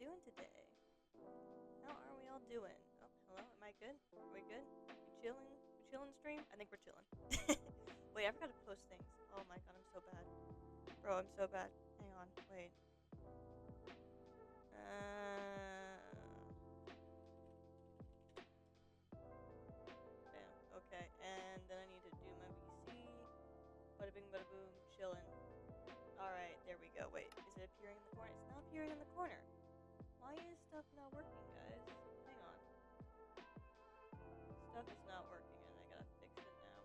doing today? How are we all doing? Oh, hello. Am I good? Are we good? We chilling? We chilling stream? I think we're chilling. Wait, I forgot to post things. Oh my god, I'm so bad. Bro, I'm so bad. Hang on. Wait. Bam. Okay. And then I need to do my VC. Bada bing, bada boom. Chilling. Alright, there we go. Wait, is it appearing in the corner? It's not appearing in the corner. Why is stuff not working, guys? Hang on. Stuff is not working and I gotta fix it now.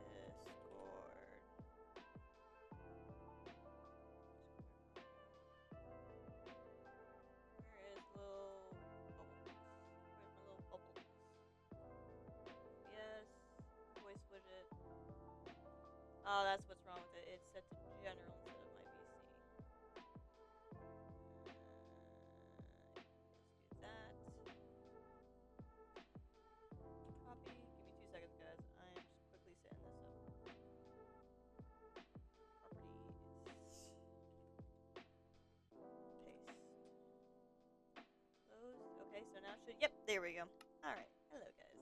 Discord. Where is little bubbles? Where's my little bubbles? Yes. Voice widget. Oh, that's what's wrong with it. It's set to general instead of my VC. Let's do that. Copy. Give me 2 seconds, guys. I'm just quickly setting this up. Properties. Paste. Close. Okay, so now should. Yep, there we go. Alright. Hello, guys.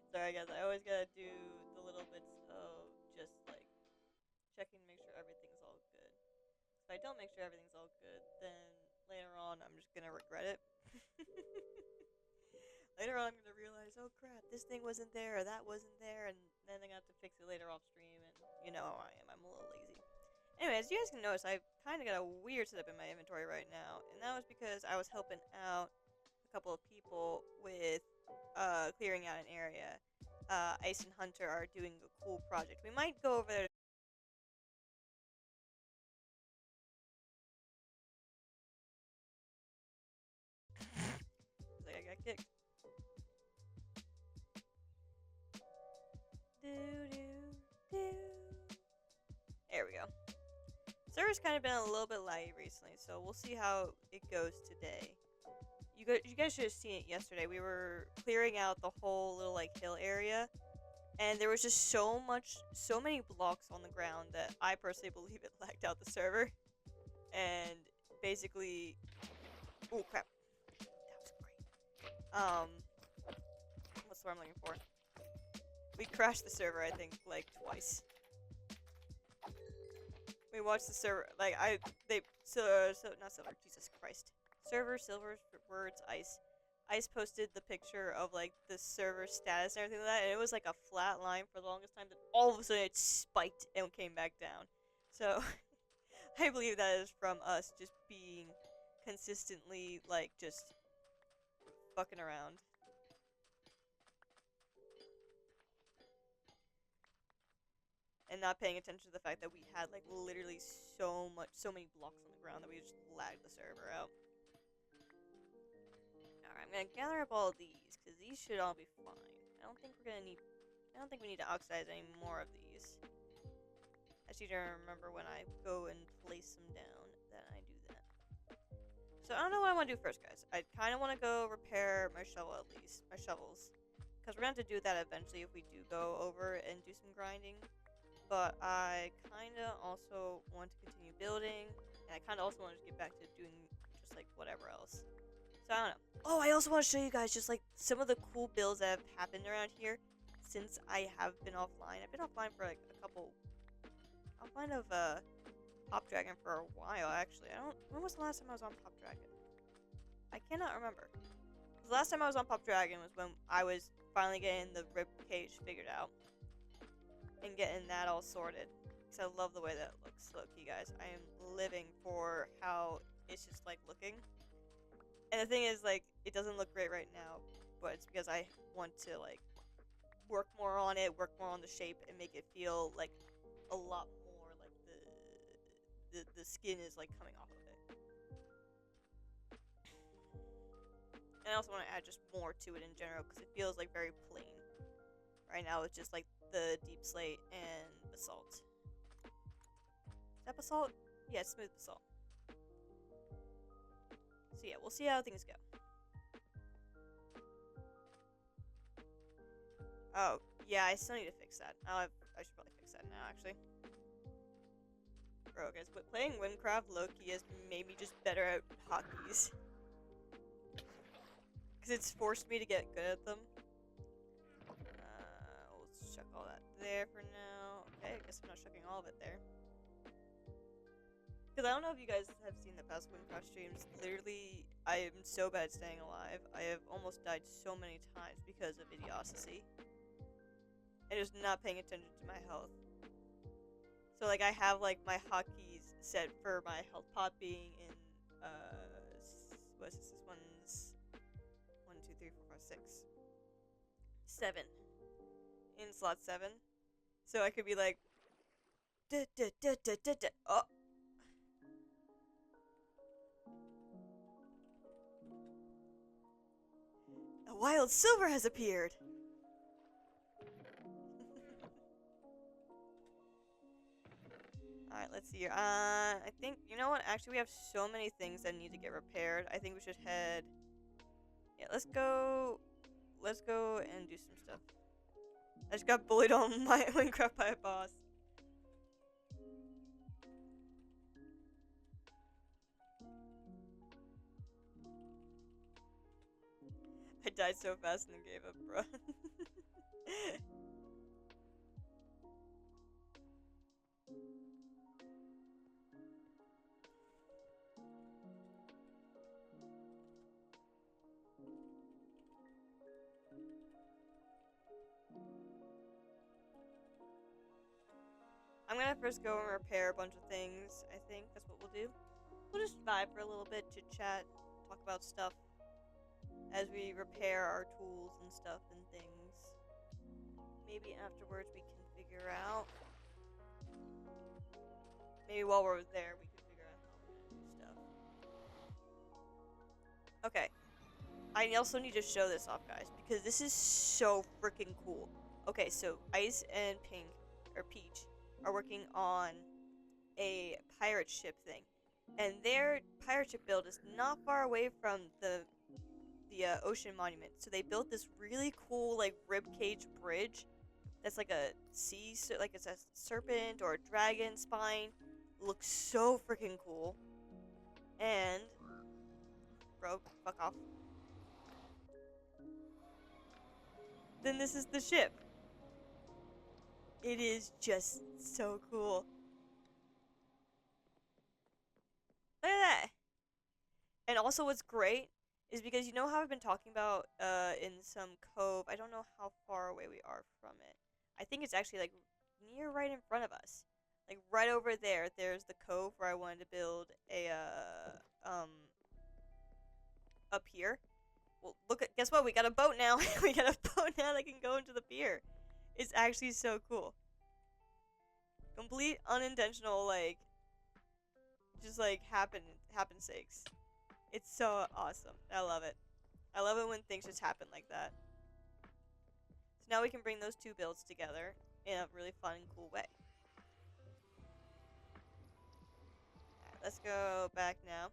Sorry, guys. I always gotta do the little bits of just like checking to make sure everything's all good. If I don't make sure everything's all good, then later on I'm just gonna regret it. Later on I'm gonna realize, oh crap, this thing wasn't there or that wasn't there, and then I'm gonna have to fix it later off stream, and you know how I am. I'm a little lazy. Anyways, you guys can notice I've kind of got a weird setup in my inventory right now, and that was because I was helping out a couple of people with clearing out an area. Ice and Hunter are doing a cool project. We might go over there. Like I got kicked. There we go. Server's kind of been a little bit laggy recently, so we'll see how it goes today. You guys should have seen it yesterday. We were clearing out the whole little like hill area, and there was just so many blocks on the ground that I personally believe it lagged out the server. And basically, oh crap, that was great. What's the word I'm looking for? We crashed the server, I think, like twice. We watched the server, like not silver, Jesus Christ. Server, silver, words, ice. Ice posted the picture of like the server status and everything like that, and it was like a flat line for the longest time, then all of a sudden it spiked and came back down. So, I believe that is from us just being consistently, like, just fucking around. And not paying attention to the fact that we had, like, literally so many blocks on the ground that we just lagged the server out. Alright, I'm gonna gather up all of these, because these should all be fine. I don't think we need to oxidize any more of these. I just need to remember when I go and place them down that I do that. So I don't know what I want to do first, guys. I kind of want to go repair my shovel at least. My shovels. Because we're going to have to do that eventually if we do go over and do some grinding. But I kind of also want to continue building. And I kind of also want to get back to doing just like whatever else. So I don't know. Oh, I also want to show you guys just like some of the cool builds that have happened around here since I have been offline. I've been offline for like a couple... offline of PopDragon for a while, actually. When was the last time I was on PopDragon? I cannot remember. The last time I was on PopDragon was when I was finally getting the rib cage figured out. And getting that all sorted. Because I love the way that it looks. Look, you guys, I am living for how it's just, like, looking. And the thing is, like, it doesn't look great right now. But it's because I want to, like, work more on it, work more on the shape, and make it feel, like, a lot more like the skin is like coming off of it. And I also want to add just more to it in general because it feels like very plain. Right now it's just like the deep slate and basalt. Is that basalt? Yeah, it's smooth basalt. So yeah, we'll see how things go. Oh, yeah, I still need to fix that. I should probably fix that now, actually. Bro, guys, but playing Windcraft low-key has made me just better at hotkeys. Because it's forced me to get good at them. Let's chuck all that there for now. Okay, I guess I'm not chucking all of it there. Because I don't know if you guys have seen the past Windcraft streams. Literally, I am so bad at staying alive. I have almost died so many times because of idiocy. And just not paying attention to my health. So, like, I have, like, my hotkeys set for my health pot being in, what's this? This one's 1, 2, 3, 4, 5, 6. 7. In slot 7. So I could be like, oh. A wild silver has appeared! Alright, let's see here. I think, you know what? Actually, we have so many things that need to get repaired. I think we should head... Yeah, let's go and do some stuff. I just got bullied on my Minecraft by a boss. I died so fast and then gave up, bro. I'm gonna first go and repair a bunch of things, I think. That's what we'll do. We'll just vibe for a little bit, chit-chat, talk about stuff as we repair our tools and stuff and things. Maybe afterwards we can figure out. Maybe while we're there we can figure out how we're gonna do stuff. Okay. I also need to show this off, guys, because this is so freaking cool. Okay, so Ice and Pink, or Peach, are working on a pirate ship thing. And their pirate ship build is not far away from the ocean monument. So they built this really cool, like, ribcage bridge that's like a sea, like it's a serpent or a dragon spine. Looks so freaking cool. And, bro, fuck off. Then this is the ship. It is just so cool. Look at that. And also what's great is because you know how I've been talking about in some cove. I don't know how far away we are from it. I think it's actually like near right in front of us. Like right over there, there's the cove where I wanted to build a up here. Well, look at, guess what? We got a boat now. We got a boat now that can go into the pier. It's actually so cool. Complete unintentional, like, just like happen sakes. It's so awesome. I love it. I love it when things just happen like that. So now we can bring those two builds together in a really fun and cool way. Alright, let's go back now.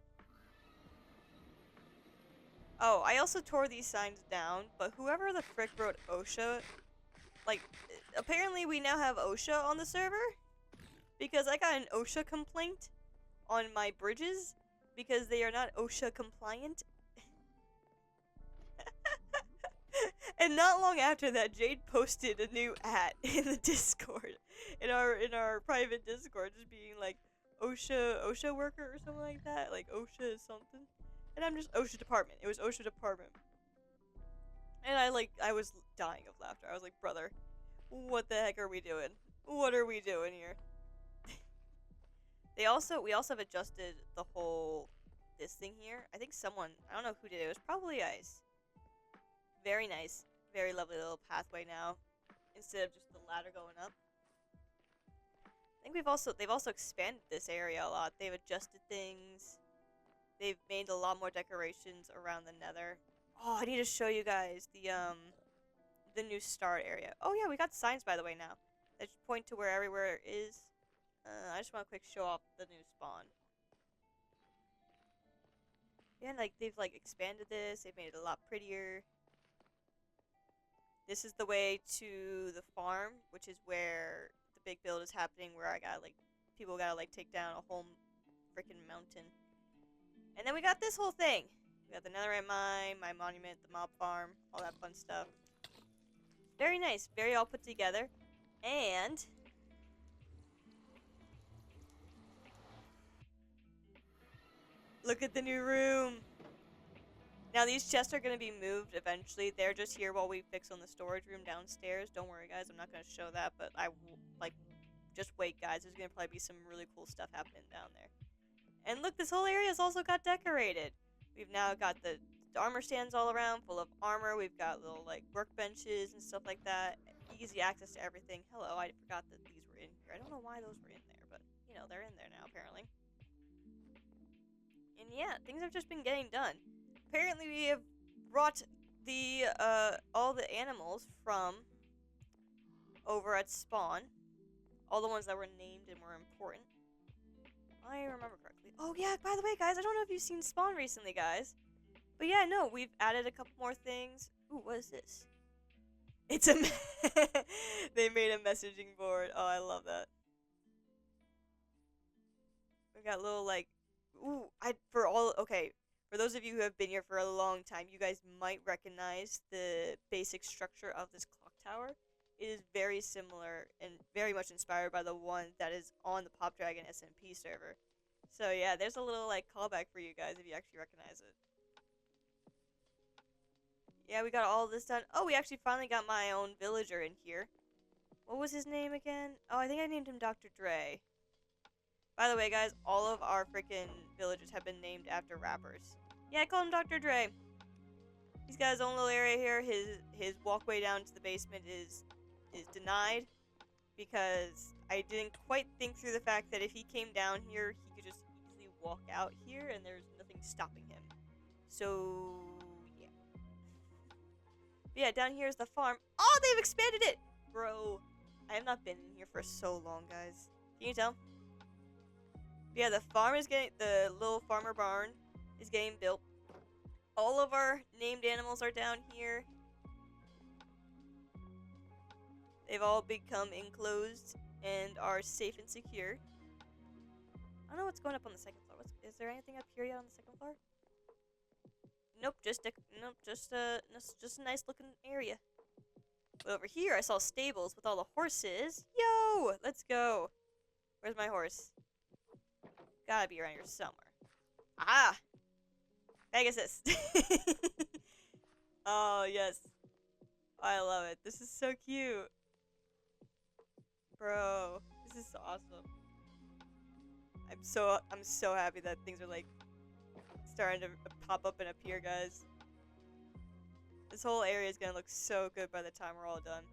Oh, I also tore these signs down, but whoever the frick wrote OSHA, like, apparently we now have OSHA on the server, because I got an OSHA complaint on my bridges, because they are not OSHA compliant. And not long after that, Jade posted a new @ in the Discord, in our private Discord, just being like, OSHA worker or something like that, like OSHA is something. And I'm just OSHA department. It was OSHA department. And I was dying of laughter. I was like, brother, what the heck are we doing? What are we doing here? we also have adjusted the whole, this thing here. I think someone, I don't know who did it. It was probably Ice. Very nice. Very lovely little pathway now. Instead of just the ladder going up. I think they've also expanded this area a lot. They've adjusted things. They've made a lot more decorations around the nether. Oh, I need to show you guys the new start area. Oh yeah, we got signs by the way now that point to where everywhere is. I just want to quick show off the new spawn. Yeah, like they've like expanded this. They've made it a lot prettier. This is the way to the farm, which is where the big build is happening where I gotta, like, people gotta, like, take down a whole freaking mountain. And then we got this whole thing. We got the netherite mine, my monument, the mob farm, all that fun stuff. Very nice, very all put together. And look at the new room. Now these chests are going to be moved eventually. They're just here while we fix on the storage room downstairs. Don't worry, guys. I'm not going to show that, but I will, like, just wait, guys. There's going to probably be some really cool stuff happening down there. And look, this whole area has also got decorated. We've now got the armor stands all around, full of armor. We've got little, like, workbenches and stuff like that. Easy access to everything. Hello, I forgot that these were in here. I don't know why those were in there, but, you know, they're in there now, apparently. And yeah, things have just been getting done. Apparently we have brought the, all the animals from over at spawn. All the ones that were named and were important. I remember correctly. Oh yeah, by the way, guys, I don't know if you've seen spawn recently, guys. But yeah, no, we've added a couple more things. Ooh, what is this? It's a they made a messaging board. Oh, I love that. We got little, like, ooh, for those of you who have been here for a long time, you guys might recognize the basic structure of this clock tower. It is very similar and very much inspired by the one that is on the PopDragon SMP server. So yeah, there's a little, like, callback for you guys if you actually recognize it. Yeah, we got all this done. Oh, we actually finally got my own villager in here. What was his name again? Oh, I think I named him Dr. Dre. By the way, guys, all of our freaking villagers have been named after rappers. Yeah, I call him Dr. Dre. He's got his own little area here. His walkway down to the basement is denied because I didn't quite think through the fact that if he came down here, he could just easily walk out here and there's nothing stopping him. So yeah. But yeah, down here is the farm. Oh, they've expanded it! Bro, I have not been in here for so long, guys. Can you tell? Yeah, the farm is getting, the little farmer barn is getting built. All of our named animals are down here. They've all become enclosed and are safe and secure. I don't know what's going up on the second floor. Is there anything up here yet on the second floor? Nope, just a nice looking area. But over here, I saw stables with all the horses. Yo, let's go. Where's my horse? Gotta be around here somewhere. Ah! Pegasus! Oh, yes. I love it. This is so cute. Bro, this is awesome. I'm so happy that things are, like, starting to pop up and appear, guys. This whole area is gonna look so good by the time we're all done.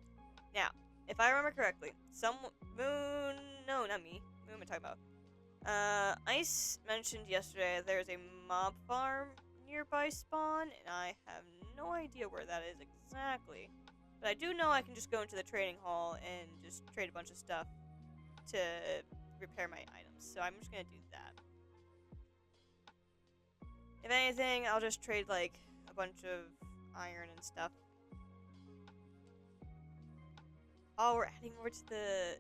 Now, if I remember correctly, no, not me. Who am I talking about? Ice mentioned yesterday there's a mob farm nearby spawn, and I have no idea where that is exactly. But I do know I can just go into the trading hall and just trade a bunch of stuff to repair my items. So I'm just gonna do that. If anything, I'll just trade, like, a bunch of iron and stuff. Oh, we're adding more to the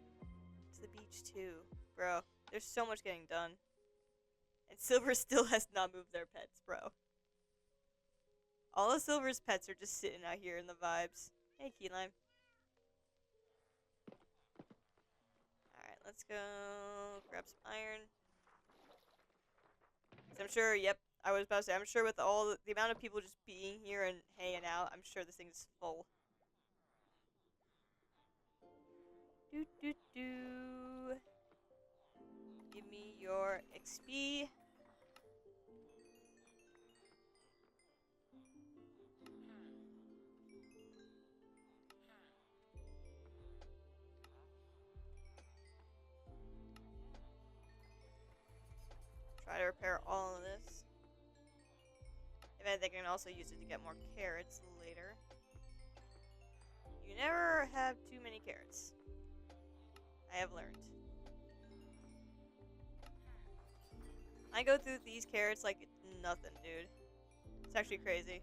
beach too, bro. There's so much getting done. And Silver still has not moved their pets, bro. All of Silver's pets are just sitting out here in the vibes. Hey, Key Lime. Alright, let's go grab some iron. I'm sure, yep, I was about to say, I'm sure with all the amount of people just being here and hanging out, I'm sure this thing's full. Give me your XP. Try to repair all of this. If anything, I can also use it to get more carrots later. You never have too many carrots. I have learned. I go through these carrots like it's nothing, dude. It's actually crazy.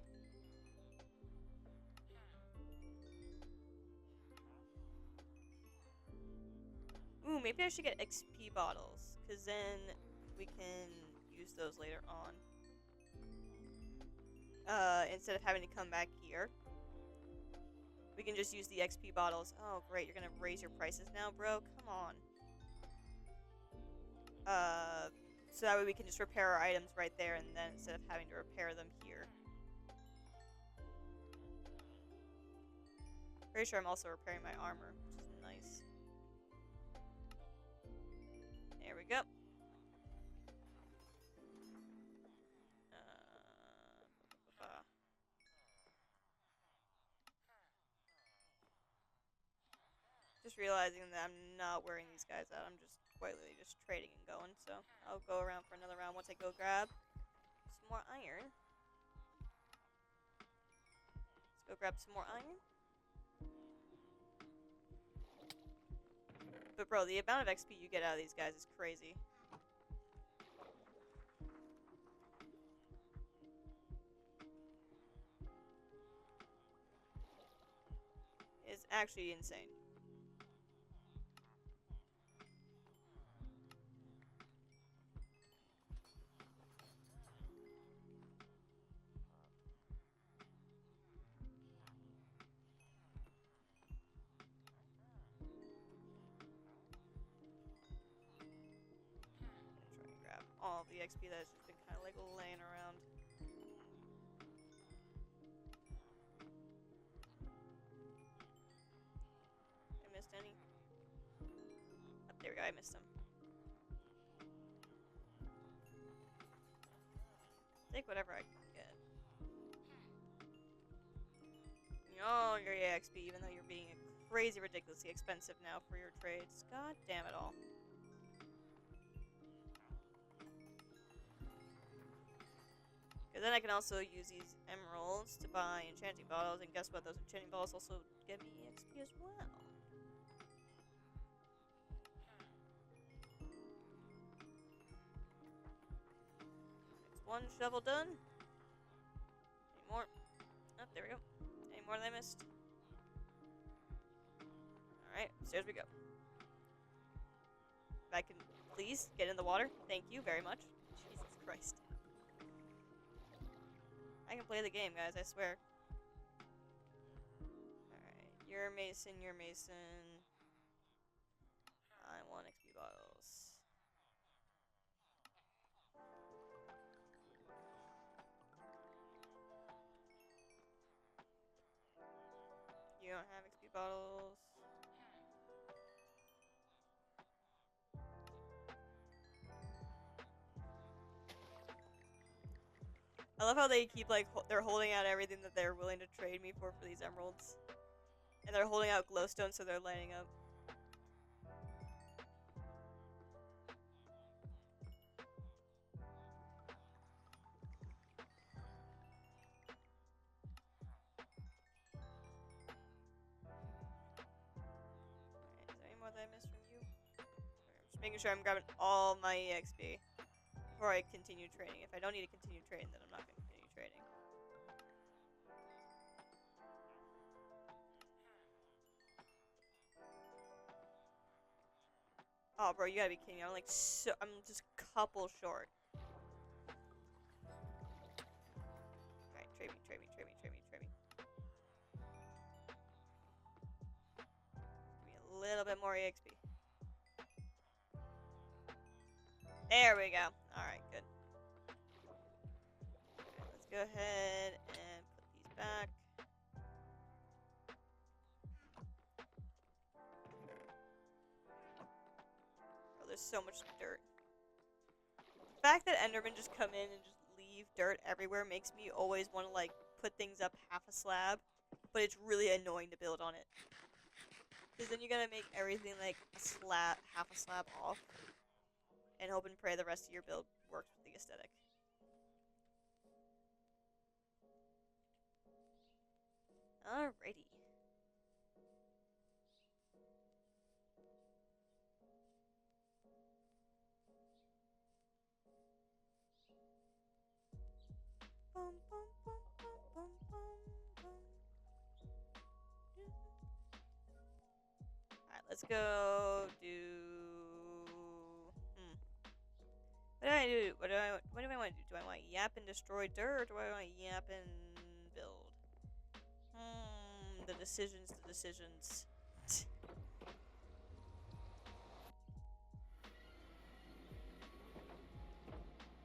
maybe I should get XP bottles, because then we can use those later on. Instead of having to come back here. We can just use the XP bottles. Oh, great, you're gonna raise your prices now, bro? Come on. So that way we can just repair our items right there and then instead of having to repair them here. Pretty sure I'm also repairing my armor, which is nice. There we go. Just realizing that I'm not wearing these guys out. I'm just quite literally just trading and going. So I'll go around for another round once I go grab some more iron. Let's go grab some more iron. But bro, the amount of XP you get out of these guys is crazy. It's actually insane. All the XP that's just been kind of like laying around. I missed any? Oh, there we go, I missed them. Take whatever I can get. Oh, your EXP, even though you're being crazy ridiculously expensive now for your trades. God damn it all. Because then I can also use these emeralds to buy enchanting bottles, and guess what? Those enchanting bottles also give me EXP as well. It's one shovel done. Any more? Oh, there we go. Any more that I missed? Alright, upstairs we go. If I can please get in the water. Thank you very much. Jesus Christ. I can play the game, guys, I swear. Alright, you're Mason, you're Mason. I want XP bottles. You don't have XP bottles. I love how they keep, like, they're holding out everything that they're willing to trade me for these emeralds. And they're holding out glowstone, so they're lighting up. Alright, is there any more that I missed from you? I'm just making sure I'm grabbing all my EXP before I continue trading. If I don't need to continue trading, then I'm not going to continue trading. Oh, bro, you gotta be kidding me. I'm just a couple short. Alright, trade me, trade me, trade me, trade me, trade me. Give me a little bit more EXP. There we go. Alright, good. Alright, let's go ahead and put these back. Oh, there's so much dirt. The fact that Endermen just come in and just leave dirt everywhere makes me always want to, like, put things up half a slab. But it's really annoying to build on it. Because then you gotta make everything, like, half a slab off. And hope and pray the rest of your build works with the aesthetic. Alrighty. Bum, bum, bum, bum, bum, bum, bum. Alright, let's go do What do I do? What do I want to do? Do I want to yap and destroy dirt, or do I want to yap and build? The decisions, the decisions.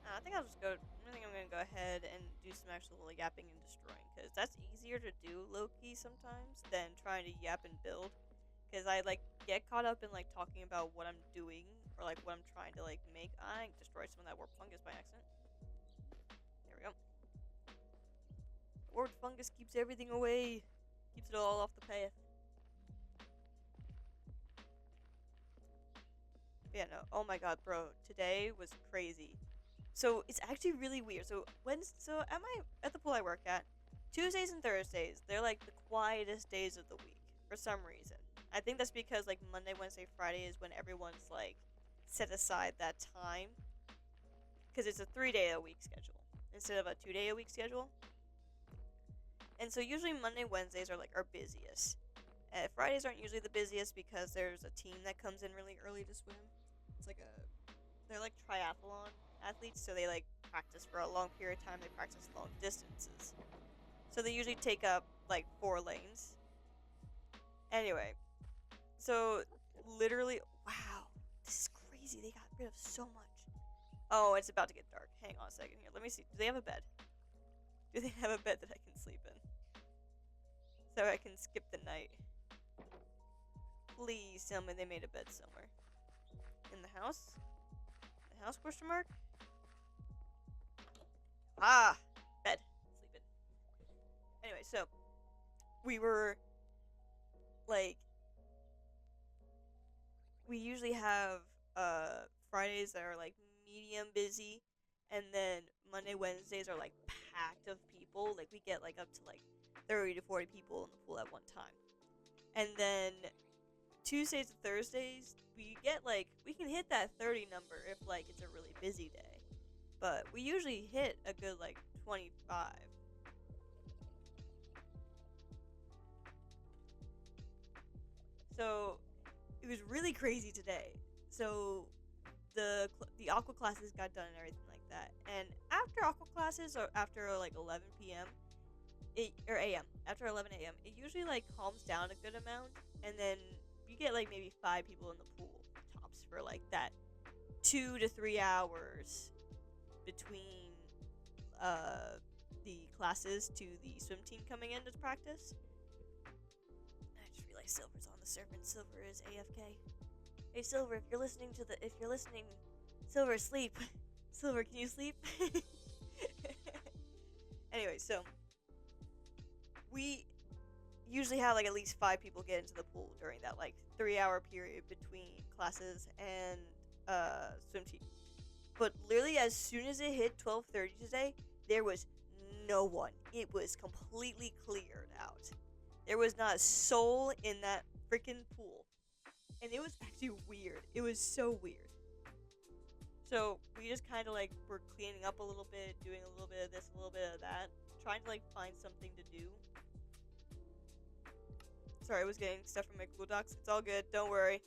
I think I'll just go. I think I'm gonna go ahead and do some actual yapping and destroying, because that's easier to do low-key sometimes than trying to yap and build. Because I like get caught up in like talking about what I'm doing or like what I'm trying to like make. I destroyed some of that warped fungus by accident. There we go. Warped fungus keeps everything away. Keeps it all off the path. But yeah, no. Oh my god, bro. Today was crazy. So it's actually really weird. So at the pool I work at, Tuesdays and Thursdays, they're like the quietest days of the week for some reason. I think that's because like Monday, Wednesday, Friday is when everyone's like set aside that time, because it's a 3-day-a-week schedule instead of a 2-day-a-week schedule. And so usually Monday, Wednesdays are like our busiest. Fridays aren't usually the busiest because there's a team that comes in really early to swim. They're like triathlon athletes, so they like practice for a long period of time. They practice long distances, so they usually take up like 4 lanes. Anyway, so literally, wow, this is crazy. They got rid of so much. Oh, it's about to get dark. Hang on a second here. Let me see. Do they have a bed? Do they have a bed that I can sleep in, so I can skip the night? Please tell me they made a bed somewhere. In the house? The house, question mark? Ah! Bed. Sleep in. Anyway, so we were like, we usually have Fridays that are like medium busy, and then Monday, Wednesdays are like packed of people. Like we get like up to like 30 to 40 people in the pool at one time. And then Tuesdays and Thursdays, we can hit that 30 number if like it's a really busy day. But we usually hit a good like 25. So it was really crazy today. So the aqua classes got done and everything like that. And after aqua classes, or after like 11 p.m. or a.m. after 11 a.m. it usually like calms down a good amount, and then you get like maybe 5 people in the pool tops for like that 2 to 3 hours between the classes to the swim team coming in to practice. I just realized Silver's on the server and Silver is AFK. Hey Silver, if you're listening, Silver, sleep. Silver, can you sleep? Anyway, so we usually have like at least 5 people get into the pool during that like 3-hour period between classes and swim team. But literally as soon as it hit 12:30 today, there was no one. It was completely cleared out. There was not a soul in that freaking pool. And it was actually weird. It was so weird. So we just kind of like were cleaning up a little bit, doing a little bit of this, a little bit of that, trying to like find something to do. Sorry, I was getting stuff from my Google Docs. It's all good. Don't worry.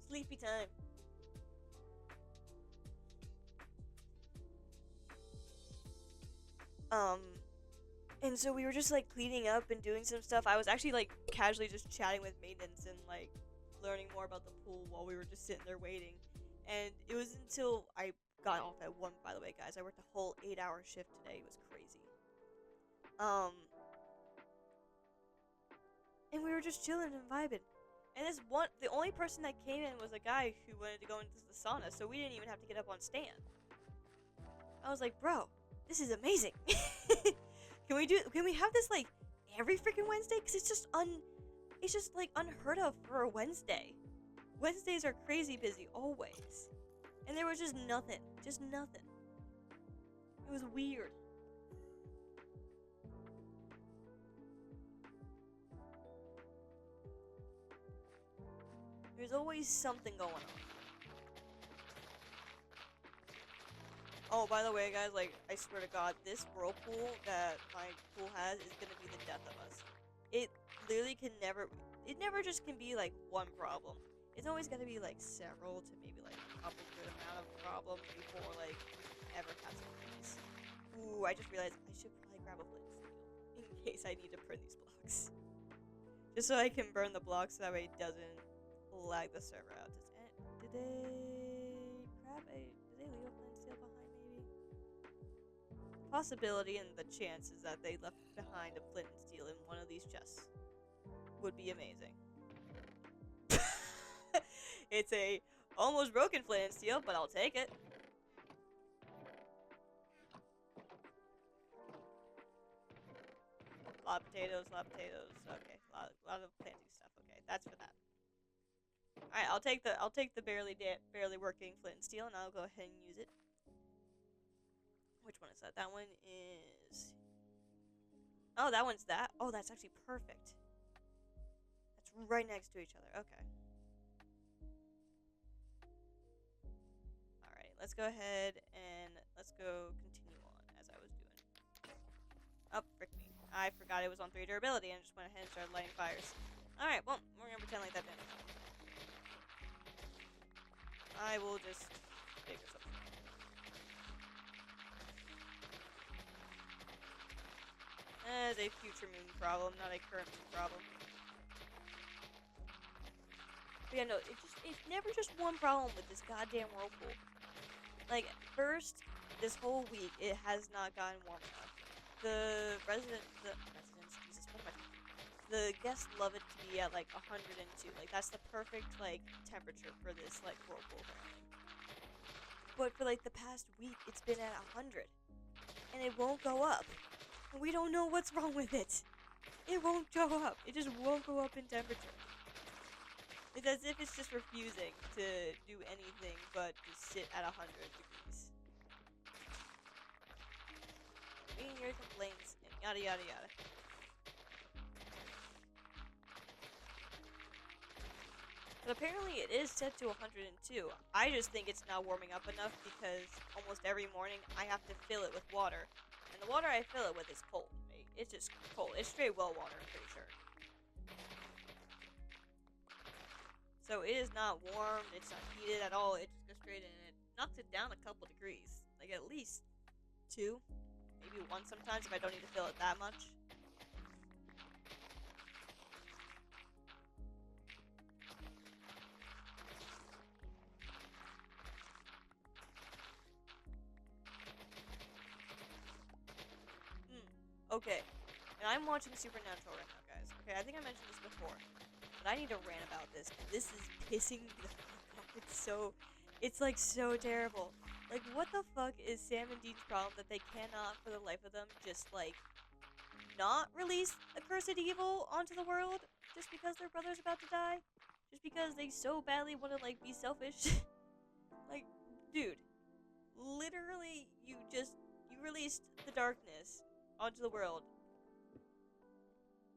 Sleepy time. And so we were just like cleaning up and doing some stuff. I was actually like casually just chatting with maintenance and like learning more about the pool while we were just sitting there waiting. And it was until I got off at 1, by the way, guys. I worked a whole 8-hour shift today. It was crazy. And we were just chilling and vibing. And the only person that came in was a guy who wanted to go into the sauna, so we didn't even have to get up on stand. I was like, bro, this is amazing. Can we have this like every freaking Wednesday? Cause it's just like unheard of for a Wednesday. Wednesdays are crazy busy always. And there was just nothing. It was weird. There's always something going on. Oh, by the way, guys, like, I swear to God, this whirlpool that my pool has is gonna be the death of us. It literally it never just can be, like, one problem. It's always gonna be like several to maybe like a couple good amount of problems before like we ever have some of these. Ooh, I just realized I should probably grab a flint and steel in case I need to burn these blocks. Just so I can burn the blocks so that way it doesn't lag the server out. Did they leave a flint and steel behind maybe? Possibility and the chances that they left behind a flint and steel in one of these chests would be amazing. It's a almost broken flint and steel, but I'll take it. A lot of potatoes, Okay, a lot of planting stuff. Okay, that's for that. All right, I'll take the barely working flint and steel, and I'll go ahead and use it. Which one is that? That one is. Oh, that one's that. Oh, that's actually perfect. That's right next to each other. Okay. All right, let's go ahead and let's go continue on as I was doing. Oh, frick me. I forgot it was on 3 durability and just went ahead and started lighting fires. Alright, well, we're gonna pretend like that didn't happen. I will just figure something out. That is a future moon problem, not a current moon problem. But yeah, no, it's never just one problem with this goddamn whirlpool. Like, first, this whole week, it has not gotten warm enough. The guests love it to be at like 102. Like that's the perfect like temperature for this like whirlpool thing. But for like the past week, it's been at 100, and it won't go up. We don't know what's wrong with it. It won't go up. It just won't go up in temperature. It's as if it's just refusing to do anything but just sit at 100 degrees. We hear complaints and yada yada yada. But apparently it is set to 102. I just think it's not warming up enough because almost every morning I have to fill it with water. And the water I fill it with is cold, right? It's just cold. It's straight well water, I'm pretty sure. So it is not warmed, it's not heated at all. It just goes straight in and it knocks it down a couple degrees. Like at least 2. Maybe 1 sometimes if I don't need to fill it that much. Okay, and I'm watching Supernatural right now, guys. Okay, I think I mentioned this before, but I need to rant about this, because this is pissing me the fuck off. It's like so terrible. Like, what the fuck is Sam and Dean's problem that they cannot, for the life of them, just, like, not release a cursed evil onto the world just because their brother's about to die? Just because they so badly want to, like, be selfish? Like, dude, literally, you released the darkness onto the world,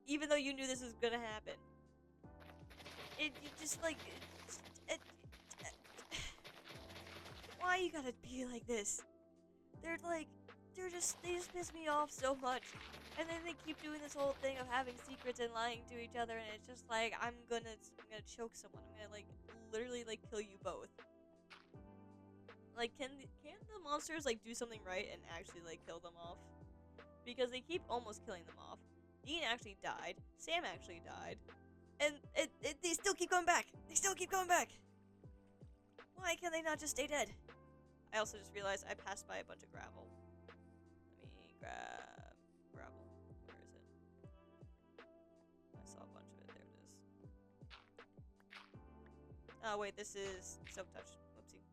even though you knew this was gonna happen. You just like, why you gotta be like this? They just piss me off so much, and then they keep doing this whole thing of having secrets and lying to each other, and it's just like I'm gonna choke someone. I'm gonna like literally like kill you both. Like, can the monsters like do something right and actually like kill them off? Because they keep almost killing them off. Dean actually died. Sam actually died. And they still keep going back. They still keep going back. Why can they not just stay dead? I also just realized I passed by a bunch of gravel. Let me grab gravel. Where is it? I saw a bunch of it. There it is. Oh, wait. This is Silk Touch. Whoopsie.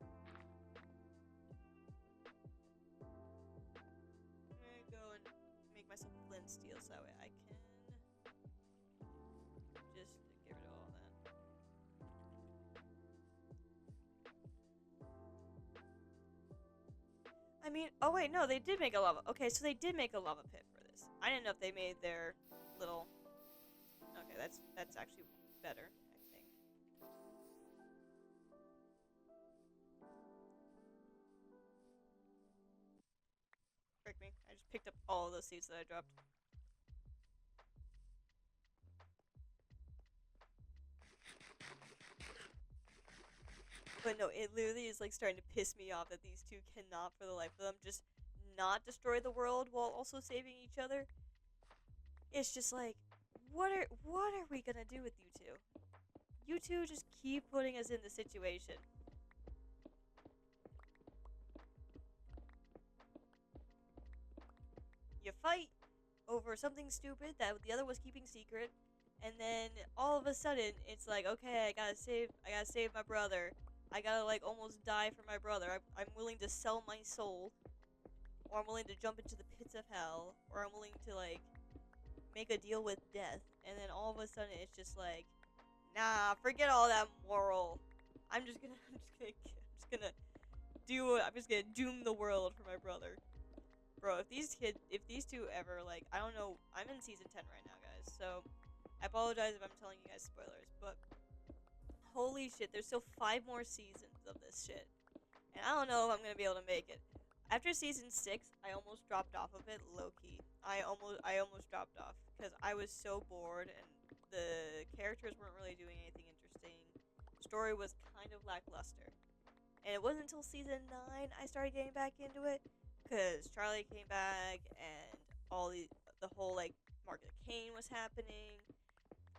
Myself flint steel so that way I can just get rid of all that. I mean, oh wait, no, they did make a lava. Okay, so they did make a lava pit for this. I didn't know if they made their little. Okay, that's actually better, I think. Frick me! I just picked up all of those seeds that I dropped. But no, it literally is like starting to piss me off that these two cannot, for the life of them, just not destroy the world while also saving each other. It's just like, what are we gonna do with you two? You two just keep putting us in the situation. You fight over something stupid that the other was keeping secret, and then all of a sudden it's like, okay, I gotta save my brother. I gotta like almost die for my brother. I'm willing to sell my soul, or I'm willing to jump into the pits of hell, or I'm willing to like make a deal with death. And then all of a sudden it's just like, nah, forget all that moral. I'm just gonna doom the world for my brother. Bro, if these two ever, like, I don't know, I'm in season 10 right now, guys, so I apologize if I'm telling you guys spoilers, but holy shit, there's still 5 more seasons of this shit, and I don't know if I'm gonna be able to make it. After season 6, I almost dropped off of it, low-key. I almost dropped off, because I was so bored, and the characters weren't really doing anything interesting. The story was kind of lackluster. And it wasn't until season 9 I started getting back into it, because Charlie came back, and the whole, like, Mark of Cain was happening.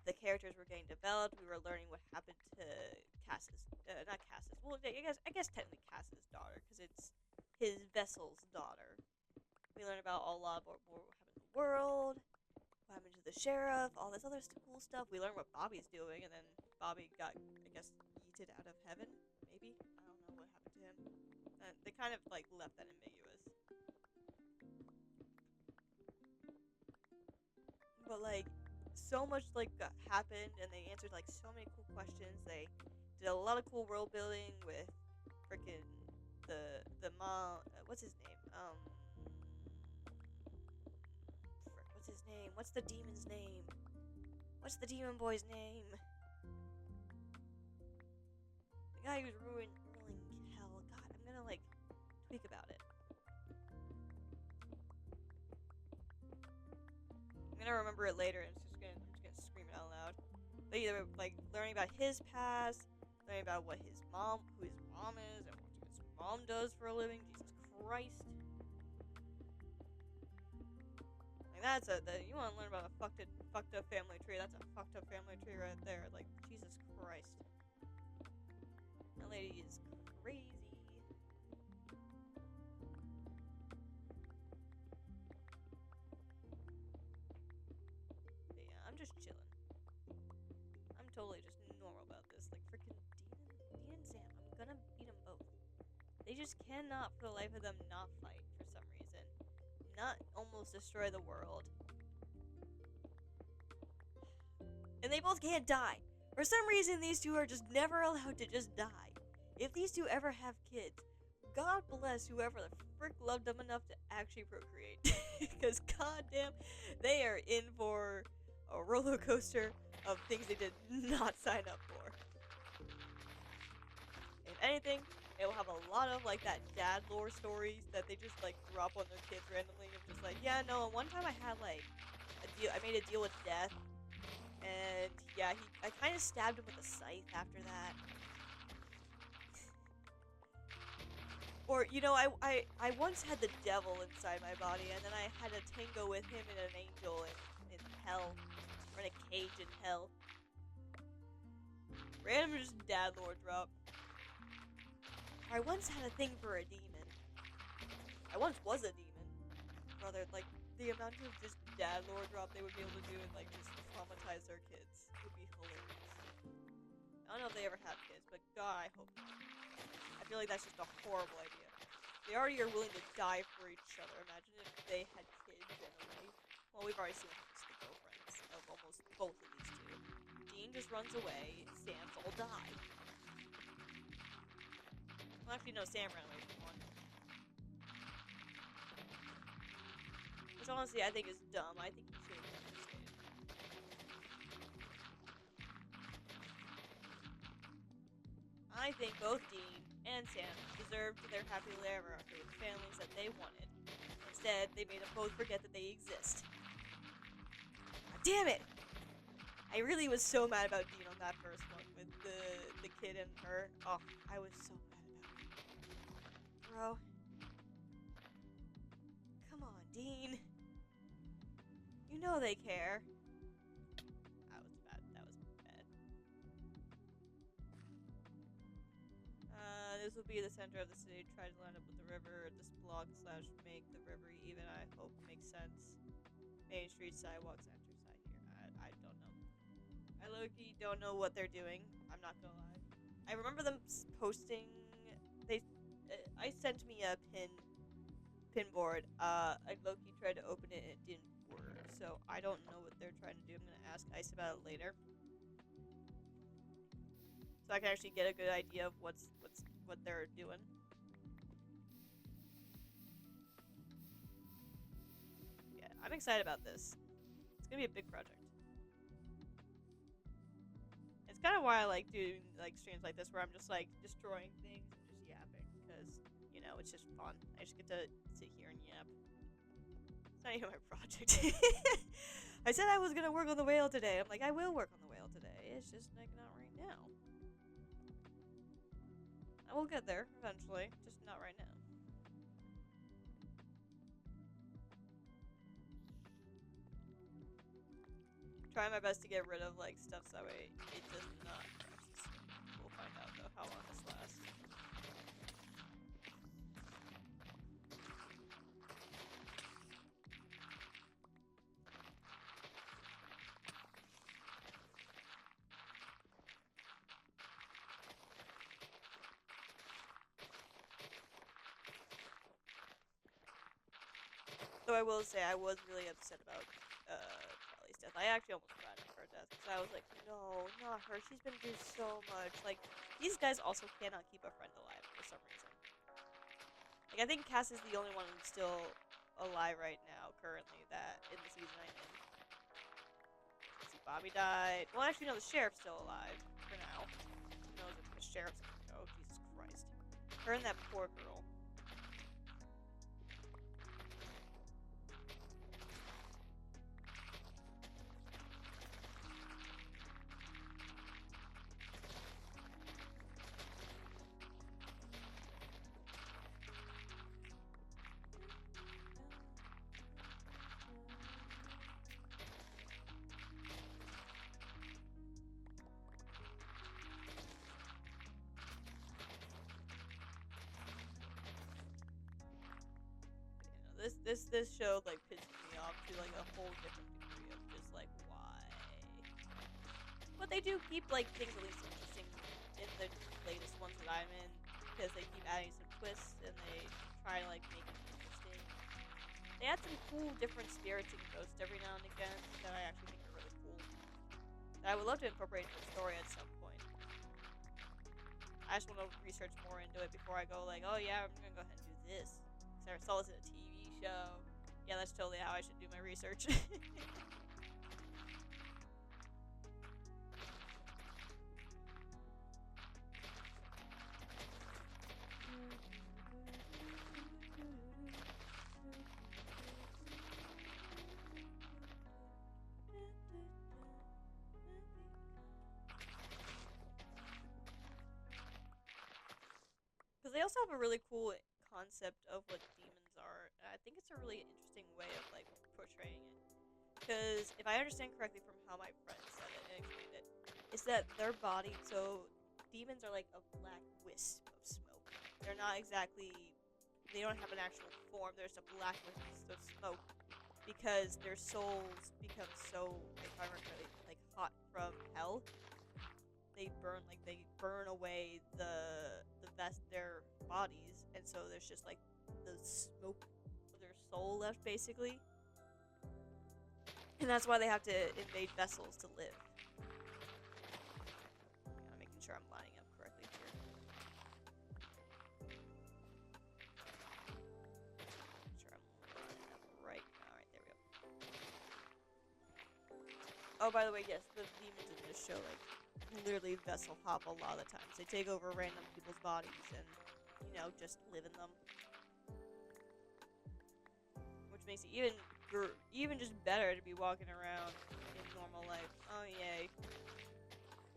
The characters were getting developed. We were learning what happened to Cass's, not Cass's, well, I guess technically Cass's daughter, because it's his vessel's daughter. We learned about a lot more what happened to the world, what happened to the sheriff, all this other cool stuff. We learned what Bobby's doing, and then Bobby got, I guess, yeeted out of heaven, maybe? I don't know what happened to him. They kind of, like, left that ambiguous. But, like, so much, like, happened, and they answered, like, so many cool questions. They did a lot of cool world building with freaking the mom, what's his name? What's his name? What's the demon's name? What's the demon boy's name? The guy who's ruling hell. God, I'm gonna, like, tweak about it. I'm gonna remember it later, and I'm just gonna scream it out loud. But either, like, learning about his past, learning about who his mom is, and what his mom does for a living. Jesus Christ. Like, you want to learn about a fucked up family tree? That's a fucked up family tree right there. Like, Jesus Christ. That lady is crazy. But yeah, I'm just chilling. I'm totally just normal about this. Like, freaking Dean and Sam, I'm gonna beat them both. They just cannot, for the life of them, not fight for some reason. Not almost destroy the world. And they both can't die. For some reason, these two are just never allowed to just die. If these two ever have kids, God bless whoever the frick loved them enough to actually procreate. Because goddamn, they are in for a roller coaster of things they did not sign up for. If anything, it will have a lot of, like, that dad lore stories that they just, like, drop on their kids randomly. Of just like, yeah, no, one time I had, like, I made a deal with death. And, yeah, I kind of stabbed him with a scythe after that. Or, you know, I once had the devil inside my body, and then I had a tango with him and an angel in hell. Or in a cage in hell. Random just dad lore drop. I once had a thing for a demon. I once was a demon. Brother, like, the amount of just dad lore drop they would be able to do and, like, just traumatize their kids would be hilarious. I don't know if they ever have kids, but God, I hope not. I feel like that's just a horrible idea. They already are willing to die for each other. Imagine if they had kids generally. Well, we've already seen what happens to the girlfriends of almost both of these two. Dean just runs away, Sam's all die. Well, actually, no, Sam ran away from one. Which, honestly, I think is dumb. I think he should have never stayed. I think both Dean and Sam deserved their happily ever after with families that they wanted. Instead, they made them both forget that they exist. God damn it! I really was so mad about Dean on that first one with the kid and her. Oh, I was so mad about it. Bro. Come on, Dean. You know they care. That was bad. That was bad. This will be the center of the city. Try to line up with the river. This block / make the river even. I hope makes sense. Main street, sidewalks, enter side here. I don't know. I low-key don't know what they're doing. I'm not gonna lie. I remember them posting. I sent me a pin board. I low-key tried to open it and it didn't work. So I don't know what they're trying to do. I'm gonna ask Ice about it later, so I can actually get a good idea of what they're doing. Yeah, I'm excited about this. It's gonna be a big project. It's kind of why I like doing like streams like this, where I'm just like destroying things and just yapping, because you know it's just fun. I just get to sit here and yap. It's not even my project. I said I was gonna work on the whale today. I'm like, I will work on the whale today. It's just like not right now. I will get there eventually, just not right now. Trying my best to get rid of like stuff so that way it does not press. We'll find out though how long this lasts. Though I will say I was really upset about Charlie's death. I actually almost cried at her death because I was like, no, not her. She's been through so much. Like, these guys also cannot keep a friend alive for some reason. Like, I think Cass is the only one who's still alive right now, currently, that in the season I'm in. Let's see, Bobby died. Well, actually, no, the sheriff's still alive for now. Who knows if the sheriff's gonna go? Jesus Christ. Her and that poor girl. This show like pisses me off to like a whole different degree of just like why. But they do keep like things at least interesting in the latest ones that I'm in, because they keep adding some twists and they try to like make it interesting. They add some cool different spirits and ghosts every now and again that I actually think are really cool. That I would love to incorporate into the story at some point. I just want to research more into it before I go like, oh yeah, I'm gonna go ahead and do this. Because I saw this in a TV show. Yeah, that's totally how I should do my research. Because they also have a really cool concept of what demons are, and I think it's a really interesting way of like portraying it. Because if I understand correctly from how my friend said it and explained it, is that their body, so demons are like a black wisp of smoke. They're not exactly, they don't have an actual form. They're just a black wisp of smoke because their souls become so, if I remember correctly, like hot from hell. They burn away their bodies, and so there's just like the smoke of their soul left, basically. And that's why they have to invade vessels to live. I'm making sure I'm lining up correctly here. Make sure I'm lining up right. Alright, there we go. Oh, by the way, yes, the demons in this show, like, literally vessel hop a lot of the times. They take over random people's bodies and, you know, just live in them. Which makes it even just better to be walking around in normal life. Oh, yay.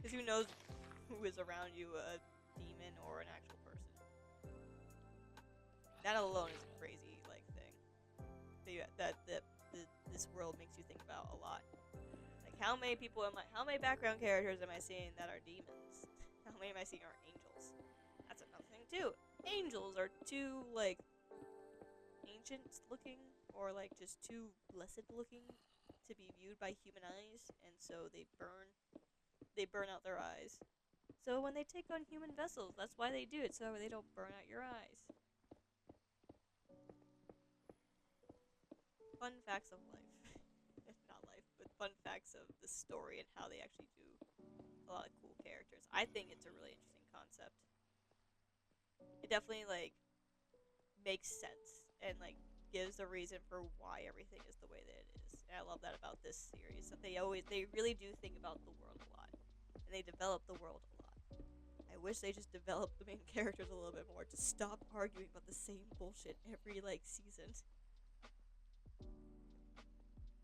Because who knows who is around you, a demon or an actual person. That alone is a crazy, like, thing. That this world makes you think about a lot. Like, how many background characters am I seeing that are demons? How many am I seeing are angels? That's another thing, too. Angels are too, like, ancient looking, or, like, just too blessed looking to be viewed by human eyes, and so they burn out their eyes. So when they take on human vessels, that's why they do it, so they don't burn out your eyes. Fun facts of life. Not life, but fun facts of the story and how they actually do a lot of cool characters. I think it's a really interesting concept. It definitely, like, makes sense and, like, gives a reason for why everything is the way that it is. And I love that about this series, that they really do think about the world a lot. And they develop the world a lot. I wish they just developed the main characters a little bit more to stop arguing about the same bullshit every, like, season.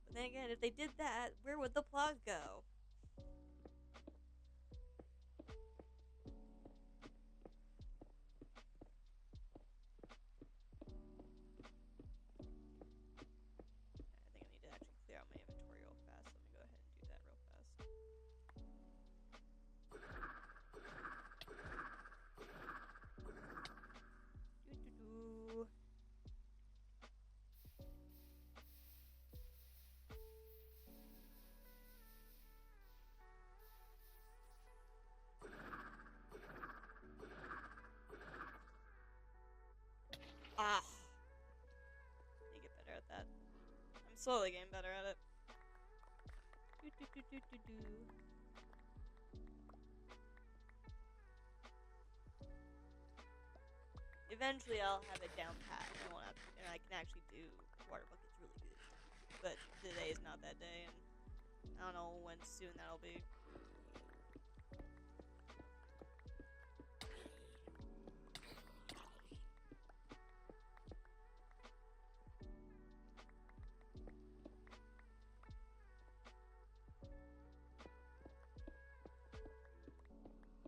But then again, if they did that, where would the plot go? I think I need to actually clear out my inventory real fast. Let me go ahead and do that real fast. Doo-doo-doo. Ah! I need to get better at that. I'm slowly getting better at it. Doo-doo-doo-doo-doo-doo. Eventually, I'll have it down pat, and I can actually do water buckets really good. But today is not that day, and I don't know when soon that'll be.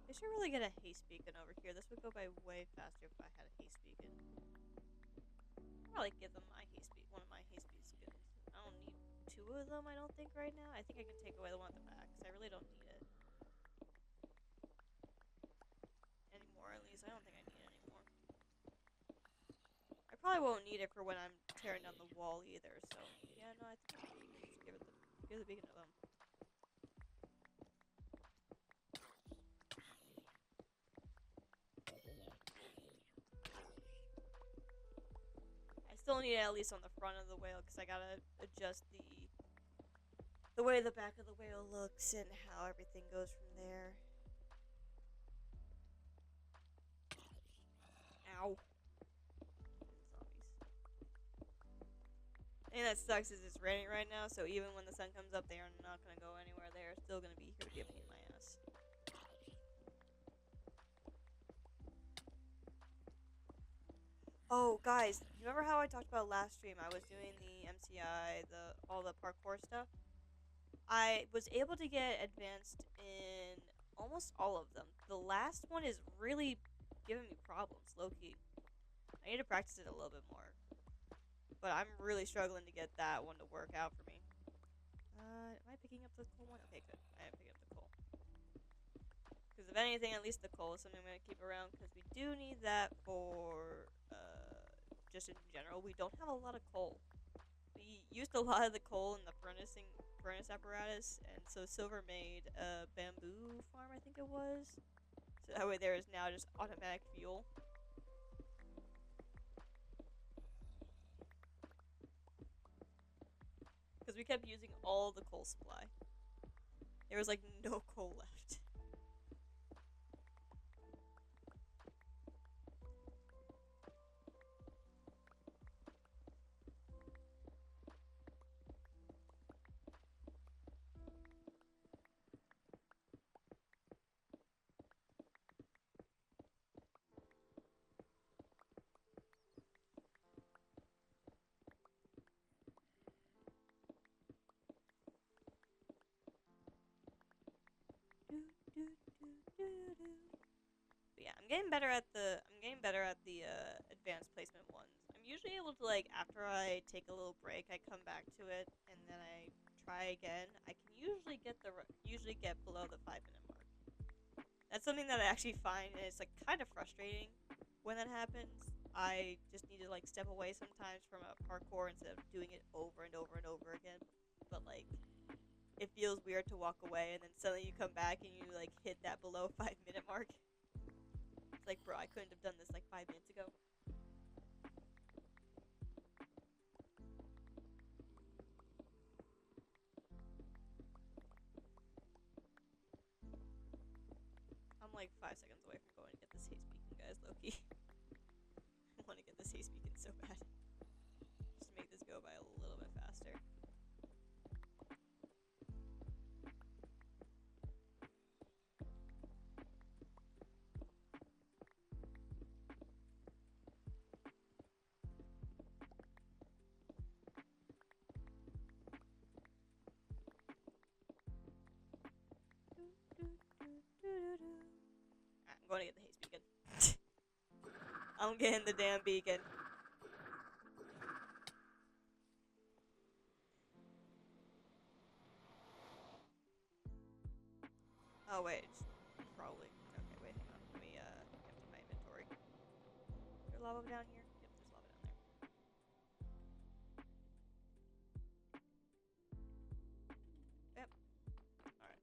I should really get a haste beacon over here. This would go by way faster if I had a haste beacon. I'll probably give them one of my haste beacons. I don't need two of them, I don't think, right now. I think I can take away the one at the back, because I really don't need it. Anymore, at least. I don't think I need it anymore. I probably won't need it for when I'm tearing down the wall either, so... Yeah, no, I think I can just give the beacon to them. I still need it at least on the front of the whale, because I gotta adjust the way the back of the whale looks and how everything goes from there. Ow. Zombies. The thing that sucks is it's raining right now, so even when the sun comes up, they are not gonna go anywhere. They are still gonna be here to be a pain in my ass. Oh, guys, you remember how I talked about last stream? I was doing the MCI, all the parkour stuff. I was able to get advanced in almost all of them. The last one is really giving me problems, low-key. I need to practice it a little bit more. But I'm really struggling to get that one to work out for me. Am I picking up the coal one? Okay, good. I am picking up the coal. Because if anything, at least the coal is something I'm going to keep around. Because we do need that for, just in general. We don't have a lot of coal. We used a lot of the coal in the furnace apparatus. And so Silver made a bamboo farm, I think it was. So that way there is now just automatic fuel. Because we kept using all the coal supply. There was like no coal left. I'm getting better at the advanced placement ones. I'm usually able to like after I take a little break, I come back to it and then I try again. I can usually get below the 5 minute mark. That's something that I actually find and it's like kind of frustrating when that happens. I just need to like step away sometimes from a parkour instead of doing it over and over and over again. But like it feels weird to walk away and then suddenly you come back and you like hit that below 5 minute mark. It's like, bro, I couldn't have done this like 5 minutes ago. I'm like 5 seconds away from going to get this haste beacon, guys, Loki. I want to get this haste beacon so bad. Just to make this go by a little bit faster. I'm going to get the haste beacon. I'm getting the damn beacon. Oh wait, it's probably okay. Wait, hang on. Let me empty my inventory. Is there lava down here? Yep, there's lava down there. Yep. All right.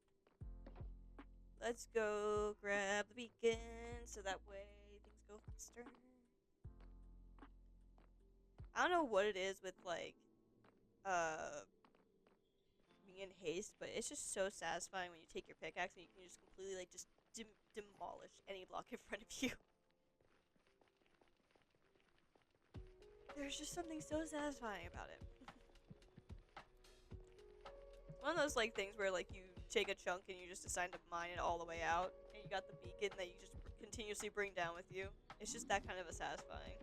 Let's go grab the beacon so that way things go faster. I don't know what it is with like being in haste, but it's just so satisfying when you take your pickaxe and you can just completely like just demolish any block in front of you. There's just something so satisfying about it. One of those like things where like you take a chunk and you just decide to mine it all the way out, and you got the beacon that you just continuously bring down with you. It's just that kind of a satisfying.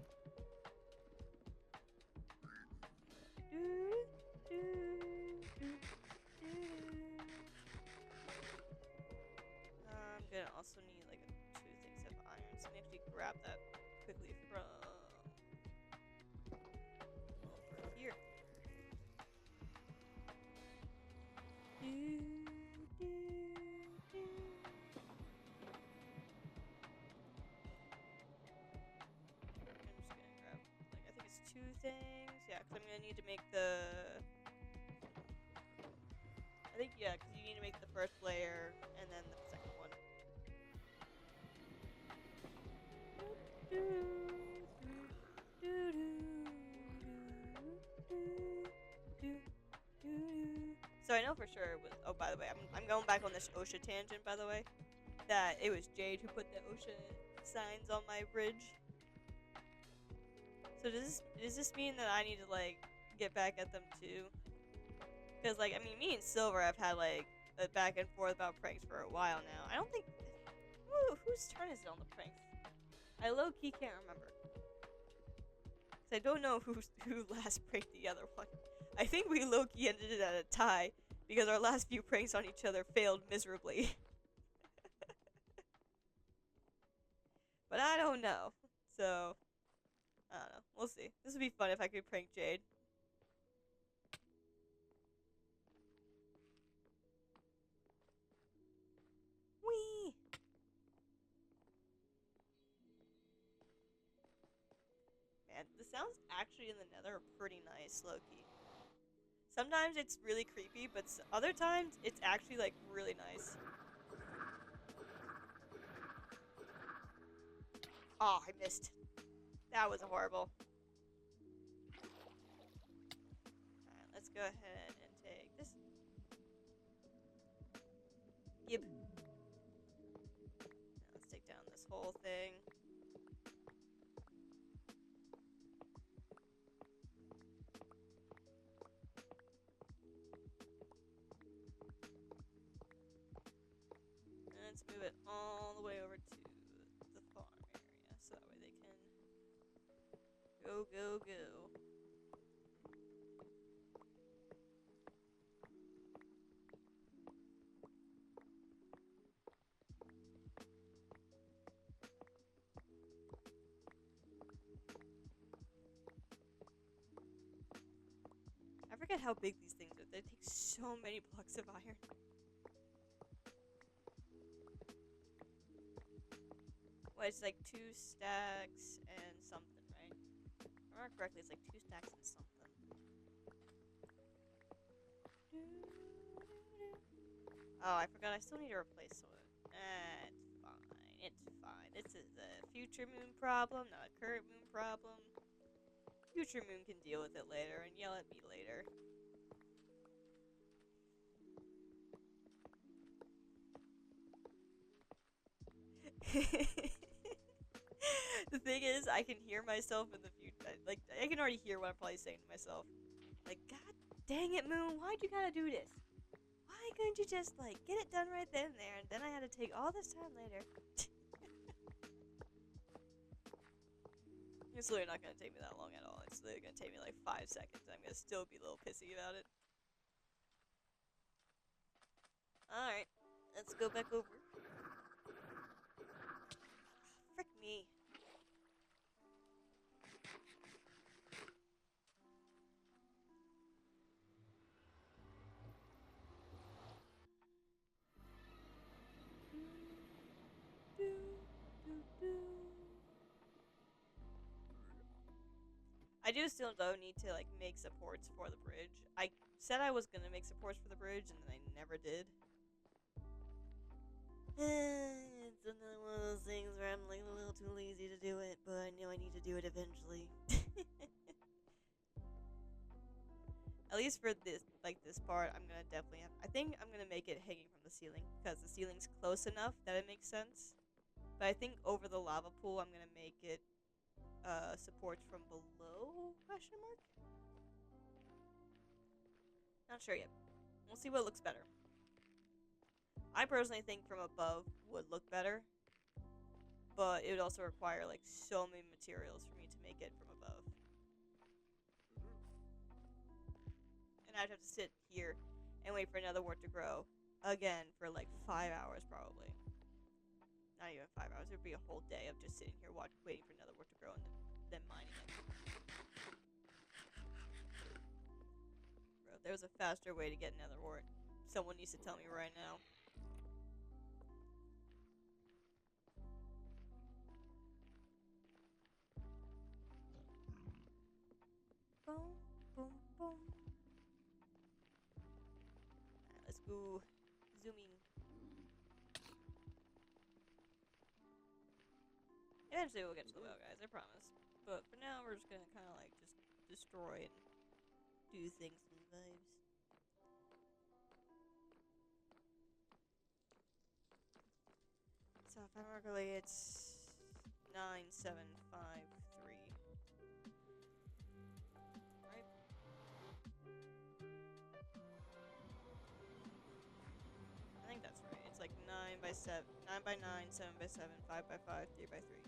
I'm gonna also need like 2 things of iron, so I'm gonna have to grab that quickly from over here. I'm just gonna grab like I think it's 2 things. Yeah, because I'm gonna need to make the. I think yeah, because you need to make the first layer and then the second one. So I know for sure it was. Oh, by the way, I'm going back on this OSHA tangent. By the way, that it was Jade who put the OSHA signs on my bridge. So does this mean that I need to like get back at them too? Because like I mean, me and Silver have had like a back and forth about pranks for a while now. I don't think whose turn is it on the pranks? I low key can't remember. So I don't know who last pranked the other one. I think we low key ended it at a tie because our last few pranks on each other failed miserably. But I don't know. So I don't know. We'll see. This would be fun if I could prank Jade. Whee! Man, the sounds actually in the nether are pretty nice, low-key. Sometimes it's really creepy, but other times it's actually like really nice. Oh, I missed. That was horrible. Alright, let's go ahead and take this. Yep. Now let's take down this whole thing. And let's move it all the way over to the farm area so that way they can go, go, go. forget how big these things are. They take so many blocks of iron. Well, it's like 2 stacks and something, right? If I remember correctly, it's like 2 stacks and something. Oh, I forgot. I still need to replace some of it. It's fine. It's fine. This is a future moon problem, not a current moon problem. Future moon can deal with it later and yell at me later. The thing is, I can hear myself in the future. Like, I can already hear what I'm probably saying to myself. Like, God dang it, Moon, why'd you gotta do this? Why couldn't you just, like, get it done right then and there, and then I had to take all this time later? It's literally not gonna take me that long at all. It's literally gonna take me like 5 seconds, and I'm gonna still be a little pissy about it. Alright, let's go back over. Frick me. I do still though need to like make supports for the bridge. I said I was gonna make supports for the bridge and then I never did. It's another one of those things where I'm like a little too lazy to do it, but I know I need to do it eventually. At least for this, like this part, I'm gonna definitely have. I think I'm gonna make it hanging from the ceiling because the ceiling's close enough that it makes sense. But I think over the lava pool, I'm gonna make it supports from below? Question mark. Not sure yet. We'll see what looks better. I personally think from above would look better, but it would also require like so many materials for me to make it from above. And I'd have to sit here and wait for another wort to grow again for like 5 hours probably. Not even 5 hours. It would be a whole day of just sitting here waiting for another wort to grow and then mining it. Bro, if there was a faster way to get another wort, someone needs to tell me right now. Boom, boom, boom. Alright, let's go zooming. Eventually we'll get to the well, guys, I promise. But for now, we're just gonna kind of like just destroy and do things and vibes. So if I remember correctly, it's 9753. Right? I think that's right. It's like 9 by 7, 9 by 9, 7 by 7, 5 by 5, 3 by 3.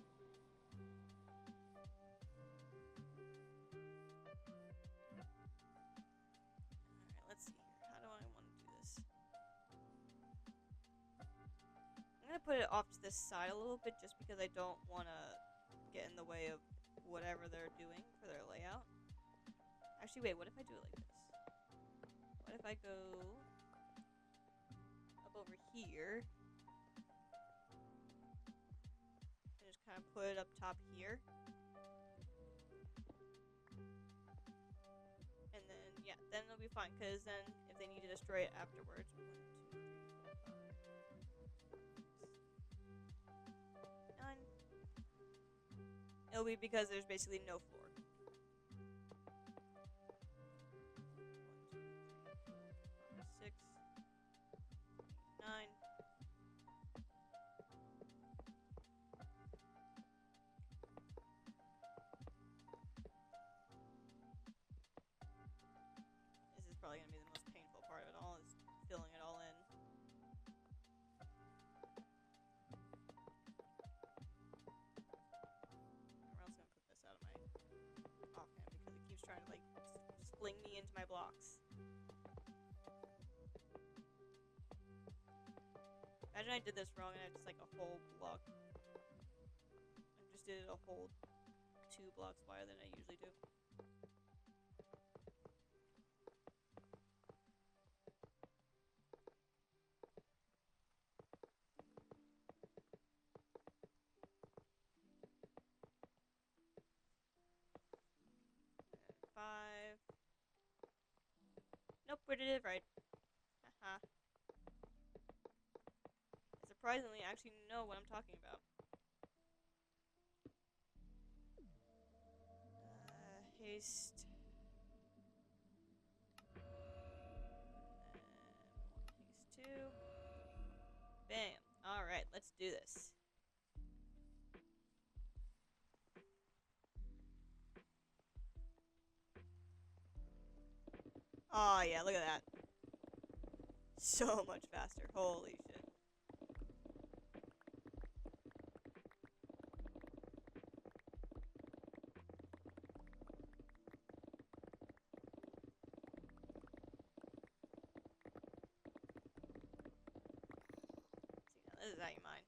I'm gonna put it off to this side a little bit just because I don't want to get in the way of whatever they're doing for their layout. Actually, wait, what if I do it like this? What if I go up over here and just kind of put it up top here? And then, yeah, then it'll be fine because then if they need to destroy it afterwards, 9. It'll be because there's basically no floor. 1, 2, 3, 4, 5, 6, 9. This is probably going to be the most painful part of it all, is filling it all in. Trying to like fling me into my blocks. Imagine I did this wrong and I just like a whole block. I just did it a whole 2 blocks wider than I usually do. inquisitive, right? Haha. I surprisingly actually know what I'm talking about. Haste. Haste 2. Bam. Alright, let's do this. Oh yeah, look at that. So much faster. Holy shit. See, now this is how you mine.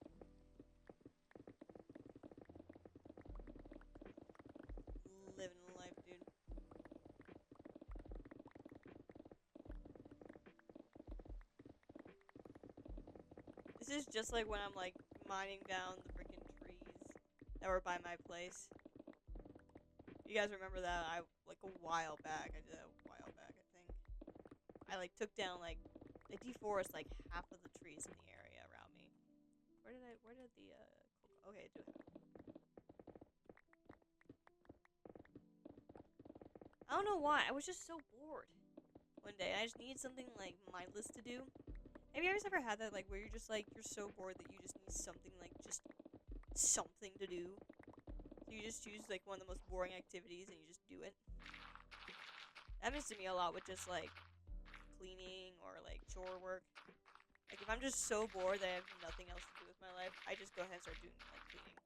Living life, dude. This is just like when I'm like mining down the freaking trees that were by my place. You guys remember that? Like a while back. I did that a while back, I think. I like took down like I deforest like half of the trees in the area around me. Where did the okay, I do have. I don't know why. I was just so bored one day. I just needed something like mindless to do. Have you guys ever had that, like, where you're just, like, you're so bored that you just need something, like, just something to do? So you just choose, like, one of the most boring activities and you just do it? That happens to me a lot with just, like, cleaning or, like, chore work. Like, if I'm just so bored that I have nothing else to do with my life, I just go ahead and start doing, like, cleaning.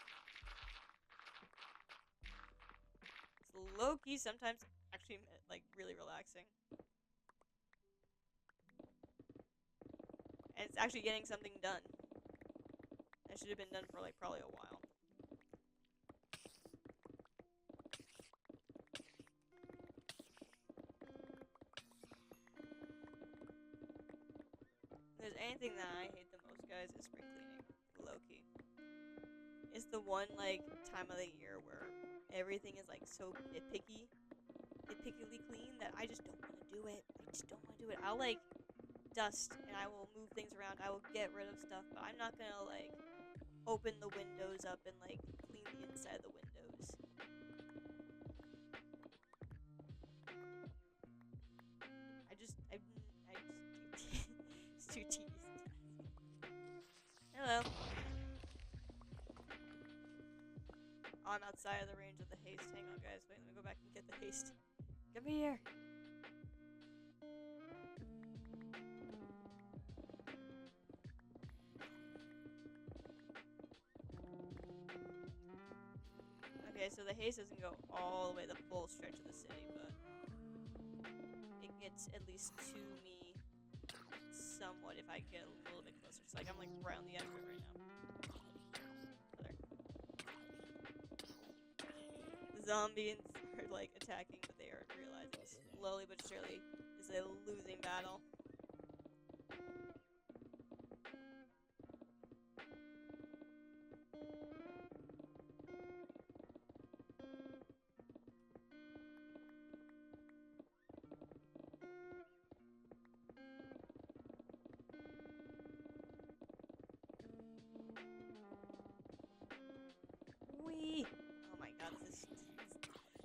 It's low-key sometimes actually, like, really relaxing. And it's actually getting something done. That should have been done for, like, probably a while. If there's anything that I hate the most, guys, is spring cleaning. Low-key. It's the one, like, time of the year where everything is, like, so nitpickily clean that I just don't want to do it. I just don't want to do it. I'll, like, dust and I will move things around. I will get rid of stuff, but I'm not gonna, like, open the windows up and, like, clean the inside of the windows. It's too tedious. Hello. Oh, I'm outside of the range of the haste. Hang on, guys. Wait, let me go back and get the haste. Come here. Okay, so the haste doesn't go all the way the full stretch of the city, but it gets at least to me somewhat if I get a little bit closer. It's like I'm like right on the edge of it right now. The zombies are like attacking, but they are realizing slowly but surely is a losing battle. Wee! Oh my god,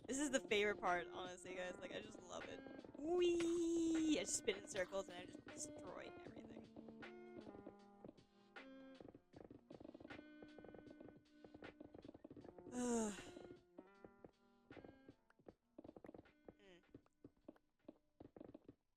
this is the favorite part, honestly, guys. Like, I just love it. Wee! I just spin in circles and I just destroy everything.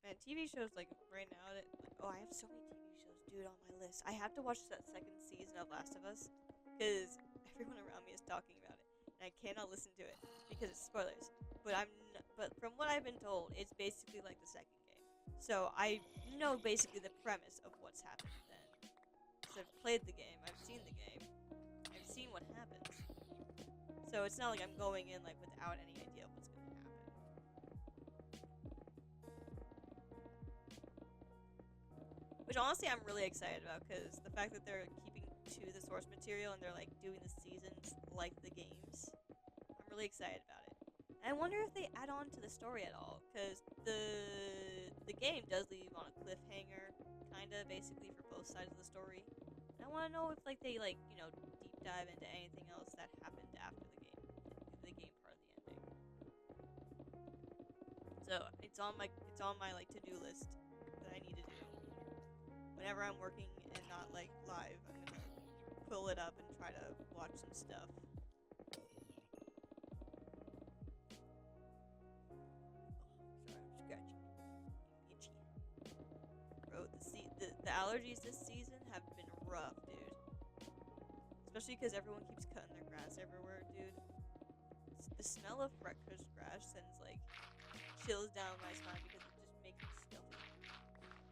Man, TV shows, like, right now, like, oh, I have so many TV shows, dude, on my list. I have to watch that second season of Last of Us, because everyone around me is talking about it, and I cannot listen to it, because it's spoilers. But from what I've been told, it's basically like the second game. So I know basically the premise of what's happened then. Because I've played the game, I've seen the game, I've seen what happens. So it's not like I'm going in, like, without any idea of what's going to happen. Which honestly I'm really excited about, because the fact that they're keeping to the source material and they're like doing the seasons like the games, I'm really excited about it. And I wonder if they add on to the story at all, because the the game does leave on a cliffhanger, kinda, basically, for both sides of the story. And I want to know if, like, they, like, you know, deep dive into anything else that happened after the game part of the ending. So it's on my like to-do list that I need to do. Whenever I'm working and not like live, I'm gonna pull it up and try to watch some stuff. Sorry, I'm scratching. Itchy. Bro, the allergies this season have been rough, dude. Especially because everyone keeps cutting their grass everywhere, dude. The smell of fresh grass sends like chills down my spine because it just makes me stuffy.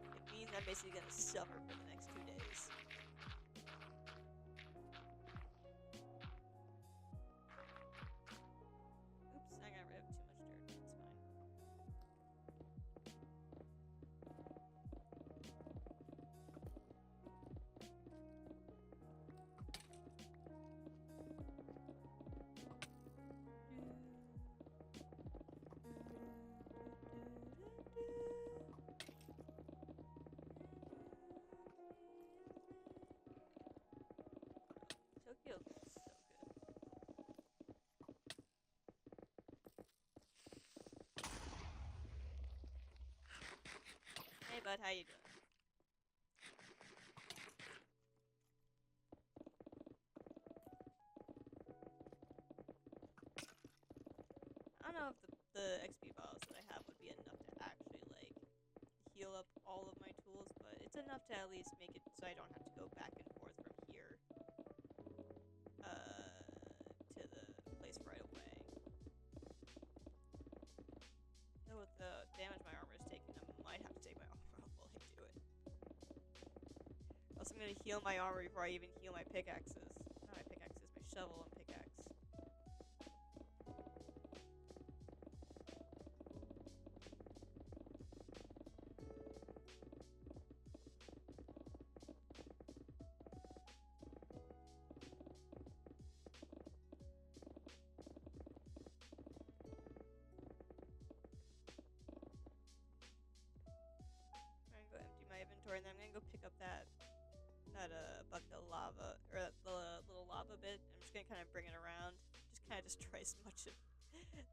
It means I'm basically gonna suffer for the next 2 days. Oops, I got rid of too much dirt. It's fine. Tokyo looks so good. Hey bud, how you doing? I don't know if the XP bottles that I have would be enough to actually like heal up all of my tools, but it's enough to at least make it so I don't have to go back and forth from here to the place right away. Though with the damage my armor is taking, I might have to take my armor off while I do it. Else I'm gonna heal my armor before I even heal my pickaxes. Not my pickaxes, my shovel and pickaxe. I'm gonna go empty my inventory and then I'm gonna go pick up that bucket of lava, or that little lava bit. I'm just gonna kind of bring it around, just kind of destroy as much of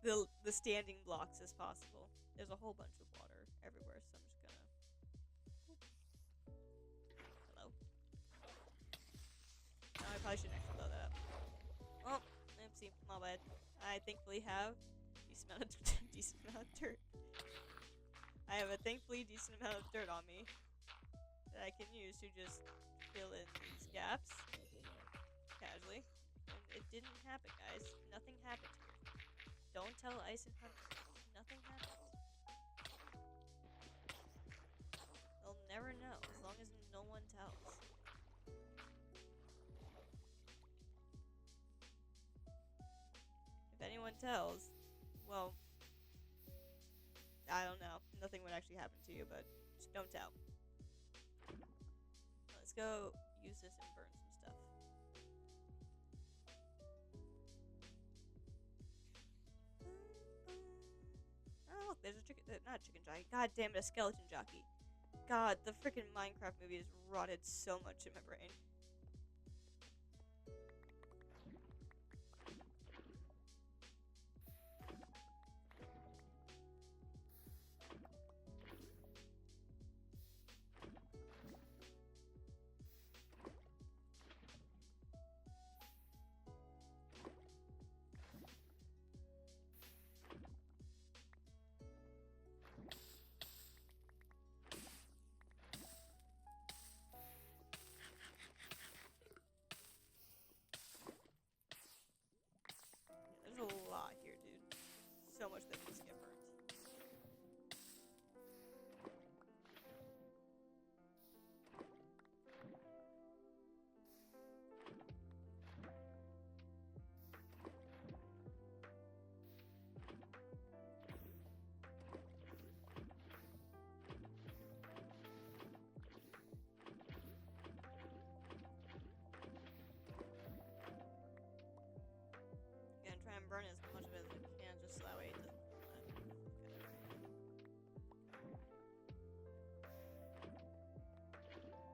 the standing blocks as possible. There's a whole bunch of water everywhere, so I'm just gonna. Hello. No, I probably shouldn't actually blow that up. Oh, oopsie, my bad. I thankfully have decent amount of dirt. I have a thankfully decent amount of dirt on me that I can use to just fill in these gaps casually. And it didn't happen, guys. Nothing happened here. Don't tell Ice and Hunter. Nothing happened. They'll never know as long as no one tells. If anyone tells, well, I don't know. Nothing would actually happen to you, but just don't tell. Let's go use this and burn some stuff. Oh, look, there's a chicken. Not a chicken jockey. God damn it, a skeleton jockey. God, the freaking Minecraft movie has rotted so much in my brain.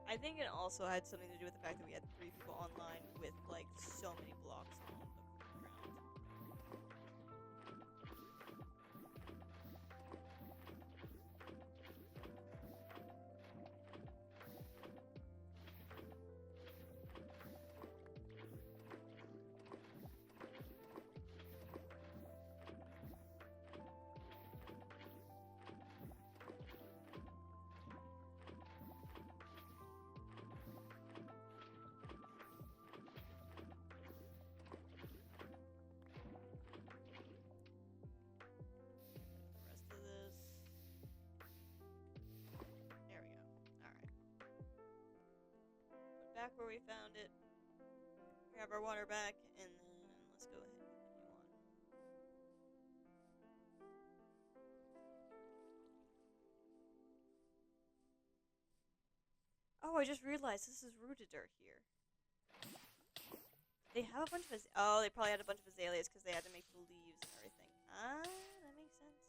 I think it also had something to do with the fact that we had 3 people online with like so many blocks on the ground. The rest of this. There we go. Alright. Put back where we found it. Grab our water back, and then let's go ahead and continue on. Oh, I just realized this is rooted here. They have a bunch of oh, they probably had a bunch of azaleas because they had to make the leaves and everything. Ah, that makes sense.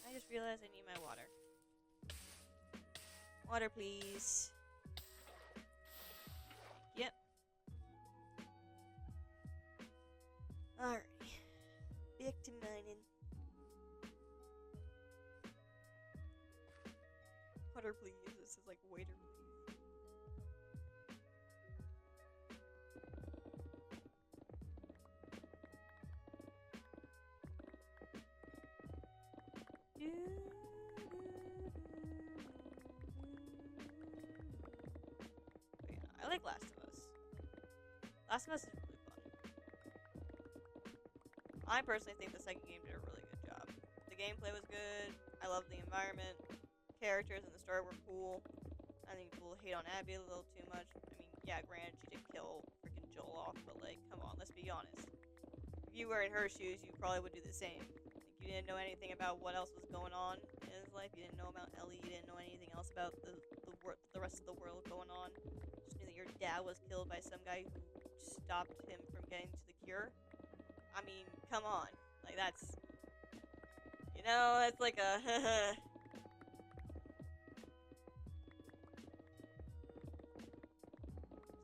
I just realized I need my water. Water, please. Yep. Alrighty. Back to mining. Water, please. This is like waiter, please. But yeah, I like Last of Us. Last of Us is really fun. I personally think the second game did a really good job. The gameplay was good. I love the environment. Characters and the story were cool. I think people hate on Abby a little too much. I mean, yeah, granted, she did kill freaking Joel off, but like, come on, let's be honest. If you were in her shoes, you probably would do the same. You didn't know anything about what else was going on in his life. You didn't know about Ellie. You didn't know anything else about the rest of the world going on. Just knew that your dad was killed by some guy who stopped him from getting to the cure. I mean, come on. Like, that's... You know, that's like a...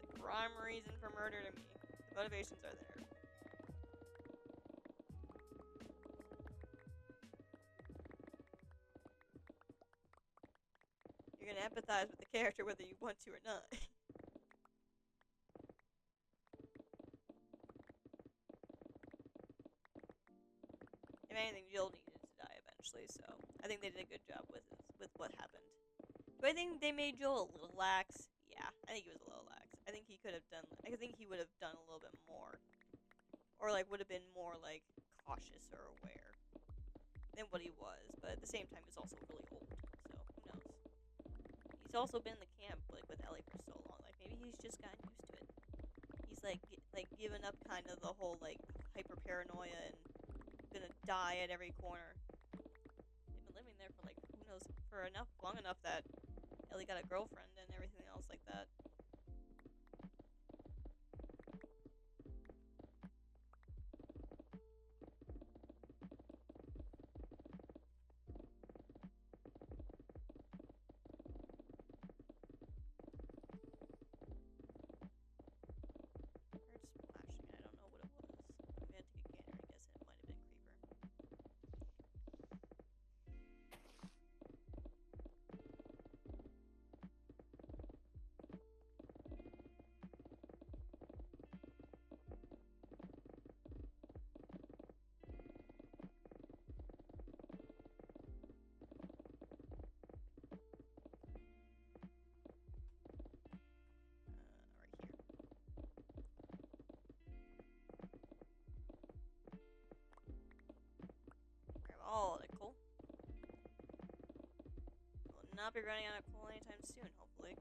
It's a rhyme or reason for murder to me. The motivations are there. You're gonna empathize with the character whether you want to or not. If anything, Jill needed to die eventually, so I think they did a good job with what happened. Do I think they made Joel a little lax? Yeah, I think he was a little lax. I think he could have done. I think he would have done a little bit more, or like would have been more like cautious or aware than what he was. But at the same time, he's also really old, so who knows? He's also been in the camp like with Ellie for so long. Like maybe he's just gotten used to it. He's like given up kind of the whole like hyper paranoia and gonna die at every corner. They've been living there for like who knows for long enough that Ellie got a girlfriend and everything else like that. Heard splashing. I don't know what it was. Maybe I had to take a gander and guess it might have been Creeper. Right here. Grab all the coal. Will not be running out of coal anytime soon, hopefully.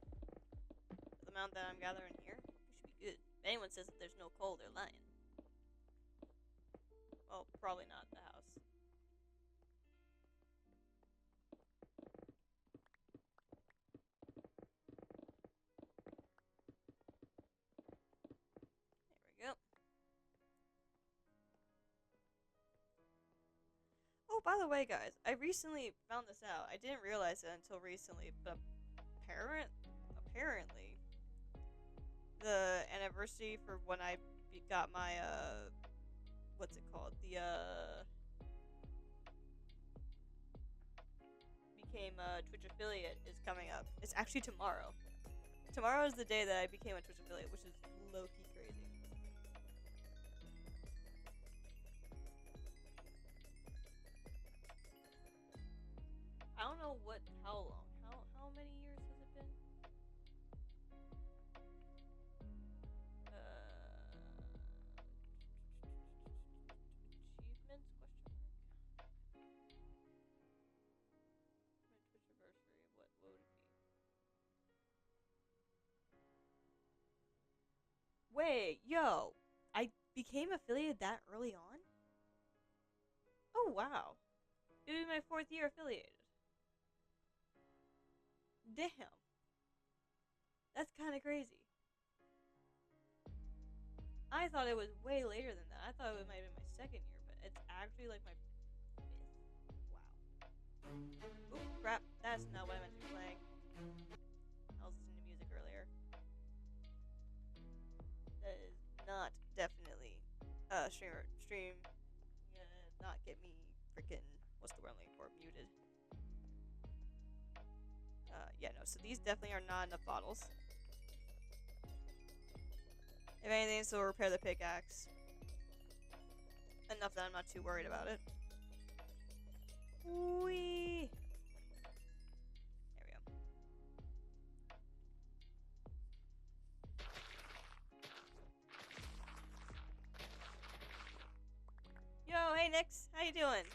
For the amount that I'm gathering here, we should be good. If anyone says that there's no coal, they're lying. Well, probably not the house. There we go. Oh, by the way, guys, I recently found this out. I didn't realize it until recently, but apparently anniversary for when I got my what's it called? The became a Twitch affiliate is coming up. It's actually tomorrow. Tomorrow is the day that I became a Twitch affiliate, which is low-key crazy. I don't know how long. How many years has it been? Achievements? Question mark. My Twitch anniversary. What would it be? Wait, yo, I became affiliated that early on? Oh wow, it would be my 4th year affiliated. Damn, that's kind of crazy. I thought it was way later than that. I thought it might have been my 2nd year, but it's actually like my 5th. Wow. Oh crap, that's not what I meant to be playing. I was listening to music earlier. That is not definitely stream gonna not get me freaking what's the word I'm looking for, muted. Yeah, no, so these definitely are not enough bottles. If anything, this will repair the pickaxe. Enough that I'm not too worried about it. Whee! There we go. Yo, hey Nix, how you doing?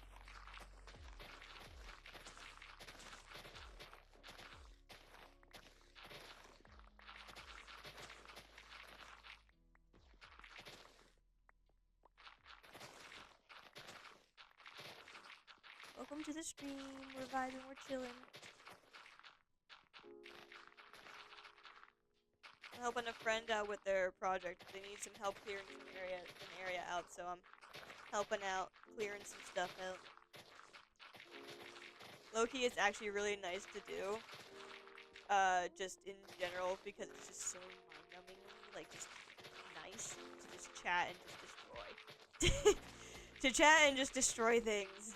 Welcome to the stream. We're vibing, we're chilling. I'm helping a friend out with their project. They need some help clearing an area out, so I'm helping out, clearing some stuff out. Low-key, it's actually really nice to do. Just in general, because it's just so mind-numbingly, like, just nice to just chat and just destroy. To chat and just destroy things.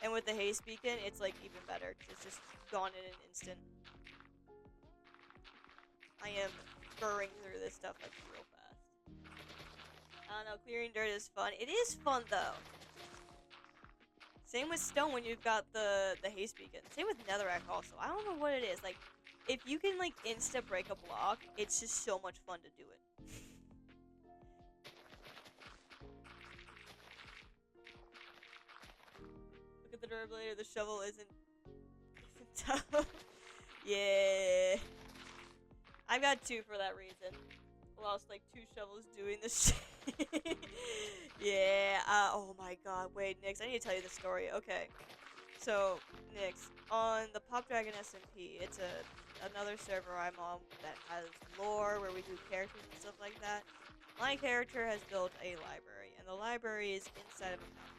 And with the haste beacon, it's like even better, because it's just gone in an instant. I am burring through this stuff like real fast. I don't know, clearing dirt is fun. It is fun though. Same with stone when you've got the haste beacon. Same with netherrack also. I don't know what it is. Like, if you can like insta break a block, it's just so much fun to do it. Look at the durability of the shovel isn't tough. Yeah. I've got 2 for that reason. Lost like 2 shovels doing this shit. Yeah. Oh my god. Wait, Nix, I need to tell you the story. Okay. So, Nix, on the PopDragon SMP, it's another server I'm on that has lore where we do characters and stuff like that. My character has built a library, and the library is inside of a mountain.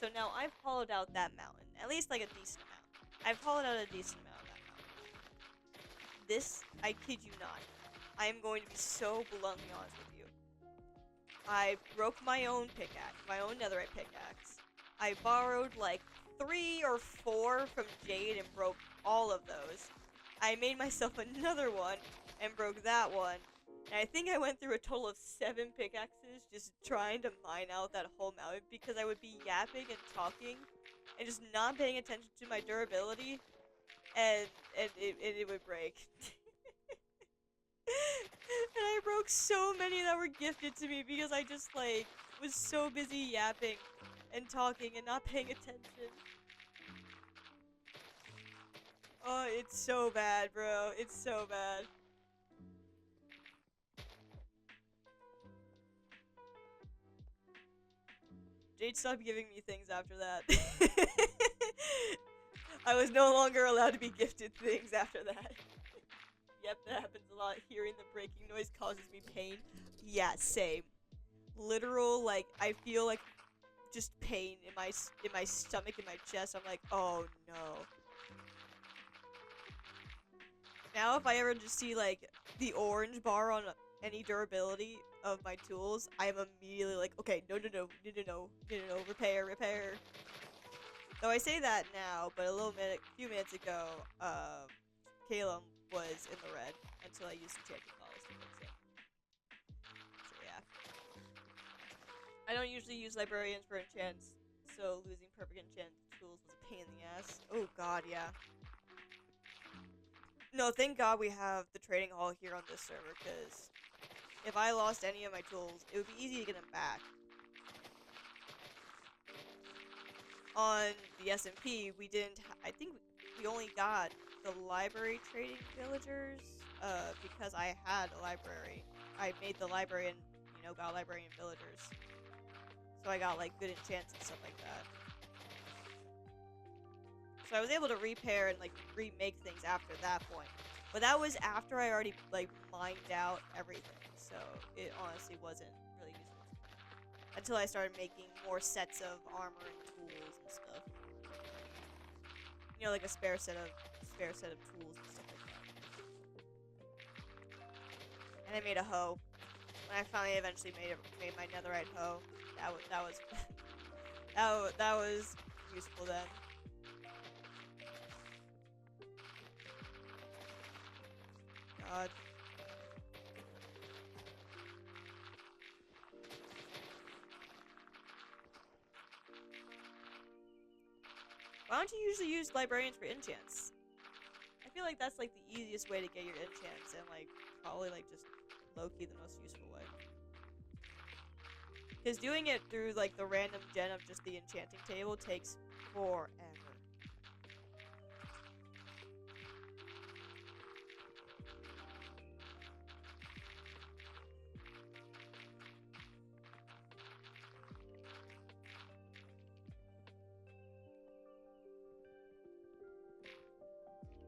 So now I've hollowed out that mountain, at least like a decent amount. I've hollowed out a decent amount of that mountain. This, I kid you not, I am going to be so bluntly honest with you. I broke my own pickaxe, my own netherite pickaxe. I borrowed like 3 or 4 from Jade and broke all of those. I made myself another one and broke that one. And I think I went through a total of 7 pickaxes just trying to mine out that whole mountain because I would be yapping and talking and just not paying attention to my durability, and it would break. And I broke so many that were gifted to me because I just like was so busy yapping and talking and not paying attention. Oh, it's so bad, bro. It's so bad. Jade stopped giving me things after that. I was no longer allowed to be gifted things after that. Yep, that happens a lot. Hearing the breaking noise causes me pain. Yeah, same. Literal, like, I feel like just pain in my stomach, in my chest. I'm like, oh no. Now if I ever just see like the orange bar on any durability of my tools, I'm immediately like, okay, no, repair. Though I say that now, but few minutes ago, Caleb was in the red until I used enchanting balls to fix it. So yeah. I don't usually use librarians for enchants, so losing perfect enchant tools was a pain in the ass. Oh god, yeah. No, thank god we have the trading hall here on this server, because if I lost any of my tools, it would be easy to get them back. On the SMP, we didn't. I think we only got the library trading villagers, because I had a library. I made the library and got librarian villagers, so I got like good enchants and stuff like that. So I was able to repair and like remake things after that point, but that was after I already like mined out everything, so it honestly wasn't really useful until I started making more sets of armor and tools and stuff. Like a spare set of tools and stuff like that. And I made a hoe. When I finally eventually made my netherite hoe, that was that was useful then. God. Why don't you usually use librarians for enchants? I feel like that's like the easiest way to get your enchants and like probably like just low-key the most useful way. Because doing it through like the random gen of just the enchanting table takes forever.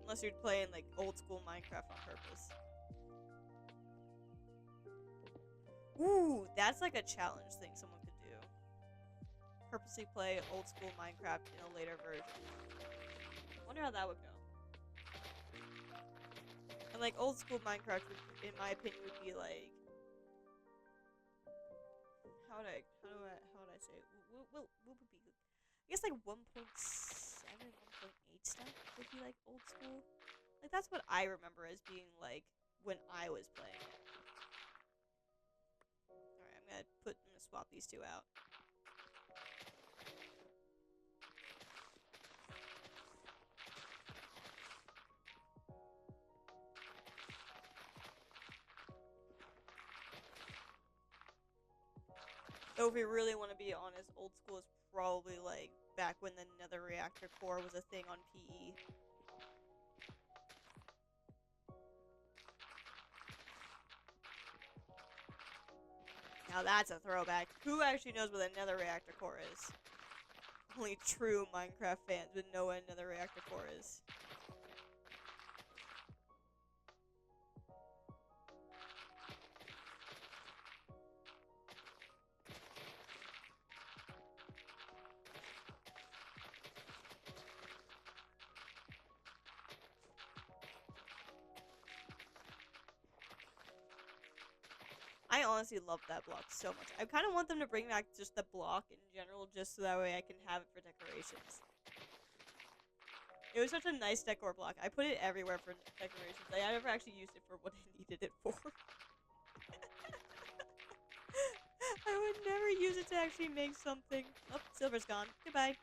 Unless you're playing like old school Minecraft on purpose. Ooh, that's like a challenge thing someone could do. Purposely play old school Minecraft in a later version. Wonder how that would go. And like old school Minecraft, in my opinion, would be like, how would I say it? What would be good? I guess like 1.7, 1.8 stuff would be like old school. Like that's what I remember as being like when I was playing it. Alright, I'm gonna swap these two out. Though if we really want to be honest, old school is probably like back when the nether reactor core was a thing on PE. Now that's a throwback. Who actually knows what a nether reactor core is? Only true Minecraft fans would know what a nether reactor core is. I honestly love that block so much. I kind of want them to bring back just the block in general, just so that way I can have it for decorations. It was such a nice decor block. I put it everywhere for decorations. I never actually used it for what I needed it for. I would never use it to actually make something. Oh, silver's gone. Goodbye.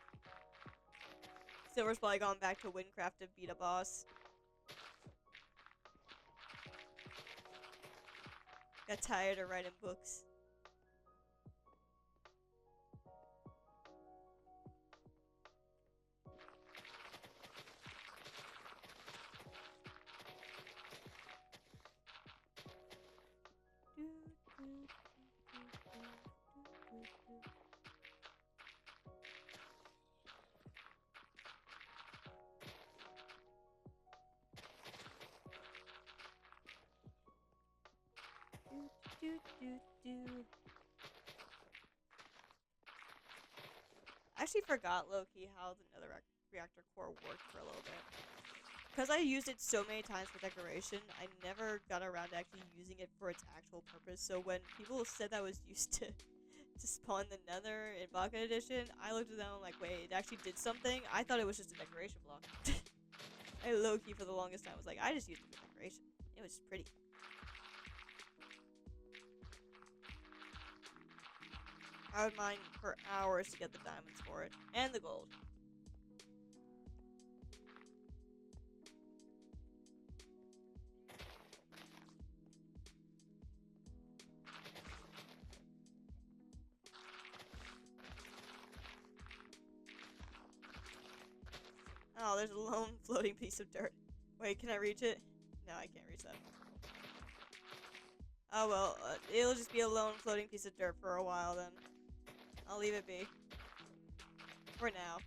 Silver's probably gone back to Windcraft to beat a boss. Got tired of writing books. I actually forgot low-key how the nether reactor core worked for a little bit. because I used it so many times for decoration, I never got around to actually using it for its actual purpose. So when people said that was used to spawn the Nether in Bucket Edition, I looked at them and like, wait, it actually did something? I thought it was just a decoration block. I low-key for the longest time was like, I just used it for decoration. It was just pretty. I would mine for hours to get the diamonds for it. And the gold. Oh, there's a lone floating piece of dirt. Wait, can I reach it? No, I can't reach that. Oh well, it'll just be a lone floating piece of dirt for a while then. I'll leave it be. For now.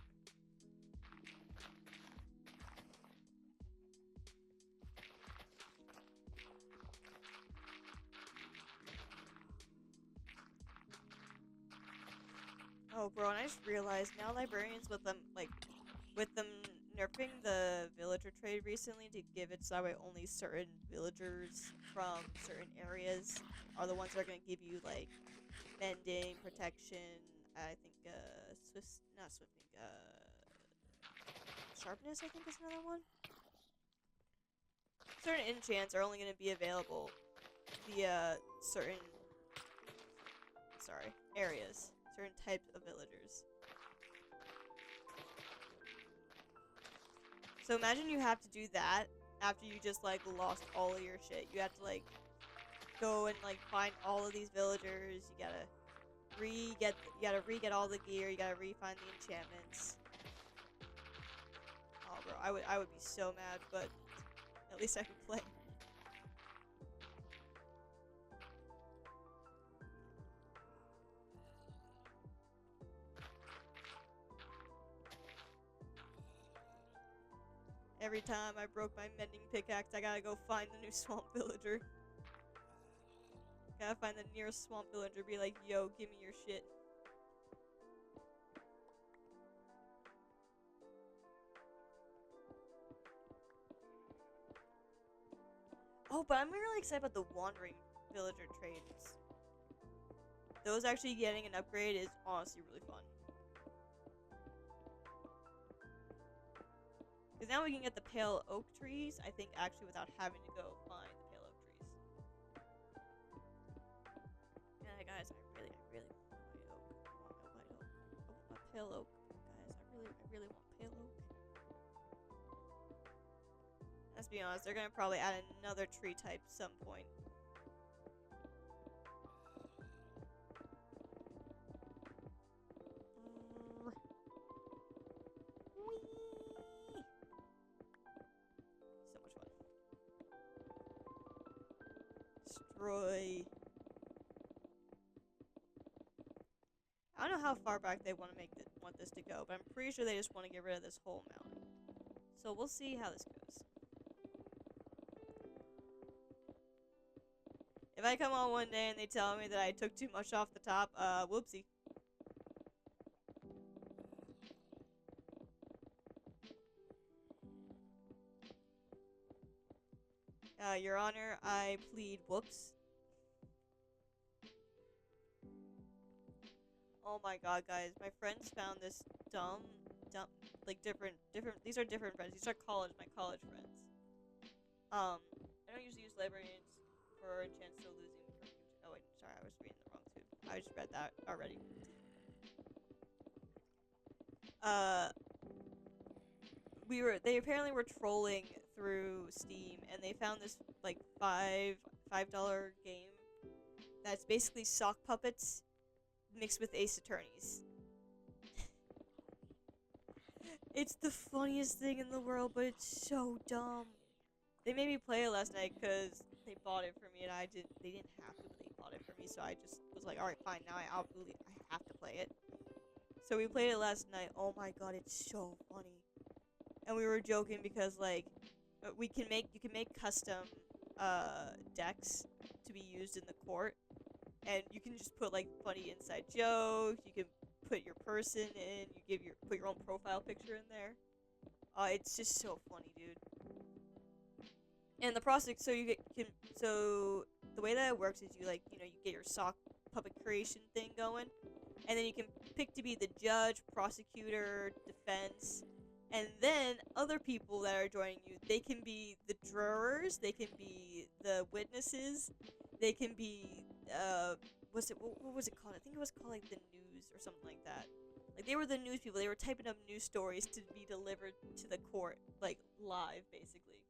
Oh, bro, and I just realized now librarians with them, nerfing the villager trade recently to give it so that way only certain villagers from certain areas are the ones that are going to give you, like, mending, protection, I think, sharpness, I think is another one. Certain enchants are only going to be available via certain, areas, certain types of villagers. So imagine you have to do that after you just, like, lost all of your shit. You have to, like, go and, like, find all of these villagers. You gotta re-get all the gear. You gotta re-find the enchantments. Oh, bro, I would be so mad, but at least I could play. Every time I broke my mending pickaxe, I gotta go find the new swamp villager. Gotta find the nearest swamp villager, be like, yo, give me your shit. Oh, but I'm really excited about the wandering villager trades. Those actually getting an upgrade is honestly really fun. Because now we can get the pale oak trees, I think, actually without having to go find the pale oak trees. Yeah, guys, I really want white oak. I want my white oak. I want my pale oak. Guys, I really want pale oak. Let's be honest, they're gonna probably add another tree type some point. Destroy. I don't know how far back they want this to go, but I'm pretty sure they just want to get rid of this whole mountain. So we'll see how this goes. If I come on one day and they tell me that I took too much off the top, whoopsie. Your Honor, I plead whoops. Oh my god, guys, my friends found this dumb, like different, these are different friends. These are my college friends. I don't usually use librarians for enchants so losing from oh wait, sorry, I was reading the wrong tube. I just read that already. They apparently were trolling through Steam, and they found this, like, $5 game that's basically sock puppets mixed with Ace Attorneys. It's the funniest thing in the world, but it's so dumb. They made me play it last night because they bought it for me, and they didn't have to, but they bought it for me, so I just was like, alright, fine, now I have to play it. So we played it last night. Oh my god, it's so funny. And we were joking because, like, you can make custom decks to be used in the court, and you can just put, like, funny inside jokes. You can put your person in. Put your own profile picture in there. It's just so funny, dude. And the so you so the way that it works is you you get your sock puppet creation thing going, and then you can pick to be the judge, prosecutor, defense, and then other people that are joining you, they can be the jurors, they can be the witnesses, they can be what was it called? I think it was called like the news or something like that. Like they were the news people. They were typing up news stories to be delivered to the court, like live, basically.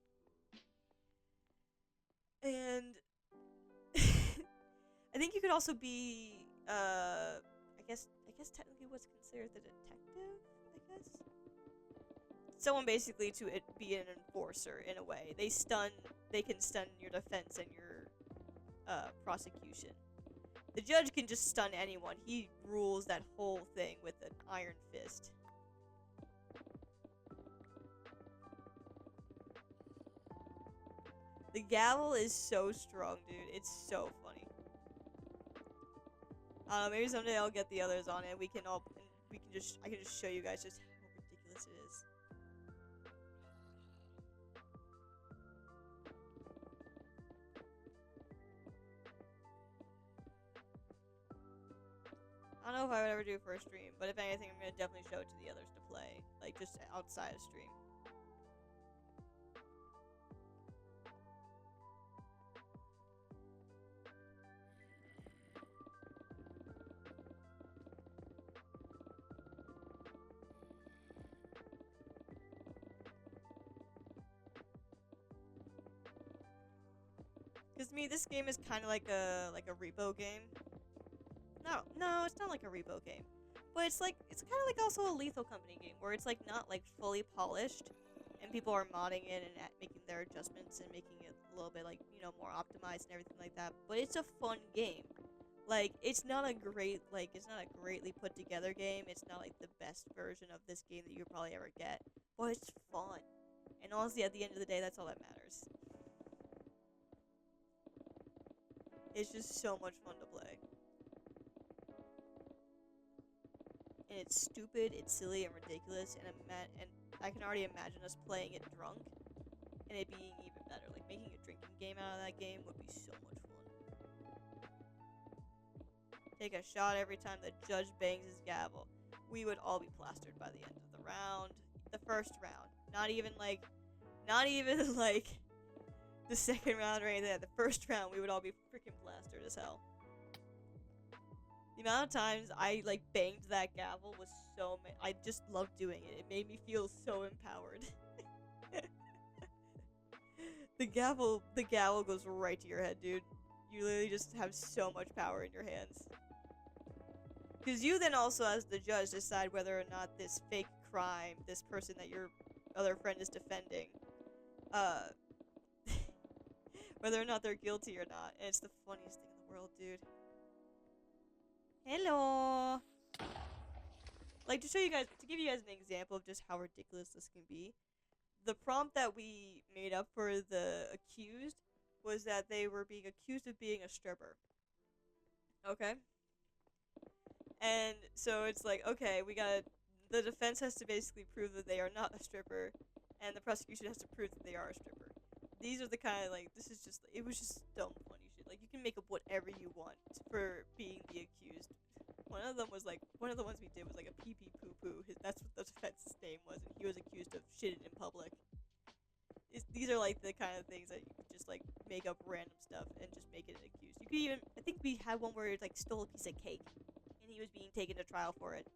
And I think you could also be, I guess technically what's considered the detective. I guess someone basically to be an enforcer in a way. They can stun your defense and your prosecution. The judge can just stun anyone. He rules that whole thing with an iron fist. The gavel is so strong, dude. It's so funny. Maybe someday I'll get the others on it. I can just show you guys just how ridiculous it is. I don't know if I would ever do it for a stream, but if anything, I'm gonna definitely show it to the others to play, like just outside of stream. Cause to me, this game is kind of like a repo game. No, it's not like a repo game, but it's kind of like also a Lethal Company game where it's like not like fully polished, and people are modding it and making their adjustments and making it a little bit like more optimized and everything like that. But it's a fun game. Like it's not a greatly put together game. It's not like the best version of this game that you could probably ever get, but it's fun. And honestly, at the end of the day, that's all that matters. It's just so much fun to play. And it's stupid, it's silly, and ridiculous, and I can already imagine us playing it drunk, and it being even better. Like, making a drinking game out of that game would be so much fun. Take a shot every time the judge bangs his gavel. We would all be plastered by the end of the round. The first round. Not even like the second round or anything. The first round, we would all be freaking plastered as hell. The amount of times I banged that gavel was so I just loved doing it. It made me feel so empowered. the gavel goes right to your head, dude. You literally just have so much power in your hands. Because you then also, as the judge, decide whether or not this fake crime, this person that your other friend is defending, whether or not they're guilty or not. And it's the funniest thing in the world, dude. Hello! Like, to give you guys an example of just how ridiculous this can be, the prompt that we made up for the accused was that they were being accused of being a stripper. Okay? And so it's like, okay, the defense has to basically prove that they are not a stripper, and the prosecution has to prove that they are a stripper. These are the kind of, it was just dumb funny shit. Like, you can make up whatever you want for being the accused. One of the ones we did was like a pee pee poo poo. That's what the defense's name was, and he was accused of shitting in public. These are like the kind of things that you could just like make up random stuff and just make it an accused. You could even, I think we had one where it like stole a piece of cake, and he was being taken to trial for it.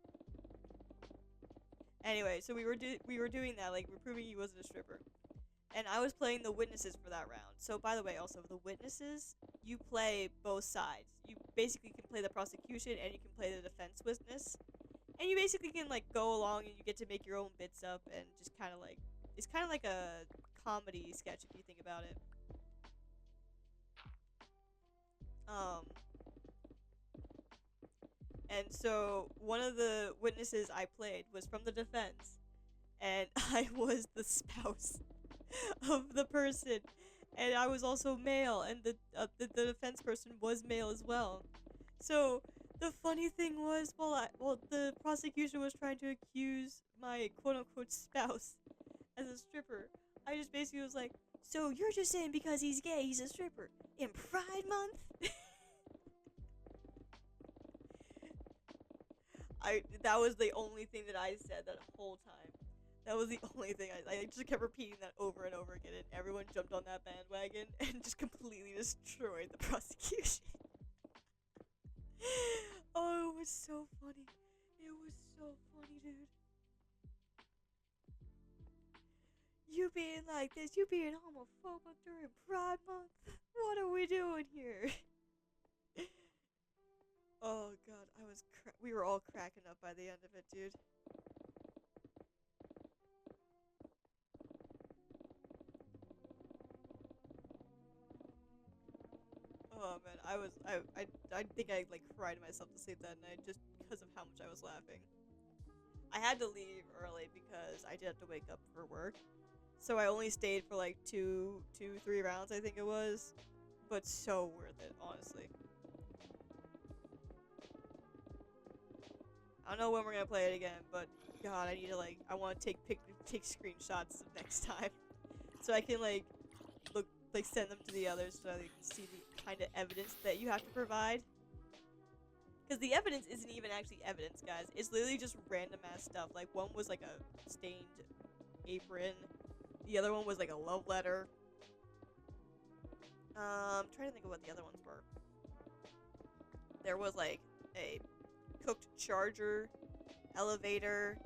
Anyway, so we were doing that, like we're proving he wasn't a stripper. And I was playing the witnesses for that round. So, by the way, also, the witnesses, you play both sides. You basically can play the prosecution and you can play the defense witness. And you basically can, like, go along and you get to make your own bits up and just kind of, like... It's kind of like a comedy sketch if you think about it. And so, one of the witnesses I played was from the defense. And I was the spouse of the person, and I was also male, and the defense person was male as well. So the funny thing was, while the prosecution was trying to accuse my quote unquote spouse as a stripper, I just basically was like, So you're just saying because he's gay, he's a stripper in Pride Month? That was the only thing that I said that whole time. That was the only thing I just kept repeating that over and over again, and everyone jumped on that bandwagon and just completely destroyed the prosecution. Oh, it was so funny. It was so funny, dude. You being like this, you being homophobic during Pride Month. What are we doing here? Oh god, we were all cracking up by the end of it, dude. Oh man, I think I like cried myself to sleep that night just because of how much I was laughing. I had to leave early because I did have to wake up for work. So I only stayed for like three rounds, I think it was. But so worth it, honestly. I don't know when we're gonna play it again, but God, I need to I want to take screenshots next time, so I can send them to the others so they can see the kind of evidence that you have to provide. Because the evidence isn't even actually evidence, guys. It's literally just random ass stuff. Like one was like a stained apron, the other one was like a love letter. I'm trying to think of what the other ones were. There was like a cooked charger, elevator.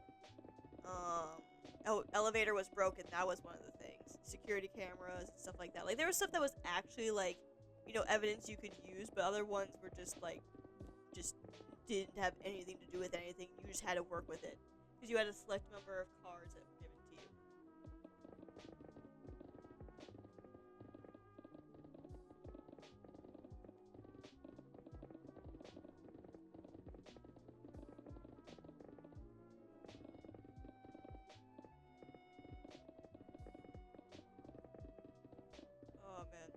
Elevator was broken. That was one of the things. Security cameras and stuff like that. Like there was stuff that was actually evidence you could use, but other ones were just didn't have anything to do with anything. You just had to work with it because you had a select number of cards that were given to you. Oh man.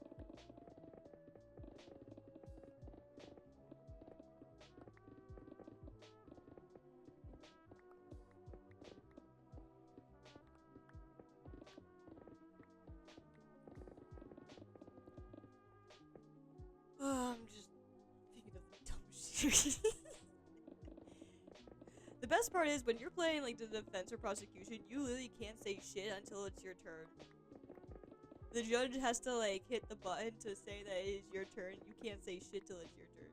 Oh, I'm just thinking of the dumb shit. The best part is when you're playing like the defense or prosecution, you literally can't say shit until it's your turn. The judge has to hit the button to say that it is your turn. You can't say shit till it's your turn.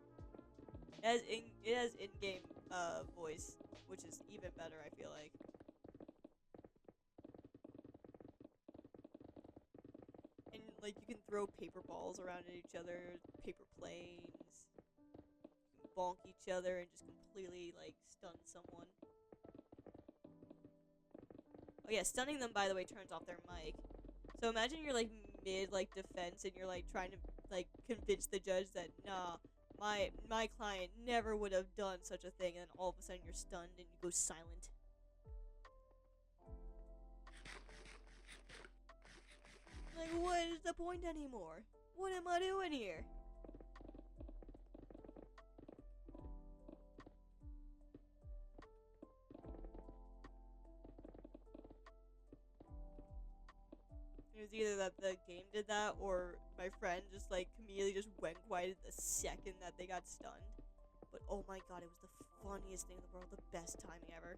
It has in-game voice, which is even better, I feel like. And you can throw paper balls around at each other, paper planes, bonk each other, and just completely stun someone. Oh yeah, stunning them, by the way, turns off their mic. So imagine you're mid defense and you're trying to convince the judge that nah, my client never would have done such a thing, and then all of a sudden you're stunned and you go silent. What is the point anymore? What am I doing here? It was either that the game did that, or my friend just immediately just went quiet the second that they got stunned. But oh my god, it was the funniest thing in the world, the best timing ever.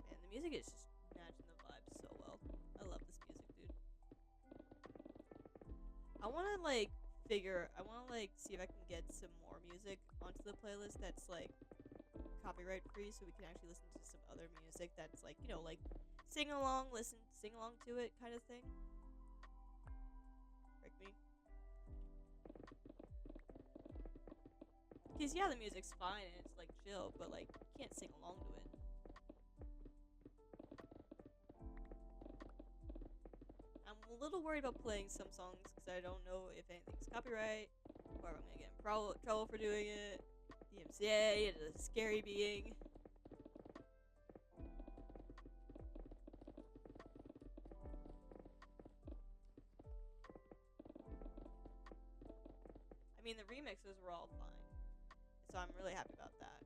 And the music is just matching the vibe so well. I love this music, dude. I wanna see if I can get some more music onto the playlist that's copyright free, so we can actually listen to some other music that's sing along to it kind of thing. Break me. Because yeah, the music's fine and it's chill, but you can't sing along to it. I'm a little worried about playing some songs because I don't know if anything's copyright or if I'm gonna get in trouble for doing it. The MCA and a scary being. I mean, the remixes were all fine, so I'm really happy about that.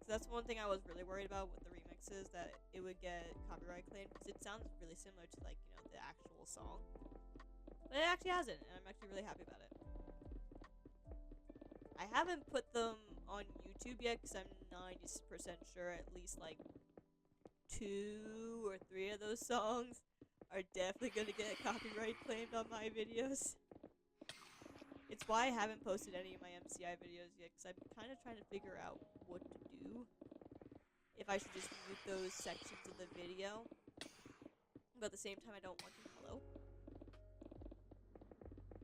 So that's one thing I was really worried about with the remixes, that it would get copyright claimed, because it sounds really similar to, like, you know, the actual song. But it actually hasn't, and I'm actually really happy about it. I haven't put them on YouTube yet, because I'm 90% sure at least, like, 2 or 3 of those songs are definitely going to get copyright claimed on my videos. It's why I haven't posted any of my MCI videos yet, because I'm kind of trying to figure out what to do. If I should just mute those sections of the video, but at the same time I don't want to hello.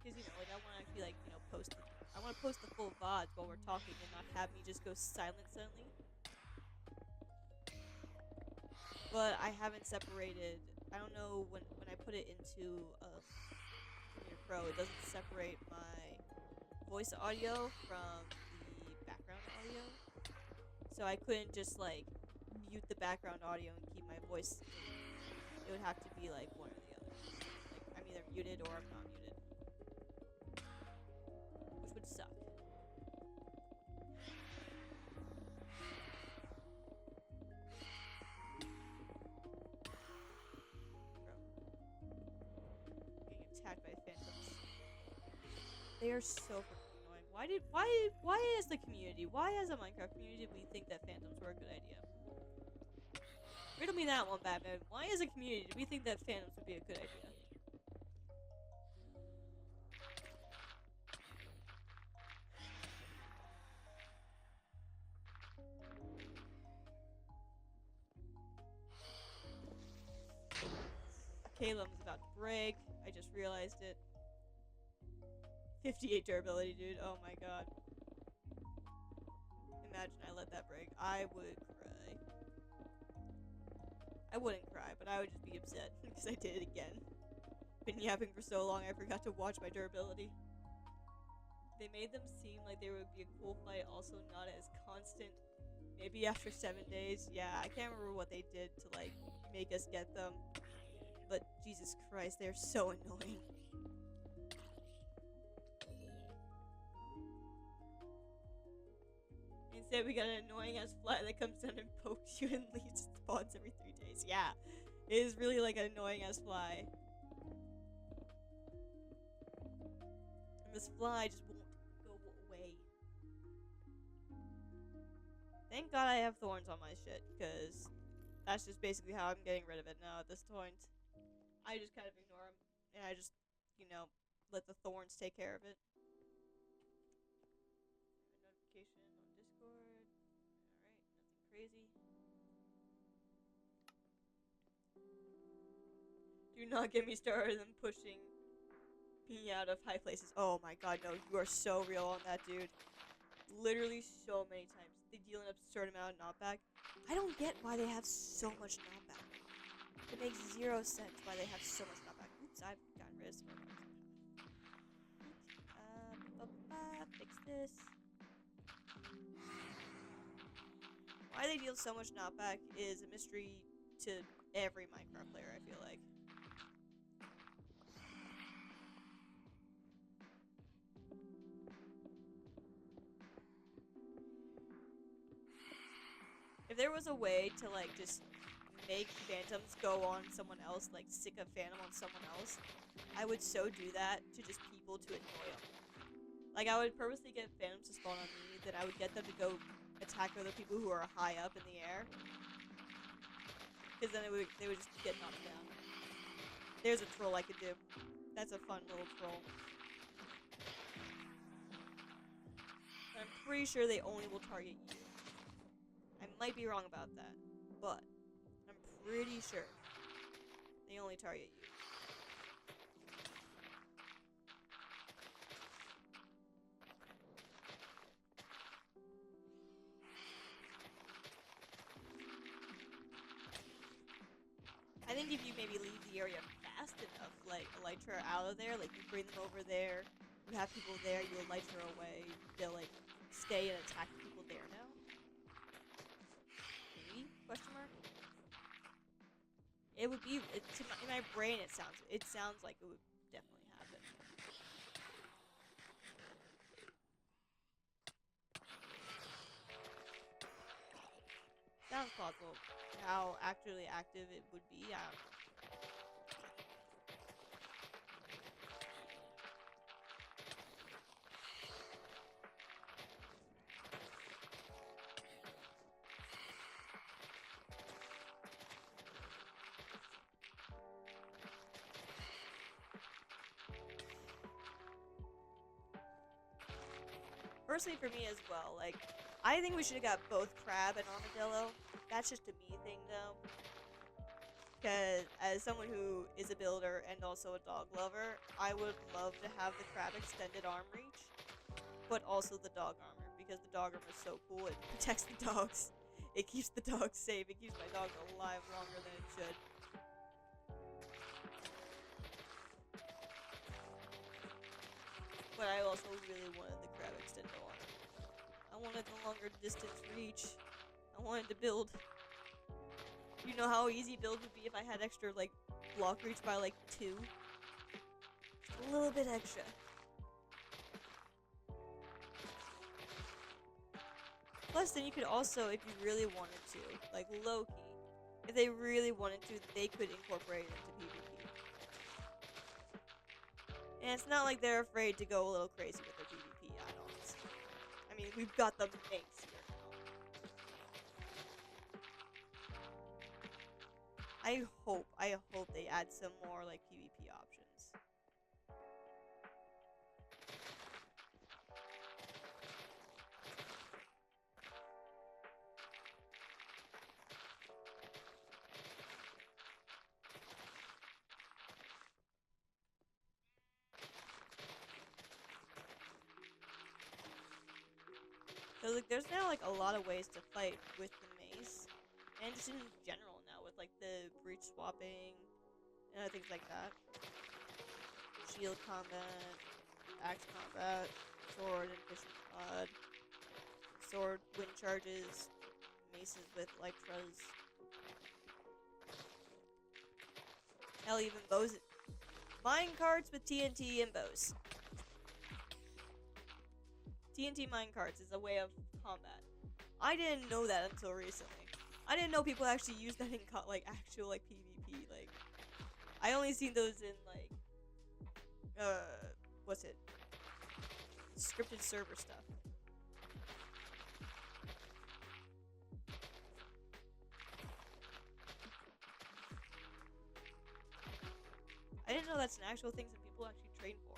Because, you know, like, I want to actually, like, you know, I want to post the full VODs while we're talking and not have me just go silent suddenly. But I haven't separated, I don't know, when I put it into Premiere Pro, it doesn't separate my voice audio from the background audio. So I couldn't just, like, mute the background audio and keep my voice in. It would have to be, like, one or the other. Like, I'm either muted or I'm not muted. Which would suck. Getting attacked by phantoms. They are so freaking annoying. Why as the community, why as a Minecraft community, did we think that phantoms were a good idea? Riddle me that one, Batman. Why as a community did we think that phantoms would be a good idea? Caleb's about to break. I just realized it. 58 durability, dude. Oh my god. Imagine I let that break. I would cry. I wouldn't cry, but I would just be upset because I did it again. Been yapping for so long, I forgot to watch my durability. They made them seem like they would be a cool fight, also not as constant. Maybe after 7 days. Yeah, I can't remember what they did to, like, make us get them. But Jesus Christ, they're so annoying. Instead, we got an annoying ass fly that comes down and pokes you and leaves spawns every 3 days. Yeah, it is really like an annoying ass fly. And this fly just won't go away. Thank God I have thorns on my shit, because that's just basically how I'm getting rid of it now at this point. I just kind of ignore them, and I just, you know, let the thorns take care of it. Notification on Discord. Alright, nothing crazy. Do not get me started on pushing me out of high places. Oh my god, no, you are so real on that, dude. Literally so many times. They deal an absurd amount of knockback. I don't get why they have so much knockback. It makes 0 sense why they have so much knockback. Oops, I've gotten rid of some of them. Fix this. Why they deal so much knockback is a mystery to every Minecraft player, I feel like. If there was a way to, like, just make phantoms go on someone else, like stick a phantom on someone else, I would so do that to just people to annoy them. Like, I would purposely get phantoms to spawn on me, then I would get them to go attack other people who are high up in the air. Because then they would just get knocked down. There's a troll I could do. That's a fun little troll. But I'm pretty sure they only will target you. I might be wrong about that, but I'm pretty sure they only target you. I think if you maybe leave the area fast enough, like Elytra out of there, like you bring them over there, you have people there, you Elytra away, they'll like stay and attack people it would be in my brain. It sounds like it would definitely happen. Sounds plausible. How actually active it would be, I don't know. Personally, for me as well, like, I think we should have got both crab and armadillo. That's just a me thing, though. Because as someone who is a builder and also a dog lover, I would love to have the crab extended arm reach, but also the dog armor, because the dog armor is so cool. It protects the dogs. It keeps the dogs safe. It keeps my dog alive longer than it should. But I also really wanted the crab extended armor. I wanted the longer distance reach. I wanted to build. You know how easy build would be if I had extra, like, block reach by, like, 2? Just a little bit extra. Plus, then you could also, if you really wanted to, like Loki, if they really wanted to, they could incorporate it into PvP. And it's not like they're afraid to go a little crazy with their PvP add-ons. I mean, we've got the mace here now. I hope they add some more, like, PvP options. So, like, there's now, like, a lot of ways to fight with the mace, and just in general now, with, like, the breach swapping, and other things like that. Shield combat, axe combat, sword and fishing rod, sword wind charges, maces with elytras. Hell, even bows. Mine carts with TNT and bows. TNT minecarts is a way of combat. I didn't know that until recently. I didn't know people actually use that in actual like PvP. Like, I only seen those in like what's it? Scripted server stuff. I didn't know that's an actual thing that people actually train for.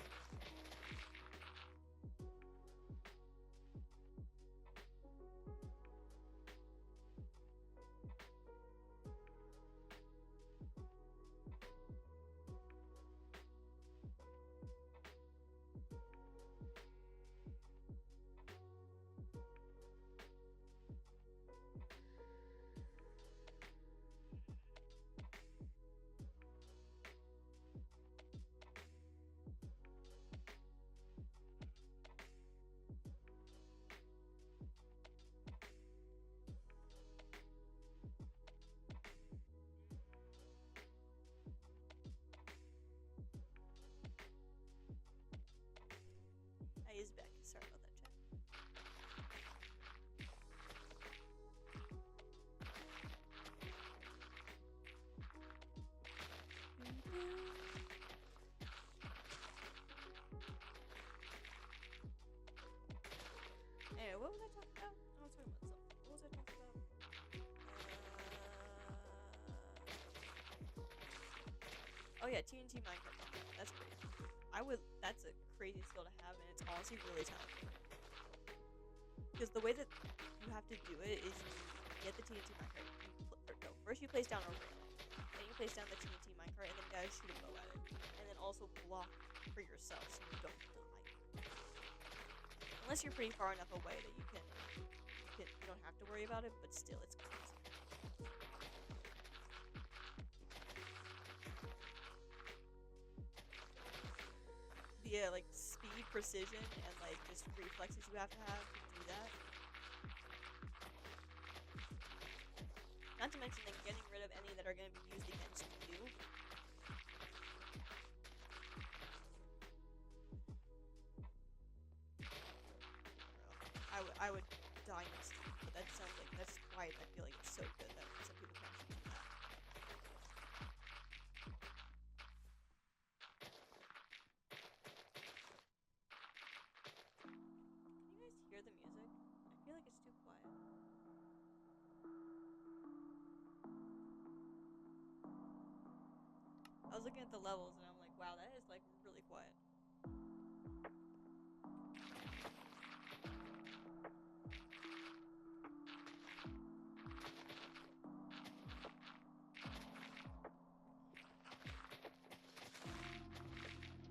Is back. Sorry about that, chat. Anyway, what was I talking about? I was talking about something. What was I talking about? Oh yeah, TNT minecart. That's great. That's a crazy skill to have, and it's honestly really talented. Because the way that you have to do it is you get the TNT minecart. First you place down a rail, then you place down the TNT minecart, and then you gotta shoot a bow at it, and then also block for yourself so you don't die. Unless you're pretty far enough away that you don't have to worry about it, but still, it's crazy. The like speed, precision, and like just reflexes you have to do that. Not to mention then getting rid of any that are going to be used against you. I would die instantly, but that sounds like that's why I feel like it's so good that some people can actually do that. Can you guys hear the music? I feel like it's too quiet. I was looking at the levels and I'm like, wow, that is like really quiet.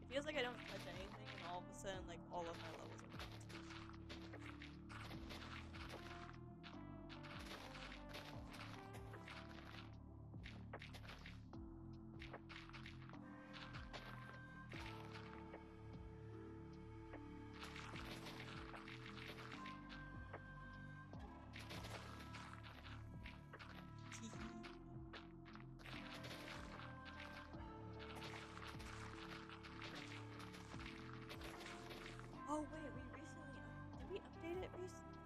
It feels like I don't touch anything and all of a sudden like all of my levels are fucked. Oh wait, did we update it recently?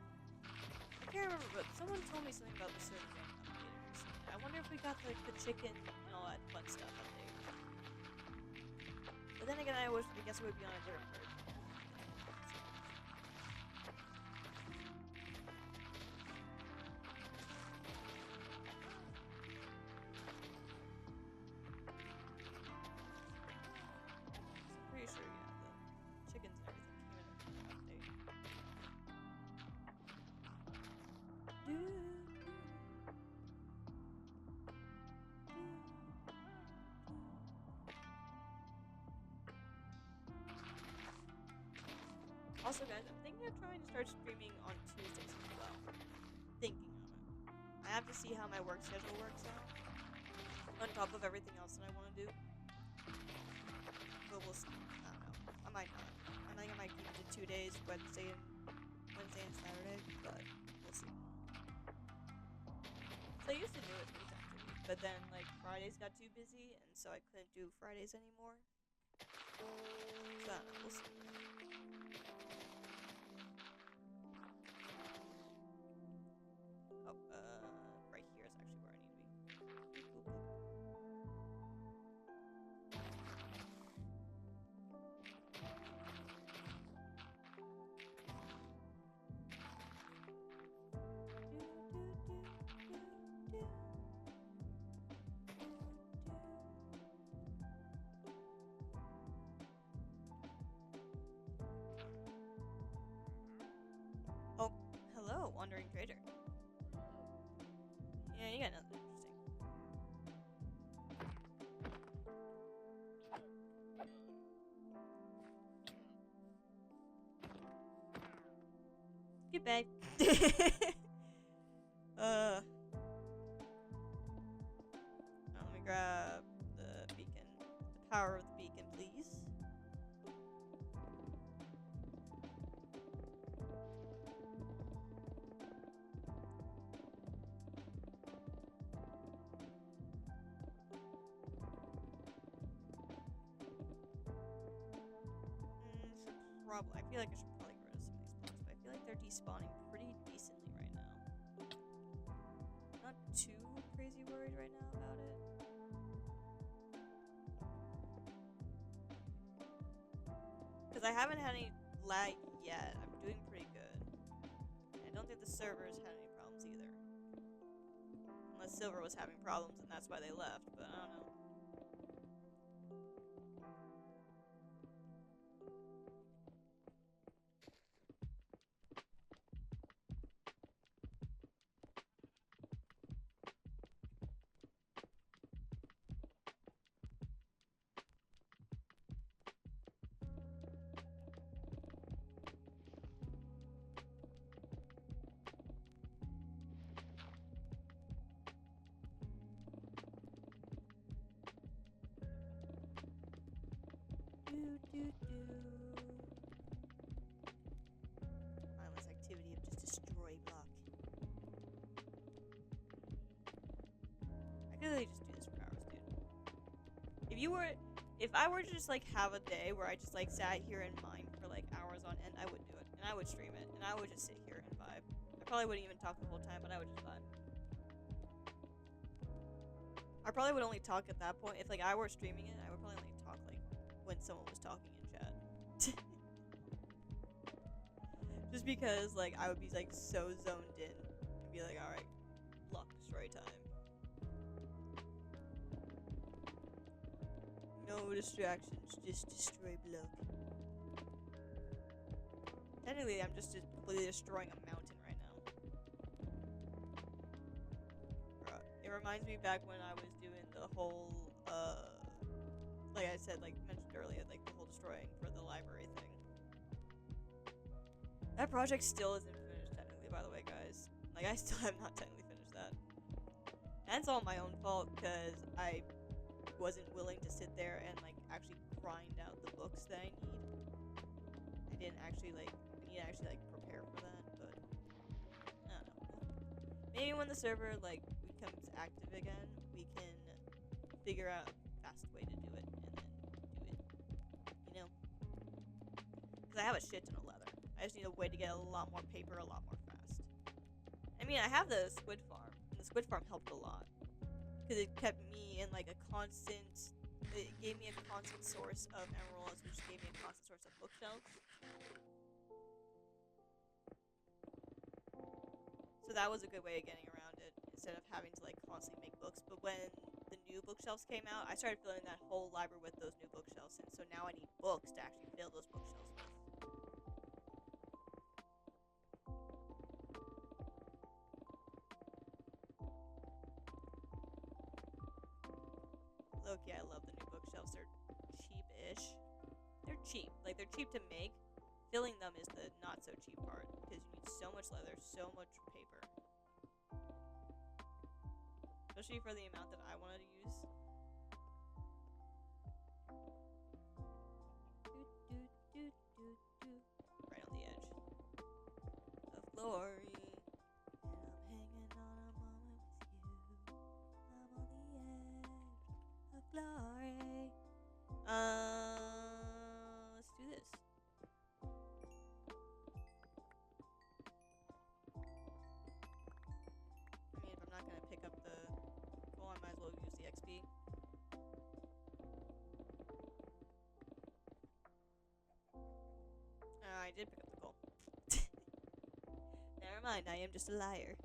I can't remember, but someone told me something about the server getting updated recently. I wonder if we got like the chicken and all that fun stuff updated. But then again, I guess it would be on a different version. Pretty sure, yeah, the chickens and everything came in an update. Also, guys, I'm thinking of trying to start streaming on Tuesdays as well. Thinking of it. I have to see how my work schedule works out. On top of everything else that I want to do. But we'll see. I don't know. I might not. I think I might keep it to 2 days, Wednesday and Saturday, but we'll see. So I used to do it 3 times a week, but then like Fridays got too busy, and so I couldn't do Fridays anymore. So I don't know. We'll see. Oh, right here is actually where I need to be. Cool. Oh, hello, wandering trader. Yeah, you got nothing interesting. Goodbye. Let me grab the beacon. The power of the beacon, please. I feel like I should probably get rid of some of these blocks, but I feel like they're despawning pretty decently right now. Not too crazy worried right now about it. Because I haven't had any lag yet. I'm doing pretty good. And I don't think the servers had any problems either. Unless Silver was having problems and that's why they left, but I don't know. if I were to just like have a day where I just like sat here and mined for like hours on end, I would do it, and I would stream it, and I would just sit here and vibe. I probably wouldn't even talk the whole time, but I would just vibe. I probably would only talk at that point if like I were streaming it. I would probably only talk like when someone was talking in chat. Just because like I would be like so zoned in and be like, all right, block destroy time. No distractions, just destroy block. Technically, I'm just completely destroying a mountain right now. It reminds me back when I was doing the whole, like I said, like mentioned earlier, like the whole destroying for the library thing. That project still isn't finished technically, by the way, guys. Like, I still have not technically finished that. And it's all my own fault, because I wasn't willing to sit there and, like, actually grind out the books that I need. I didn't actually, like, I need to actually, like, prepare for that, but I don't know. Maybe when the server, like, becomes active again, we can figure out a fast way to do it, and then do it, you know? Because I have a shit ton of leather. I just need a way to get a lot more paper a lot more fast. I mean, I have the squid farm, and the squid farm helped a lot. Because it kept me in, like, it gave me a constant source of emeralds, which gave me a constant source of bookshelves. So that was a good way of getting around it, instead of having to, like, constantly make books. But when the new bookshelves came out, I started filling that whole library with those new bookshelves, and so now I need books to actually fill those bookshelves with. Okay, I love the new bookshelves. They're cheap-ish. They're cheap. Like, they're cheap to make. Filling them is the not-so-cheap part, because you need so much leather, so much paper. Especially for the amount that I wanted to use. Right on the edge of glory. Glory. Let's do this. I mean, if I'm not gonna pick up the goal, I might as well use the XP. I did pick up the goal. Never mind, I am just a liar.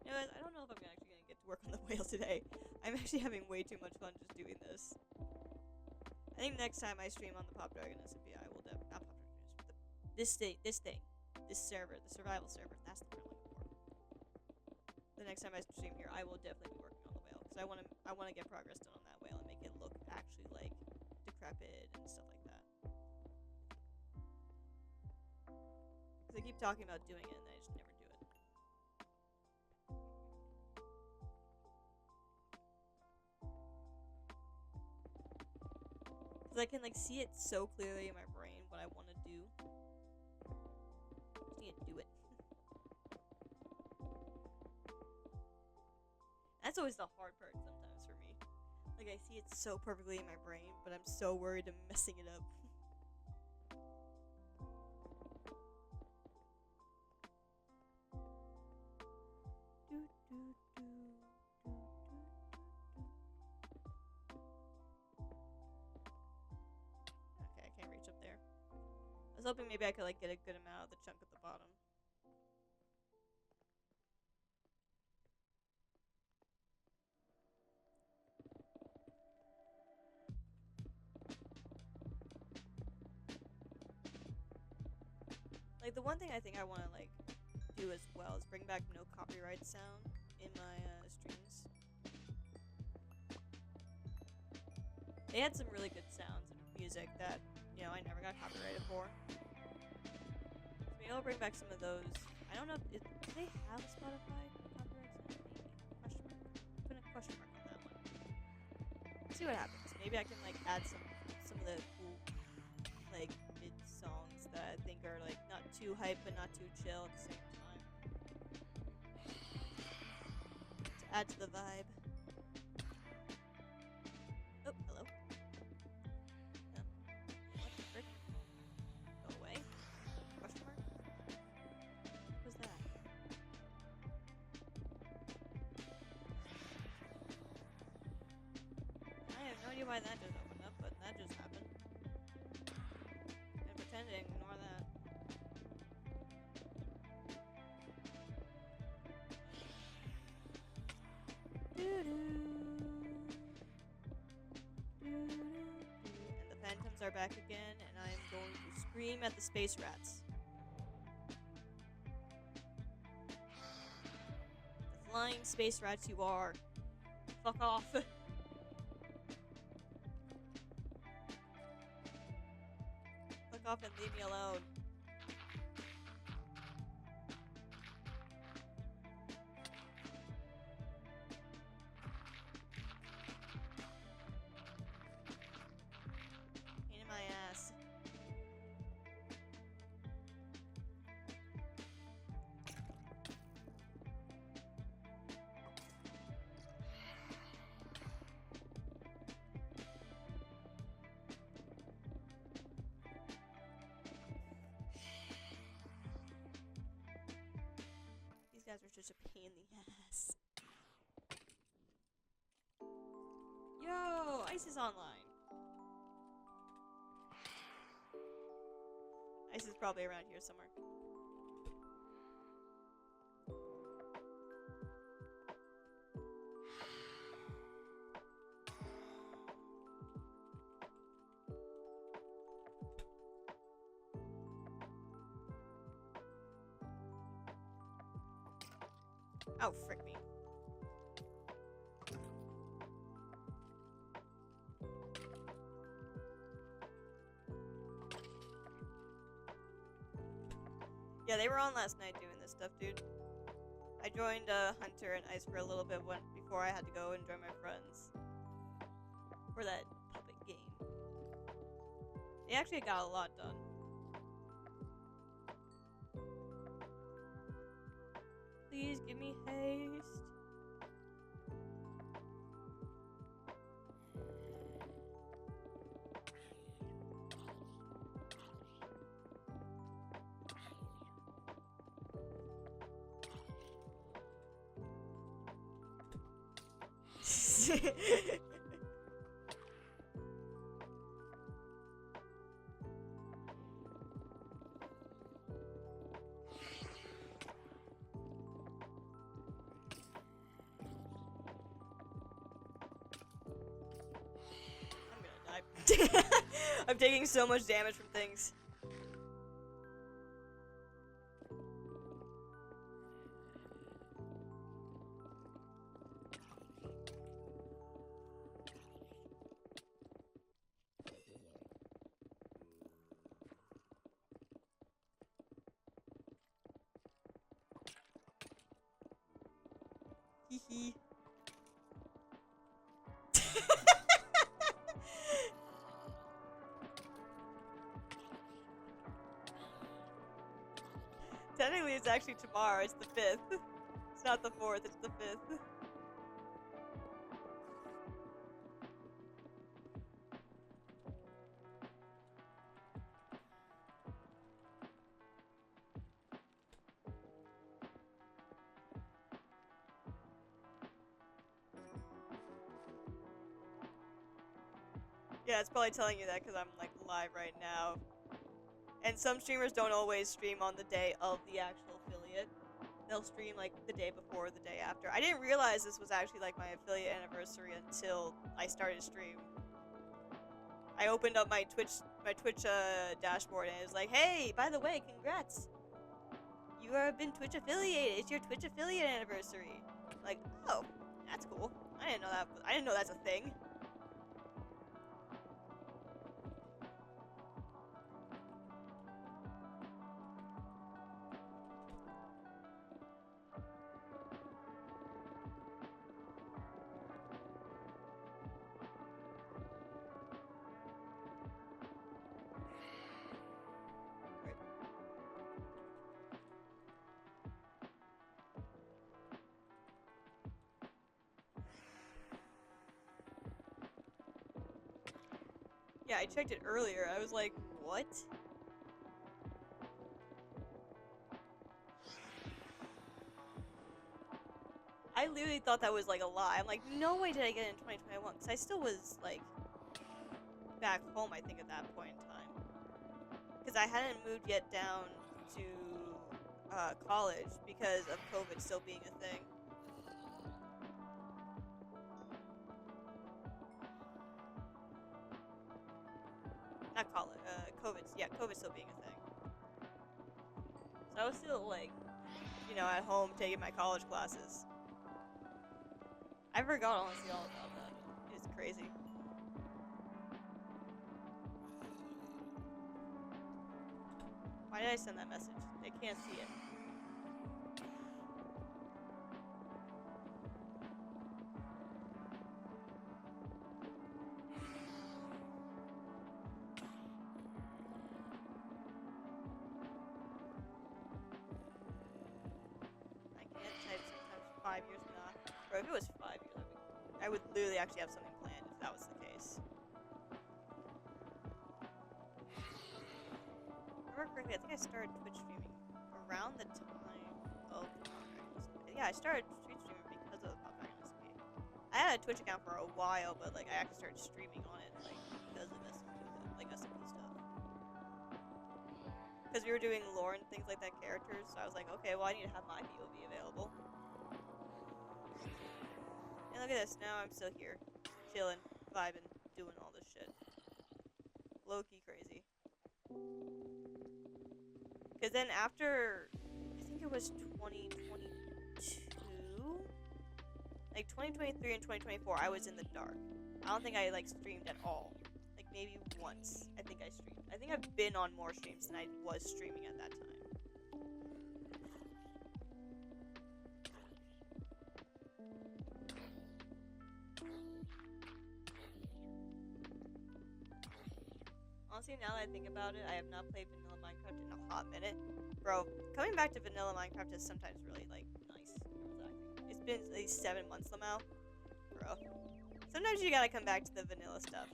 Anyways, I don't know if I'm actually gonna get to work on the whale today. I'm actually having way too much fun just doing this. I think next time I stream on the PopDragon SMP, I will not PopDragon, this server, the survival server. That's the word I'm looking for. The next time I stream here, I will definitely be working on the whale, because I want to get progress done on that whale and make it look actually like decrepit and stuff like that. Because I keep talking about doing it and I just never do it. Because I can like see it so clearly in my brain what I want to do. I just need to do it. That's always the hard part sometimes for me. Like, I see it so perfectly in my brain, but I'm so worried I'm messing it up. Okay, I can't reach up there. I was hoping maybe I could like get a good amount of the chunk at the bottom. Like, the one thing I think I want to, like, do as well is bring back no copyright sound in my, streams. They had some really good sounds and music that, you know, I never got copyrighted for. So maybe I'll bring back some of those. I don't know if do they have a Spotify copyright? question mark on that one. See what happens. Maybe I can like add some of the cool like mid songs that I think are like not too hype but not too chill at the same time. To add to the vibe. Oh, hello. No. What the frick? Go away. Question mark? What was that? I have no idea why that just opened up, but that just happened. And pretend to ignore that. And the phantoms are back again, and I am going to scream at the space rats. The flying space rats you are. Fuck off. Fuck off and leave me alone. Pain in my ass. These guys are just a pain in the ass. Yo, Ice is online. Ice is probably around here somewhere. Oh, frick me. Yeah, they were on last night doing this stuff, dude. I joined Hunter and Ice for a little bit before I had to go and join my friends for that puppet game. They actually got a lot done. Please give me haste. I'm taking so much damage from things. Hee hee. Technically, it's actually tomorrow. It's the 5th. It's not the 4th, it's the 5th. Yeah, it's probably telling you that because I'm like live right now. And some streamers don't always stream on the day of the actual affiliate. They'll stream like the day before or the day after. I didn't realize this was actually like my affiliate anniversary until I started stream. I opened up my Twitch dashboard and it was like, hey, by the way, congrats. You have been Twitch affiliated. It's your Twitch affiliate anniversary. Like, oh, that's cool. I didn't know that. I didn't know that's a thing. Yeah, I checked it earlier. I was like, what? I literally thought that was like a lie. I'm like, no way did I get it in 2021, because I still was like back home, I think, at that point in time. Because I hadn't moved yet down to college because of COVID still being a thing. Not college, COVID. Yeah, COVID still being a thing. So I was still like, you know, at home taking my college classes. I forgot honestly all about that. It's crazy. Why did I send that message? They can't see it. I can't type sometimes 5 years from now. Bro, if it was 5 years, I would literally actually have something planned if that was the case. If I remember correctly, I think I started Twitch streaming around the time of PopDragon. Yeah, I started Twitch streaming because of PopDragon SP. I had a Twitch account for a while, but like I actually started streaming on it like because of SMP, like SMP stuff. Because we were doing lore and things like that, characters, so I was like, okay, well I need to have my POV available. And look at this, now I'm still here, chilling, vibing, doing all this shit. Low-key crazy. Because then after, I think it was 2022? Like 2023 and 2024, I was in the dark. I don't think I like streamed at all. Like maybe once, I think I streamed. I think I've been on more streams than I was streaming at that time. Honestly, now that I think about it, I have not played vanilla Minecraft in a hot minute. Bro, coming back to vanilla Minecraft is sometimes really, like, nice. It's been at least 7 months now. Bro. Sometimes you gotta come back to the vanilla stuff.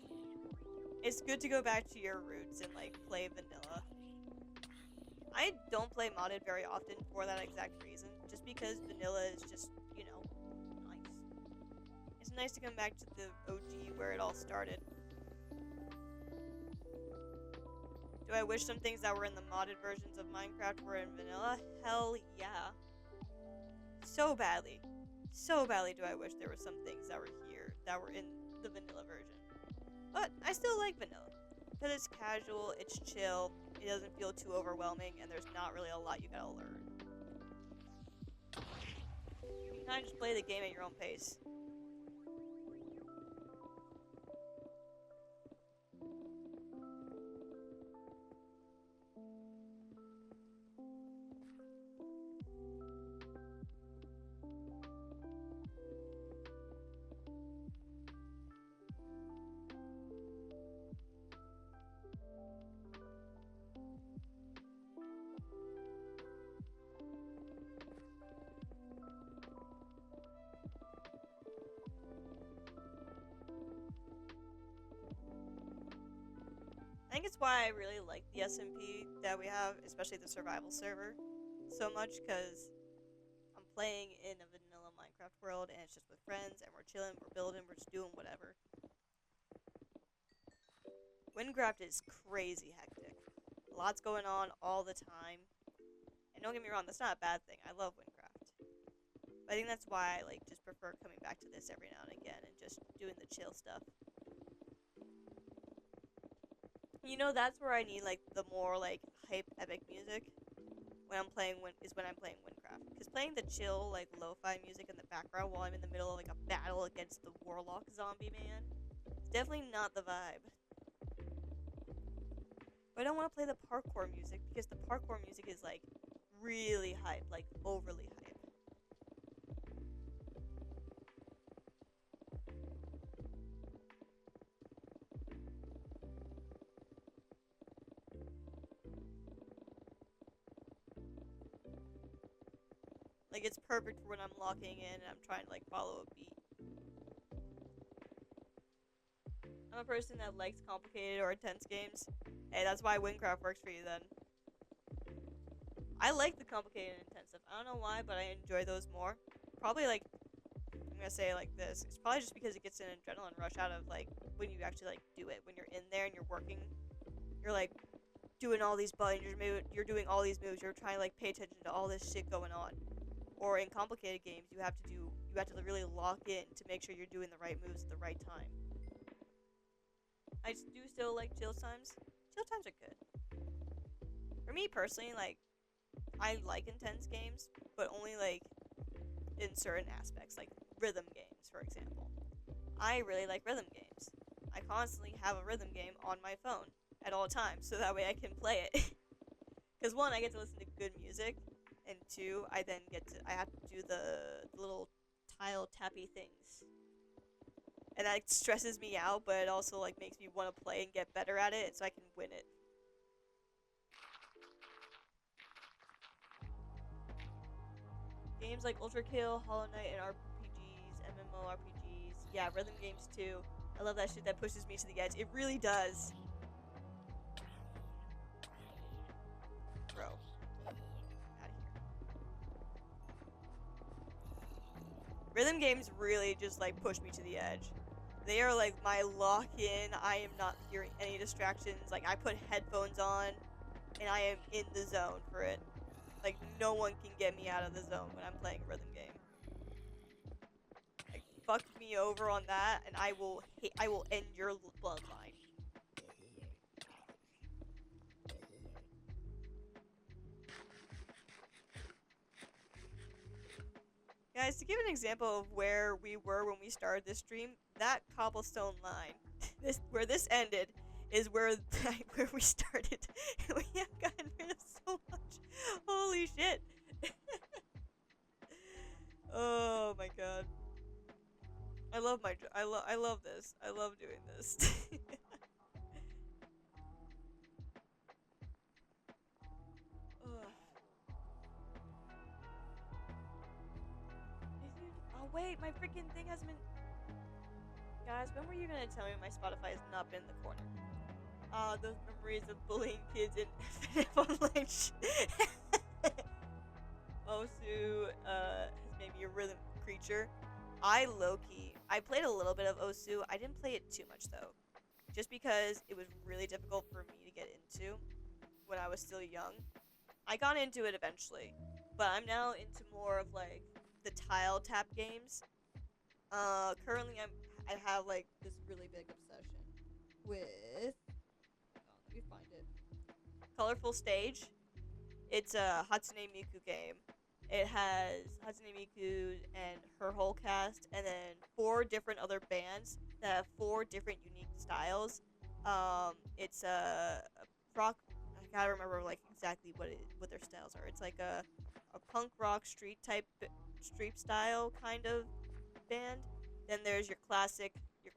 It's good to go back to your roots and, like, play vanilla. I don't play modded very often for that exact reason. Just because vanilla is just, you know, nice. It's nice to come back to the OG where it all started. Do I wish some things that were in the modded versions of Minecraft were in vanilla? Hell yeah. So badly. So badly do I wish there were some things that were here that were in the vanilla version. But I still like vanilla. Because it's casual, it's chill, it doesn't feel too overwhelming, and there's not really a lot you gotta learn. You can kind of just play the game at your own pace. I think it's why I really like the SMP that we have, especially the survival server, so much, because I'm playing in a vanilla Minecraft world, and it's just with friends, and we're chilling, we're building, we're just doing whatever. Windcraft is crazy hectic. Lots going on all the time. And don't get me wrong, that's not a bad thing. I love Windcraft. But I think that's why I like just prefer coming back to this every now and again and just doing the chill stuff. You know, that's where I need like the more like hype epic music when I'm playing Windcraft. Because playing the chill like lo-fi music in the background while I'm in the middle of like a battle against the warlock zombie man, it's definitely not the vibe. But I don't want to play the parkour music because the parkour music is like really hype, like overly hype. Like it's perfect for when I'm locking in and I'm trying to like follow a beat. I'm a person that likes complicated or intense games. Hey, that's why Windcraft works for you then. I like the complicated and intense stuff. I don't know why, but I enjoy those more. Probably like, I'm gonna say it like this. It's probably just because it gets an adrenaline rush out of like when you actually like do it. When you're in there and you're working, you're like doing all these buttons, you're doing all these moves, you're trying to like pay attention to all this shit going on. Or in complicated games, you have to really lock in to make sure you're doing the right moves at the right time. I do still like chill times. Chill times are good. For me personally, like I like intense games, but only like in certain aspects, like rhythm games, for example. I really like rhythm games. I constantly have a rhythm game on my phone at all times, so that way I can play it. Because one, I get to listen to good music, and two, I have to do the little tile tappy things. And that stresses me out, but it also like makes me want to play and get better at it, so I can win it. Games like Ultra Kill, Hollow Knight, and RPGs, MMORPGs, yeah, rhythm games too. I love that shit that pushes me to the edge. It really does. Bro. Out of here. Rhythm games really just like push me to the edge. They are like my lock-in. I am not hearing any distractions. Like I put headphones on and I am in the zone for it. Like no one can get me out of the zone when I'm playing a rhythm game. Like fuck me over on that and I will end your bloodline. Guys, to give an example of where we were when we started this stream, that cobblestone line, where this ended, is where we started. We have gotten rid of so much. Holy shit! Oh my god! I love I love this. I love doing this. Oh wait, my freaking thing hasn't been. Guys, when were you gonna tell me my Spotify has not been in the corner? Those memories of bullying kids in FNF Online. Osu has made me a rhythm creature. I played a little bit of Osu. I didn't play it too much though, just because it was really difficult for me to get into when I was still young. I got into it eventually, but I'm now into more of like the tile tap games. Currently I have like this really big obsession with. Let me find it. Colorful Stage. It's a Hatsune Miku game. It has Hatsune Miku and her whole cast, and then 4 different other bands that have 4 different unique styles. It's a rock. I gotta remember like exactly what their styles are. It's like a punk rock street style kind of band. Then there's your classic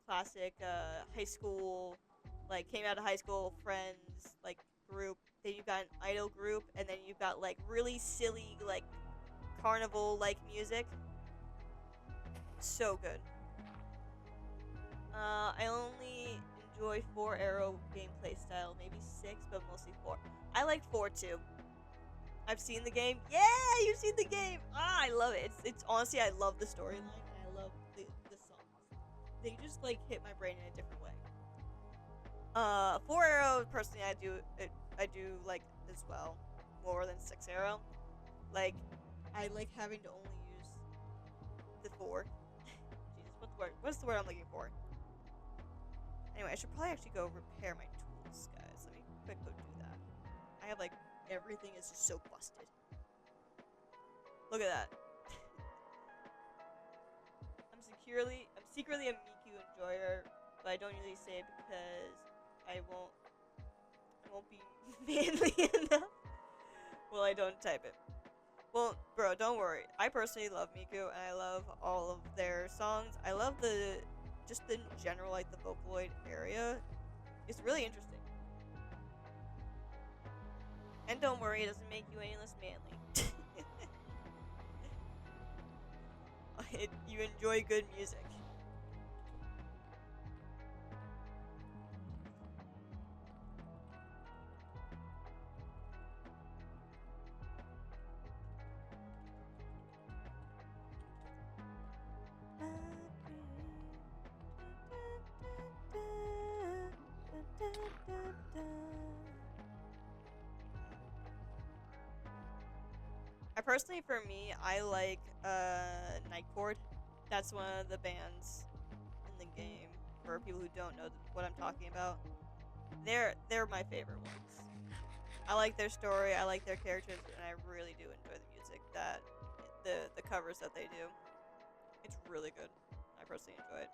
high school, like came out of high school friends like group. Then you've got an idol group, and then you've got like really silly like carnival like music. So good. I only enjoy 4 arrow gameplay style, maybe 6, but mostly 4. I like 4 too. I've seen the game. Yeah, you've seen the game. I love it. It's honestly, I love the storyline and I love the songs. They just like hit my brain in a different way. 4 arrow personally, I do like as well, more than 6 arrow. Like, I like having to only use the 4. Jesus, what's the word I'm looking for? Anyway, I should probably actually go repair my tools, guys. Let me quick go do that. I have like everything is just so busted. Look at that. I'm secretly a Miku enjoyer, but I don't usually say it because I won't be manly enough. Well, I don't type it. Well, bro, don't worry. I personally love Miku, and I love all of their songs. I love just in general, like the Vocaloid area. It's really interesting. And don't worry, it doesn't make you any less manly. You enjoy good music. personally, for me, I like Nightcord. That's one of the bands in the game. For people who don't know what I'm talking about, they're my favorite ones. I like their story, I like their characters, and I really do enjoy the music that the covers that they do. It's really good. I personally enjoy it.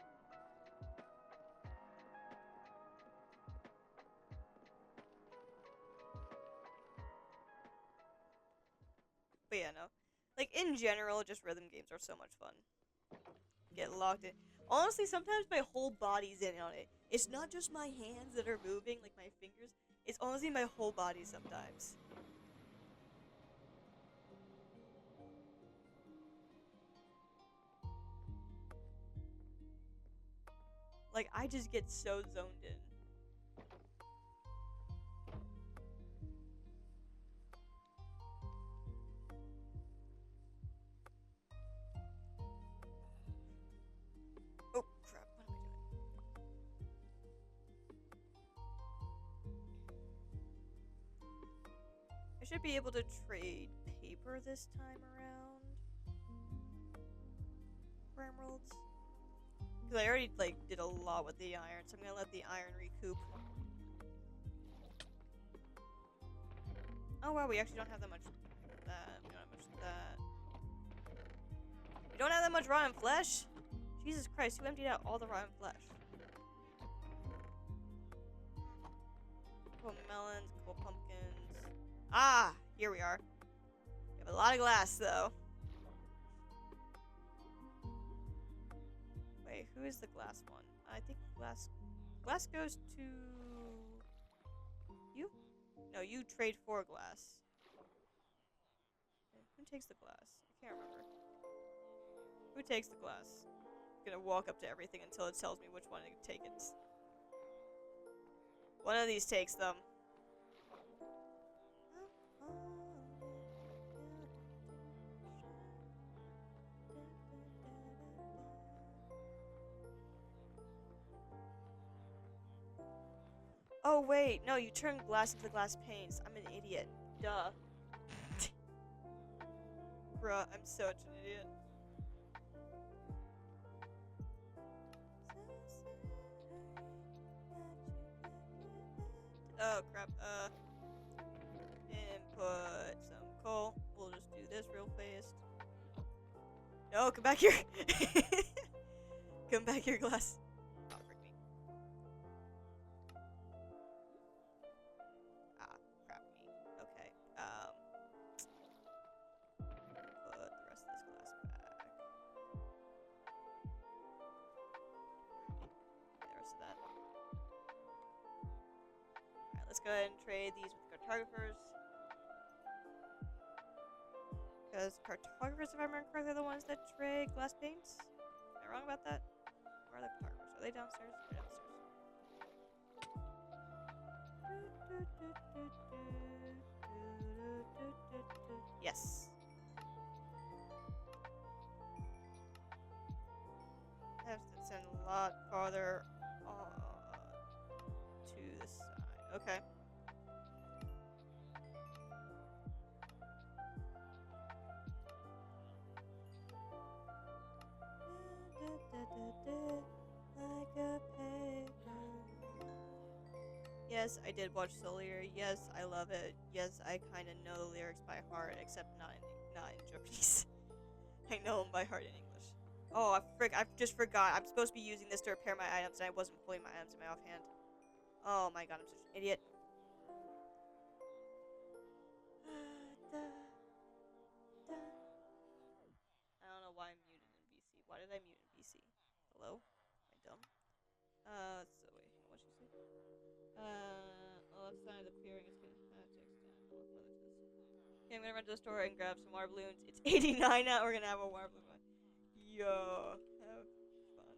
But yeah, no. Like, in general, just rhythm games are so much fun. Get locked in. Honestly, sometimes my whole body's in on it. It's not just my hands that are moving, like my fingers. It's honestly my whole body sometimes. Like, I just get so zoned in. Oh, crap. What am I doing? I should be able to trade paper this time around. Rambled. Because I already, like, did a lot with the iron, so I'm gonna let the iron recoup. Oh, wow, we actually don't have that much of that. We don't have much of that. We don't have that much rotten flesh? Jesus Christ, who emptied out all the rotten flesh? A couple melons, a couple pumpkins. Ah! Here we are. We have a lot of glass, though. Wait, who is the glass one? I think glass goes to you? No, you trade for glass. Okay, who takes the glass? I can't remember. Who takes the glass? I'm gonna walk up to everything until it tells me which one to take it. One of these takes them. Oh wait, no, you turn glass into glass panes. I'm an idiot. Duh. Bruh, I'm such an idiot. Oh crap, input some coal. We'll just do this real fast. No, come back here. Come back here, glass. Oh, frick me. Ah, crap me. Okay, put the rest of this glass back. Yeah, the rest of that. Alright, let's go ahead and trade these with cartographers. Because cartographers, if I remember correctly, are the ones that trade glass paints. Am I wrong about that? Where are the cartographers? Are they downstairs? They're downstairs. Yes. I have to send a lot farther to the side. Okay. Like a paper. Yes, I did watch Solier. Yes, I love it. Yes, I kind of know the lyrics by heart, except not in Japanese. I know them by heart in English. Oh, I just forgot. I'm supposed to be using this to repair my items, and I wasn't pulling my items in my offhand. Oh my god, I'm such an idiot. I don't know why I'm muted in BC. Why did I mute in BC? Hello? Am I dumb? So wait, what did you say? On the left side of the clearing is gonna have to extend. Okay, I'm gonna run to the store and grab some water balloons. It's 89 now. We're gonna have a water balloon run. Yo, have fun.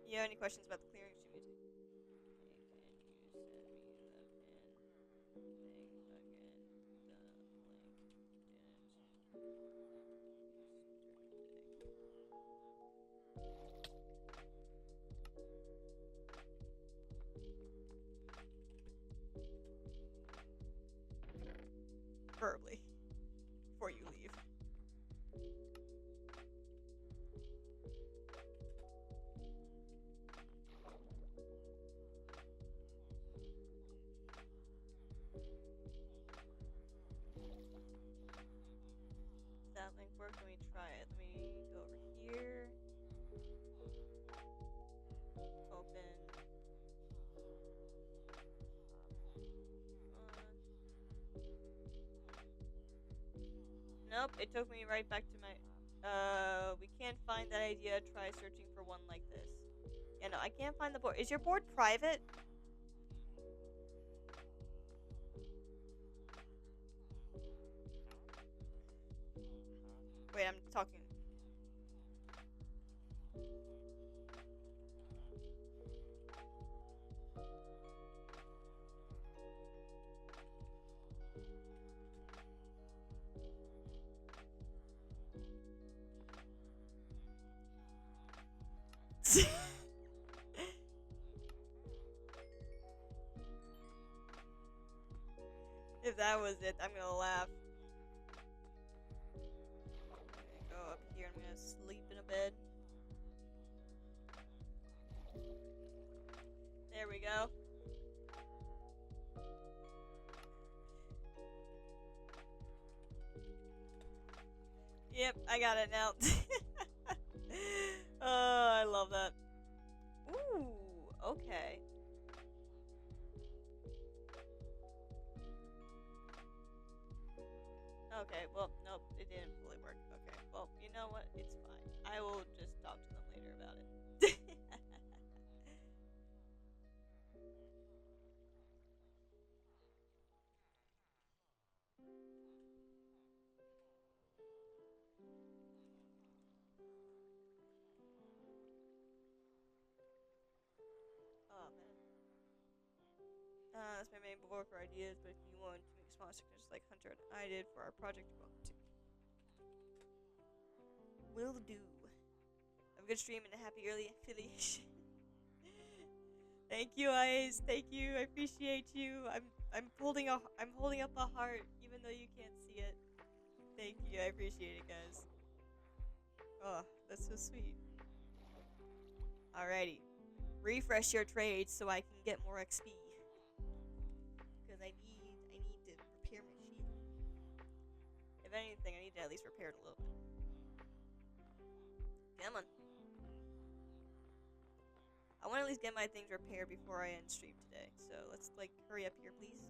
You have any questions about the clearing? Shoot me. Can you send me the pin thing again? The link horribly before you leave. Does that link work? Let me try it. Let me go over here. Open. Nope, it took me right back to my... we can't find that idea. Try searching for one like this. Yeah, no, I can't find the board. Is your board private? Wait, I'm talking. If that was it, I'm gonna laugh. I'm gonna go up here. I'm gonna sleep in a bed. There we go. Yep, I got it now. Oh, I love that. Ooh, okay. Okay, well, nope, it didn't fully work. Okay, well, you know what? It's fine. I will just talk to them later about it. Oh, man. That's my main board for ideas, but if you want to make small signatures like Hunter and I did for our project, you're welcome to. Will do. Have a good stream and a happy early affiliation. Thank you, Ice. Thank you. I appreciate you. I'm holding up a heart, even though you can't see it. Thank you. I appreciate it, guys. Oh, that's so sweet. Alrighty. Refresh your trades so I can get more XP. Because I need to repair my shit. If anything, I need to at least repair it a little bit. Come on. I want to at least get my things repaired before I end stream today. So let's like hurry up here, please.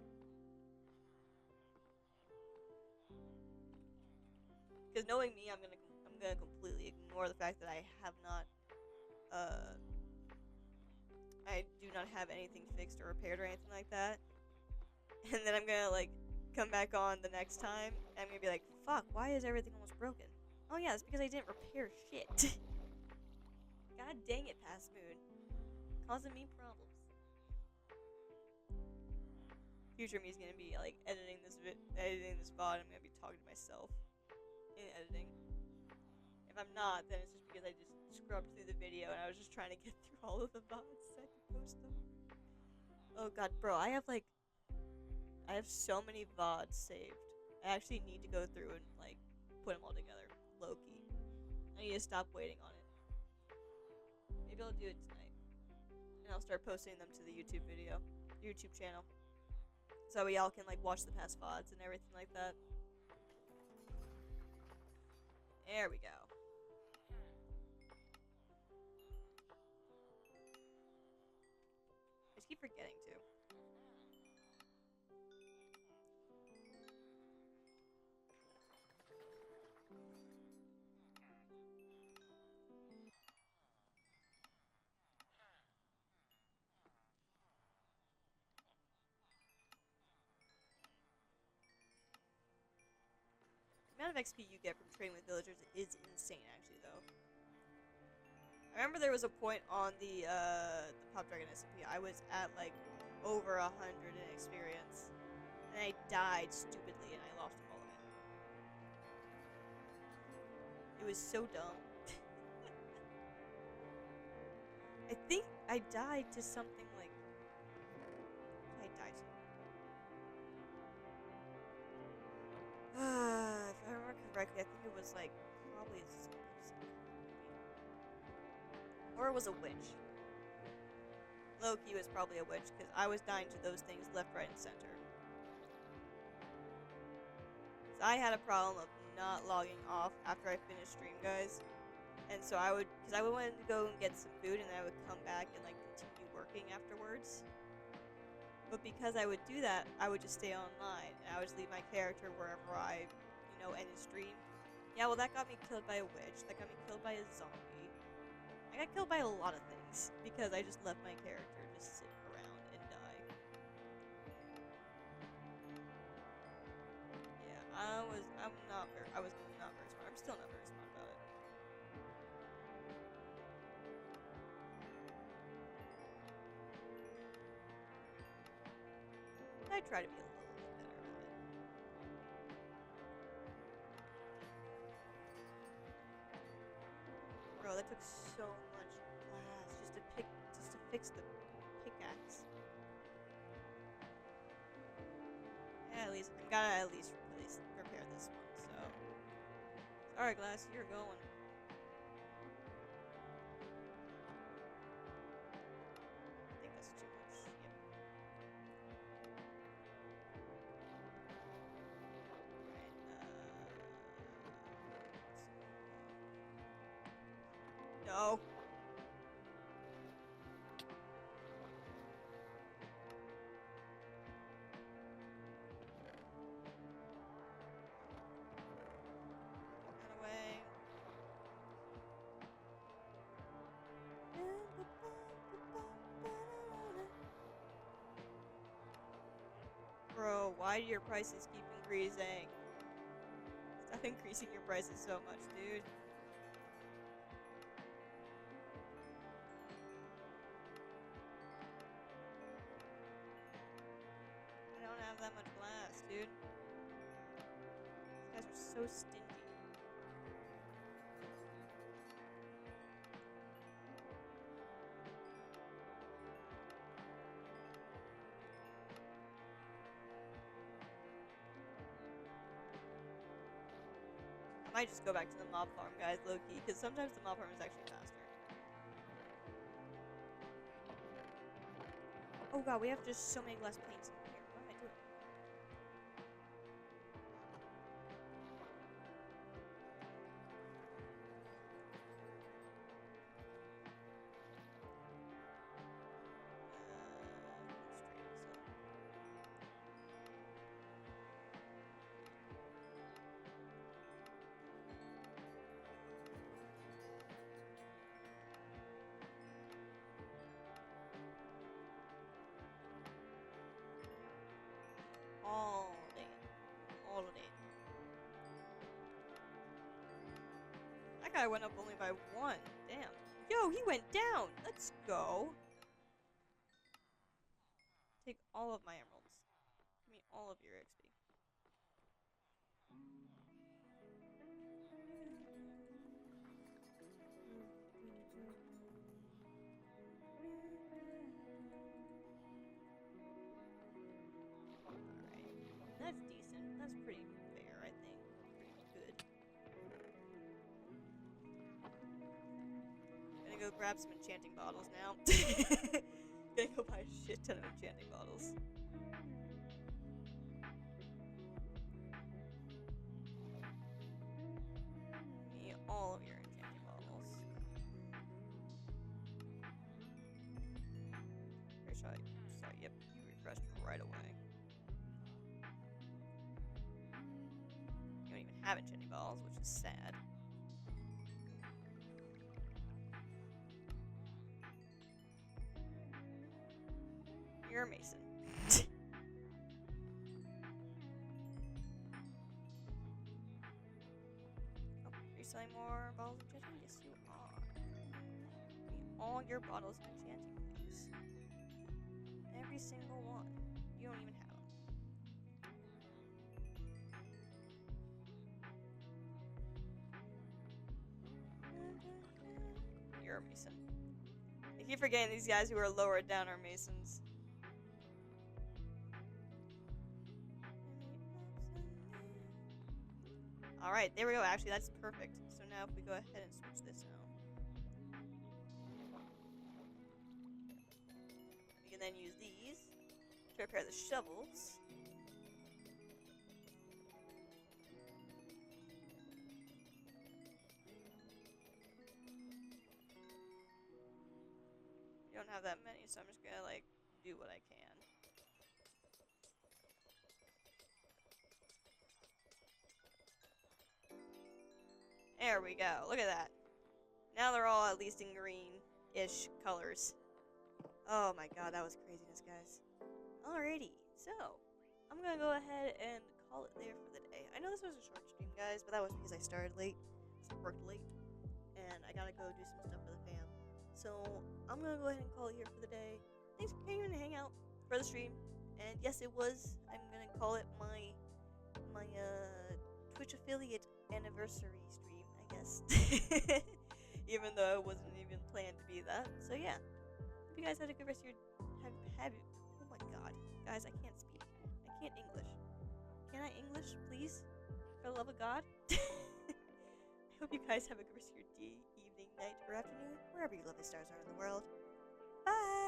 Because knowing me, I'm gonna completely ignore the fact that I have not, I do not have anything fixed or repaired or anything like that. And then I'm gonna like come back on the next time, and I'm gonna be like, fuck, why is everything almost broken? Oh yeah, it's because I didn't repair shit. God dang it, Past Moon. Causing me problems. Future me is gonna be like editing this VOD. I'm gonna be talking to myself in editing. If I'm not, then it's just because I just scrubbed through the video and I was just trying to get through all of the VODs so I could post them. Oh god, bro, I have so many VODs saved. I actually need to go through and like put them all together. Low-key. I need to stop waiting on it. Maybe I'll do it tonight. And I'll start posting them to the YouTube channel. So we all can like watch the past VODs and everything like that. There we go. I just keep forgetting to. The amount of XP you get from trading with villagers is insane, actually, though. I remember there was a point on the PopDragon SMP, I was at, like, over 100 in experience. And I died stupidly, and I lost all of it. It was so dumb. I think I died to something like... I died to... I think it was like probably or it was a witch. Low-key was probably a witch, because I was dying to those things left, right, and center. Because I had a problem of not logging off after I finished stream, guys. And so I would want to go and get some food, and then I would come back and like continue working afterwards. But because I would do that, I would just stay online, and I would just leave my character wherever I, ended stream. Yeah, well, that got me killed by a witch. That got me killed by a zombie. I got killed by a lot of things because I just left my character just sit around and die. Yeah, I was not very smart. I'm still not very smart about it. I try to be a little bit better about it. Bro, that took so much glass just to fix the pickaxe. Yeah, at least I'm gotta at least repair this one. So, sorry, glass, you're going. I think that's too much. Yep. No. Run away. Bro, why do your prices keep increasing? Stop increasing your prices so much, dude. I don't have that much glass, dude. These guys are so stingy. I might just go back to the mob farm, guys, low-key, because sometimes the mob farm is actually faster. Oh god, we have just so many glass panes in here. What am I doing? All of it. That guy went up only by 1. Damn. Yo, he went down. Let's go. Take all of my emeralds. Give me all of your XP. That's decent. That's pretty fair, I think. Pretty good. Gonna go grab some enchanting bottles now. Gonna go buy a shit ton of enchanting bottles. Give me all of your enchanting bottles. Sorry, yep, you refreshed right away. You don't even have enchanting bottles, which is sad. You're a mason. Oh, are you selling more bottles of enchanting? Yes, you are. Give me all your bottles of enchanting, please. Every single one. You don't even have them. You're a mason. I keep forgetting these guys who are lower down are masons. Alright, there we go. Actually, that's perfect. So now if we go ahead and switch this now. We can then use these to repair the shovels. We don't have that many, so I'm just gonna, like, do what I can. There we go. Look at that. Now they're all at least in green-ish colors. Oh my god, that was craziness, guys. Alrighty, so I'm gonna go ahead and call it there for the day. I know this was a short stream, guys, but that was because I started late, so I worked late, and I gotta go do some stuff for the fam. So I'm gonna go ahead and call it here for the day. Thanks for coming to hang out for the stream, and yes, it was. I'm gonna call it my Twitch affiliate anniversary stream, I guess. Even though it wasn't even planned to be that. So yeah, hope you guys had a good rest of your oh my god, guys, I can't speak. I can't English. Can I English, please? For the love of God. I hope you guys have a good rest of your day, evening, night, or afternoon, wherever you lovely stars are in the world. Bye.